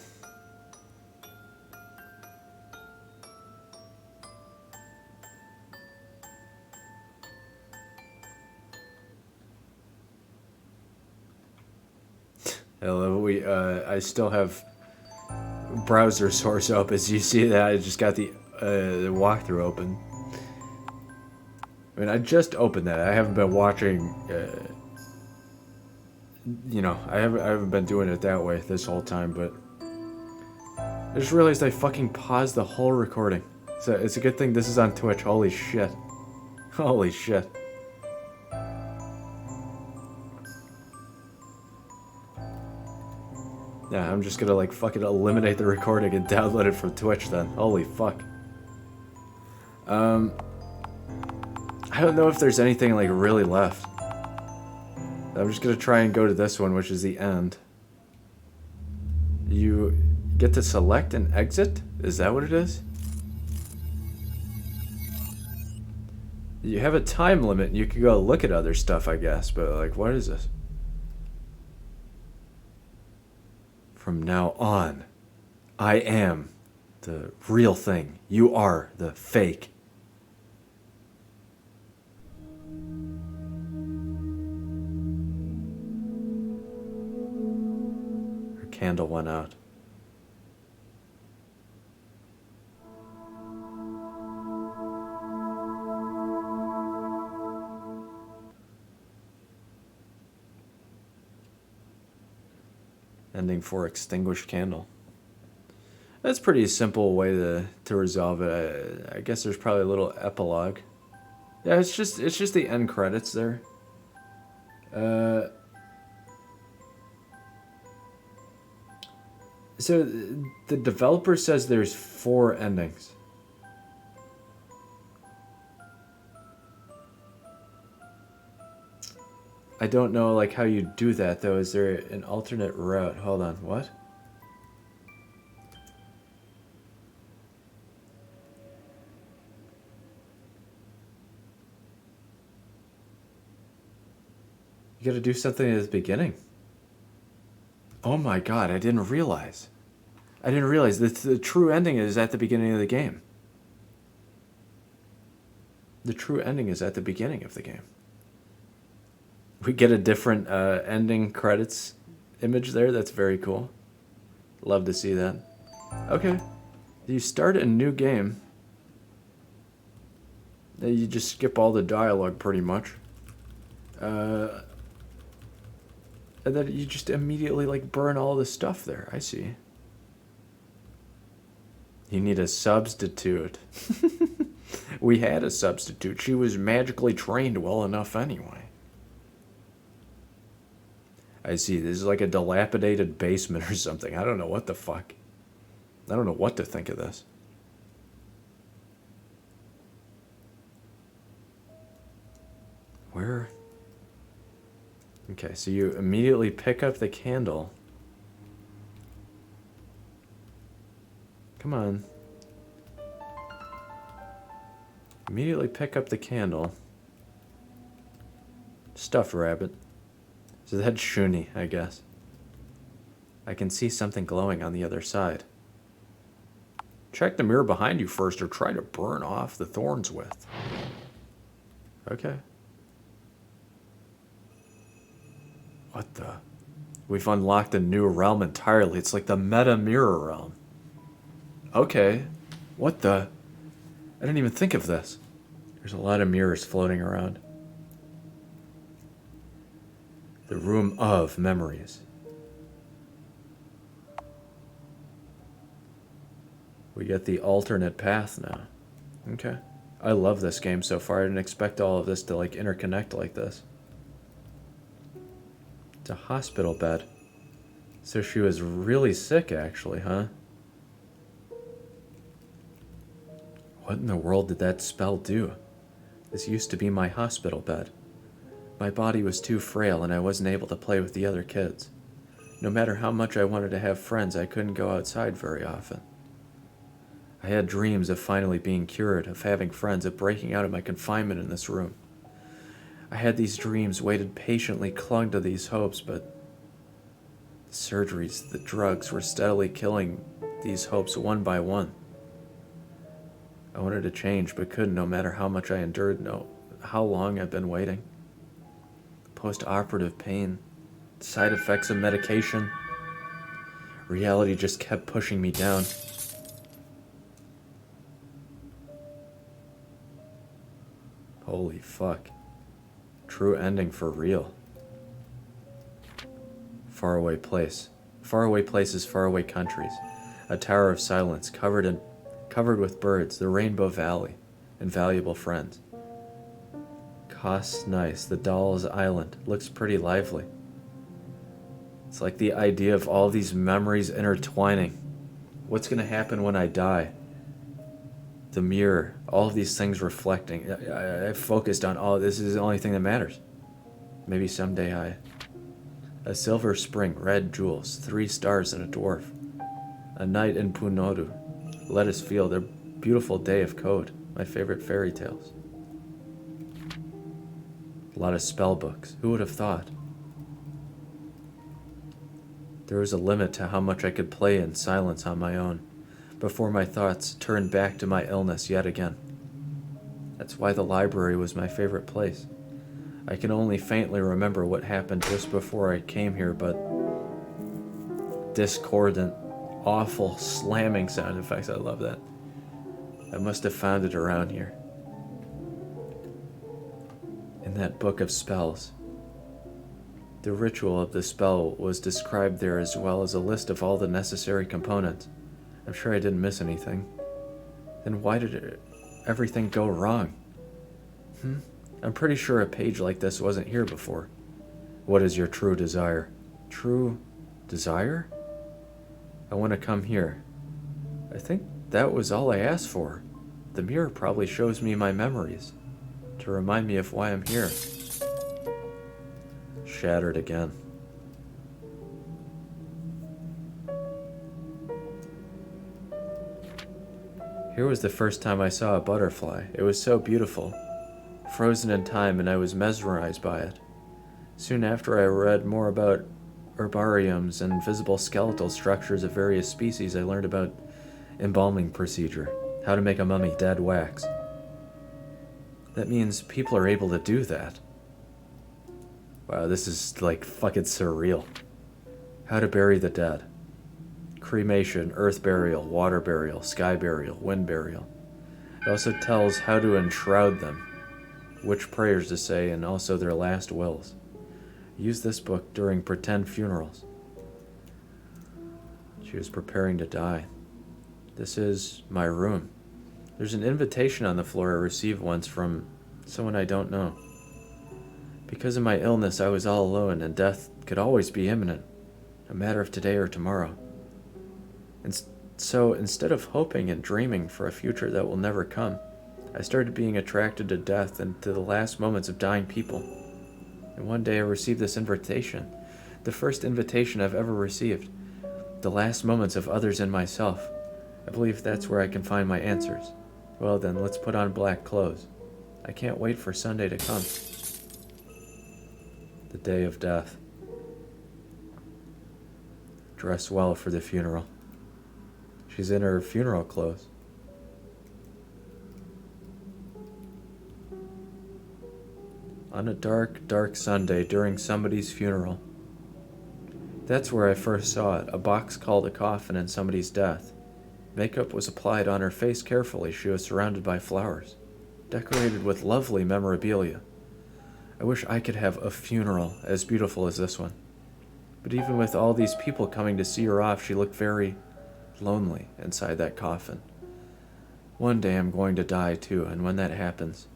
Hello, I still have browser source up. As you see that, I just got the walkthrough open. I mean, I just opened that. I haven't been watching, you know, I haven't been doing it that way this whole time, but I just realized I fucking paused the whole recording. So it's a good thing this is on Twitch. Holy shit. Holy shit. Yeah, I'm just gonna, like, fucking eliminate the recording and download it from Twitch then. Holy fuck. I don't know if there's anything, like, really left. I'm just gonna try and go to this one, which is the end. You get to select and exit? Is that what it is? You have a time limit and you can go look at other stuff, I guess, but, like, what is this? From now on, I am the real thing. You are the fake. Her candle went out. Ending for extinguished candle. That's a pretty simple way to resolve it. I guess there's probably a little epilogue. Yeah, it's just the end credits there. So the developer says there's 4 endings. I don't know, like, how you do that, though. Is there an alternate route? Hold on, what? You gotta do something at the beginning. Oh my god, I didn't realize. I didn't realize that the true ending is at the beginning of the game. The true ending is at the beginning of the game. We get a different ending credits image there. That's very cool. Love to see that. Okay. You start a new game. Then you just skip all the dialogue pretty much. And then you just immediately, like, burn all the stuff there. I see. You need a substitute. We had a substitute. She was magically trained well enough anyway. I see. This is like a dilapidated basement or something. I don't know what the fuck. I don't know what to think of this. Where? Okay, so you immediately pick up the candle. Come on. Immediately pick up the candle. Stuffed rabbit. So that's Shuni, I guess. I can see something glowing on the other side. Check the mirror behind you first or try to burn off the thorns with. Okay. What the? We've unlocked a new realm entirely. It's like the meta mirror realm. Okay. What the? I didn't even think of this. There's a lot of mirrors floating around. The room of memories. We get the alternate path now. Okay. I love this game so far. I didn't expect all of this to, like, interconnect like this. It's a hospital bed. So she was really sick, actually, huh? What in the world did that spell do? This used to be my hospital bed. My body was too frail and I wasn't able to play with the other kids. No matter how much I wanted to have friends, I couldn't go outside very often. I had dreams of finally being cured, of having friends, of breaking out of my confinement in this room. I had these dreams, waited patiently, clung to these hopes, but the surgeries, the drugs were steadily killing these hopes one by one. I wanted to change, but couldn't, no matter how much I endured, no how long I've been waiting. Post-operative pain, side effects of medication. Reality just kept pushing me down. Holy fuck. True ending for real. Faraway place. Faraway places, faraway countries. A tower of silence, covered with birds, the Rainbow Valley, invaluable friends. Costs nice, the Doll's Island, looks pretty lively. It's like the idea of all these memories intertwining. What's gonna happen when I die? The mirror, all of these things reflecting. I focused on all this is the only thing that matters. Maybe someday a silver spring, red jewels, 3 stars and a dwarf. A night in Punodu. Let us feel their beautiful day of code, my favorite fairy tales. A lot of spell books. Who would have thought? There was a limit to how much I could play in silence on my own, before my thoughts turned back to my illness yet again. That's why the library was my favorite place. I can only faintly remember what happened just before I came here, but discordant, awful, slamming sound effects, I love that. I must have found it around here. In that book of spells. The ritual of the spell was described there as well as a list of all the necessary components. I'm sure I didn't miss anything. Then why did everything go wrong? I'm pretty sure a page like this wasn't here before. What is your true desire? True desire? I want to come here. I think that was all I asked for. The mirror probably shows me my memories, to remind me of why I'm here. Shattered again. Here was the first time I saw a butterfly. It was so beautiful, frozen in time, and I was mesmerized by it. Soon after, I read more about herbariums and visible skeletal structures of various species. I learned about embalming procedure, how to make a mummy dead wax. That means people are able to do that. Wow, this is like fucking surreal. How to bury the dead. Cremation, earth burial, water burial, sky burial, wind burial. It also tells how to enshroud them, which prayers to say, and also their last wills. Use this book during pretend funerals. She was preparing to die. This is my room. There's an invitation on the floor I received once from someone I don't know. Because of my illness, I was all alone, and death could always be imminent, a matter of today or tomorrow. And so, instead of hoping and dreaming for a future that will never come, I started being attracted to death and to the last moments of dying people. And one day I received this invitation, the first invitation I've ever received, the last moments of others and myself. I believe that's where I can find my answers. Well then, let's put on black clothes. I can't wait for Sunday to come. The day of death. Dress well for the funeral. She's in her funeral clothes. On a dark, dark Sunday during somebody's funeral. That's where I first saw it, a box called a coffin in somebody's death. Makeup was applied on her face carefully. She was surrounded by flowers, decorated with lovely memorabilia. I wish I could have a funeral as beautiful as this one. But even with all these people coming to see her off, she looked very lonely inside that coffin. One day I'm going to die too, and when that happens,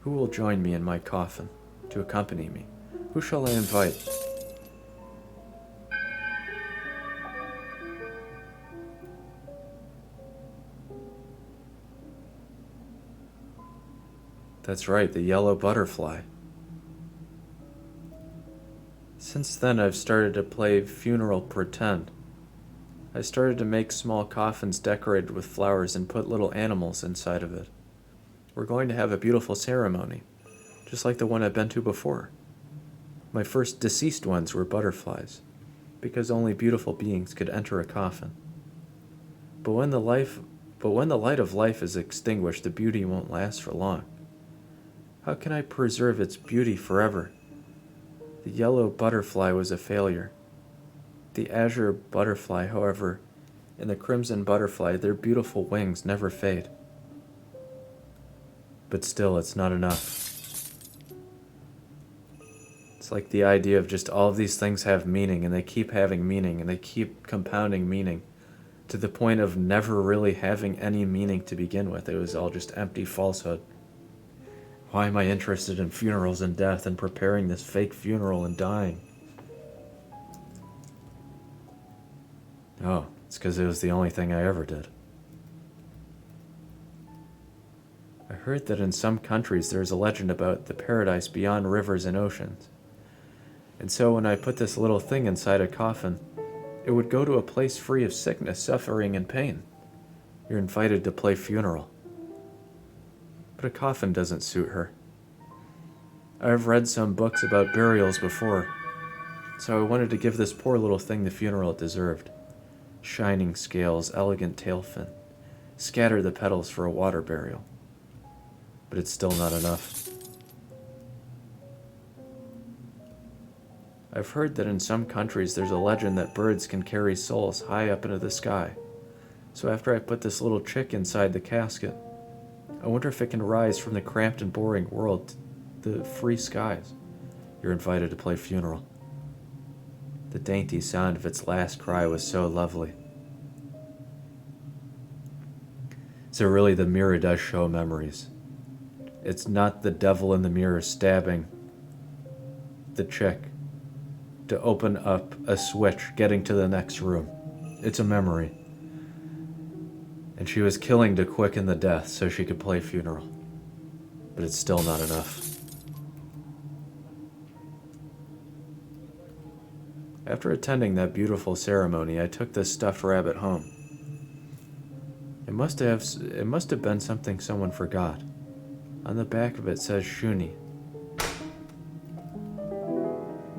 who will join me in my coffin to accompany me? Who shall I invite? That's right, the yellow butterfly. Since then, I've started to play funeral pretend. I started to make small coffins decorated with flowers and put little animals inside of it. We're going to have a beautiful ceremony, just like the one I've been to before. My first deceased ones were butterflies, because only beautiful beings could enter a coffin. But when the light of life is extinguished, the beauty won't last for long. How can I preserve its beauty forever? The yellow butterfly was a failure. The azure butterfly, however, and the crimson butterfly, their beautiful wings never fade. But still, it's not enough. It's like the idea of just all of these things have meaning, and they keep having meaning, and they keep compounding meaning, to the point of never really having any meaning to begin with. It was all just empty falsehood. Why am I interested in funerals and death and preparing this fake funeral and dying? Oh, it's because it was the only thing I ever did. I heard that in some countries there's a legend about the paradise beyond rivers and oceans. And so when I put this little thing inside a coffin, it would go to a place free of sickness, suffering, and pain. You're invited to play funeral. But a coffin doesn't suit her. I've read some books about burials before, so I wanted to give this poor little thing the funeral it deserved. Shining scales, elegant tail fin. Scatter the petals for a water burial. But it's still not enough. I've heard that in some countries there's a legend that birds can carry souls high up into the sky. So after I put this little chick inside the casket, I wonder if it can rise from the cramped and boring world to the free skies. You're invited to play funeral. The dainty sound of its last cry was so lovely. So really the mirror does show memories. It's not the devil in the mirror stabbing the chick to open up a switch getting to the next room. It's a memory. And she was killing to quicken the death so she could play funeral. But it's still not enough. After attending that beautiful ceremony, I took this stuffed rabbit home. It must have been something someone forgot. On the back of it says Shuni.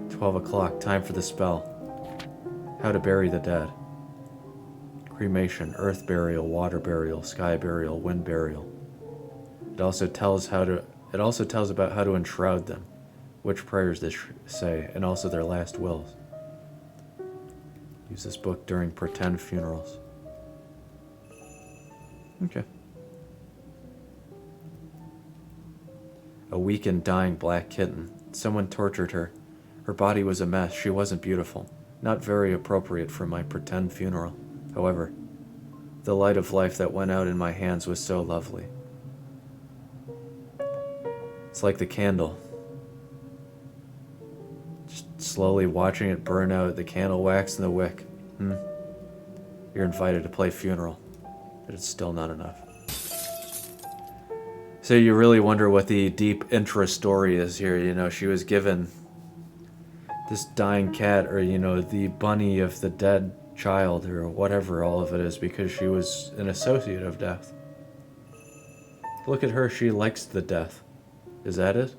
12 o'clock, time for the spell. How to bury the dead. Cremation, earth burial, water burial, sky burial, wind burial. It also tells about how to enshroud them, which prayers they say, and also their last wills. Use this book during pretend funerals. Okay. A weakened, dying black kitten. Someone tortured her. Her body was a mess. She wasn't beautiful. Not very appropriate for my pretend funeral. However, the light of life that went out in my hands was so lovely. It's like the candle. Just slowly watching it burn out, the candle wax in the wick. You're invited to play funeral, but it's still not enough. So you really wonder what the deep intra story is here. You know, she was given this dying cat, or, you know, the bunny of the dead child, or whatever all of it is, because she was an associate of death. Look at her, she likes the death. Is that it?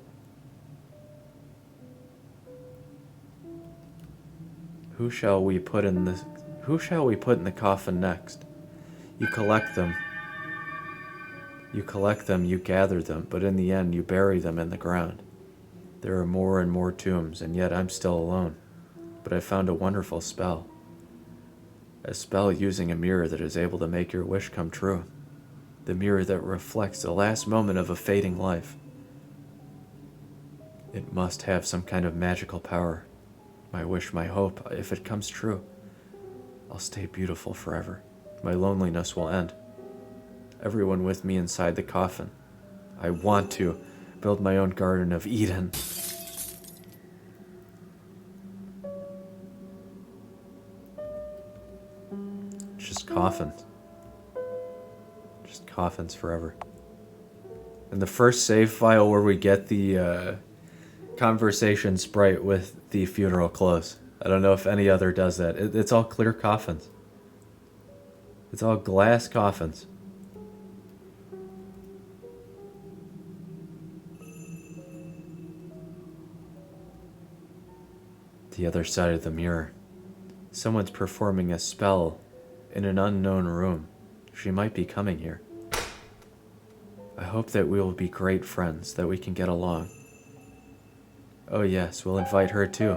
Who shall we put in the coffin next? You collect them. You collect them, you gather them, but in the end you bury them in the ground. There are more and more tombs, and yet I'm still alone. But I found a wonderful spell. A spell using a mirror that is able to make your wish come true. The mirror that reflects the last moment of a fading life. It must have some kind of magical power. My wish, my hope, if it comes true, I'll stay beautiful forever. My loneliness will end. Everyone with me inside the coffin. I want to build my own Garden of Eden. Just coffins. Just coffins forever. And In the first save file where we get the conversation sprite with the funeral clothes. I don't know if any other does that. It's all clear coffins. It's all glass coffins. The other side of the mirror. Someone's performing a spell in an unknown room. She might be coming here. I hope that we will be great friends, that we can get along. Oh yes, we'll invite her too.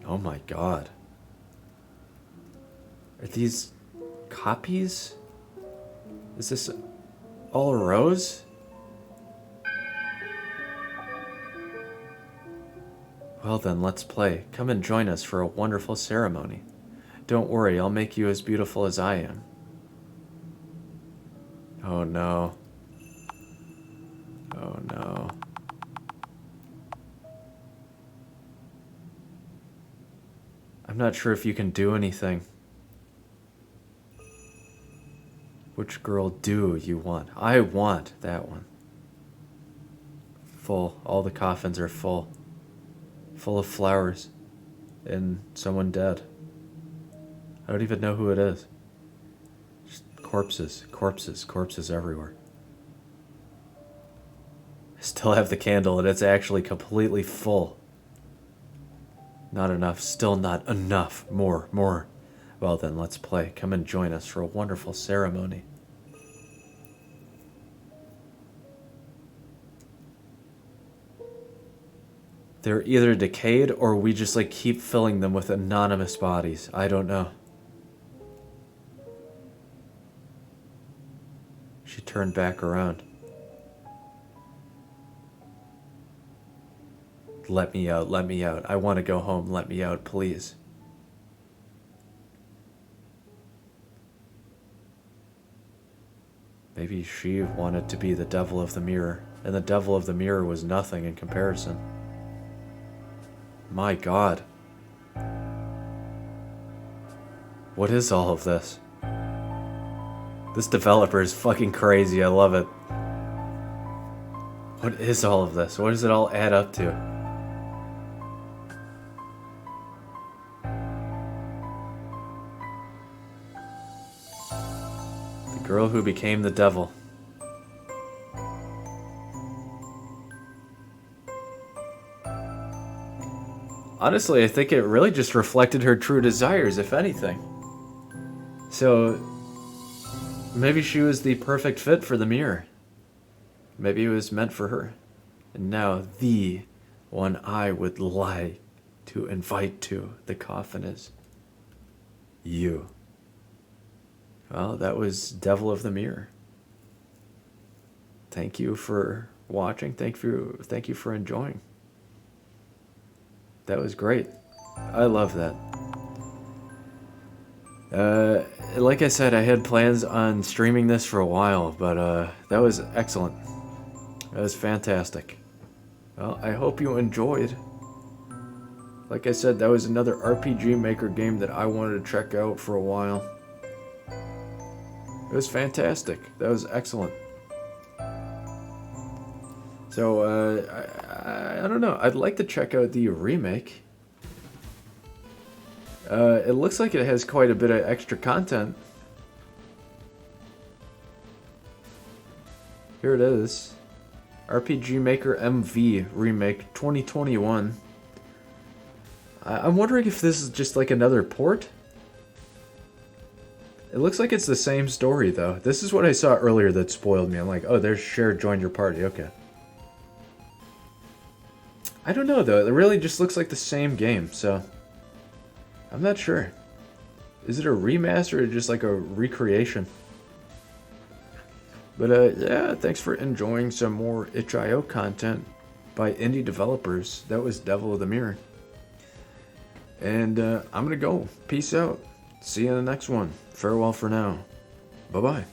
Oh my god. Are these copies? Is this all Rose? Well then, let's play. Come and join us for a wonderful ceremony. Don't worry, I'll make you as beautiful as I am. Oh no. Oh no. I'm not sure if you can do anything. Which girl do you want? I want that one. Full. All the coffins are full. Full of flowers. And someone dead. I don't even know who it is. Just corpses, corpses, corpses everywhere. I still have the candle and it's actually completely full. Not enough, still not enough. More, more. Well then, let's play. Come and join us for a wonderful ceremony. They're either decayed or we just like keep filling them with anonymous bodies. I don't know. She turned back around. Let me out, let me out. I want to go home, let me out, please. Maybe she wanted to be the devil of the mirror, and the devil of the mirror was nothing in comparison. My God. What is all of this? This developer is fucking crazy, I love it. What is all of this? What does it all add up to? The girl who became the devil. Honestly, I think it really just reflected her true desires, if anything. So, maybe she was the perfect fit for the mirror. Maybe it was meant for her. And now, the one I would like to invite to the coffin is you. Well, that was Devil of the Mirror. Thank you for watching. Thank you for enjoying. That was great. I love that. Like I said, I had plans on streaming this for a while, but that was excellent. That was fantastic. Well, I hope you enjoyed. Like I said, that was another RPG Maker game that I wanted to check out for a while. It was fantastic. That was excellent. So, I don't know. I'd like to check out the remake. It looks like it has quite a bit of extra content. Here it is. RPG Maker MV Remake 2021. I'm wondering if this is just like another port? It looks like it's the same story, though. This is what I saw earlier that spoiled me. I'm like, oh, there's Cher joined your party. Okay. I don't know, though. It really just looks like the same game, so I'm not sure. Is it a remaster or just like a recreation? But yeah, thanks for enjoying some more itch.io content by indie developers. That was Devil of the Mirror. And I'm gonna go. Peace out. See you in the next one. Farewell for now. Bye-bye.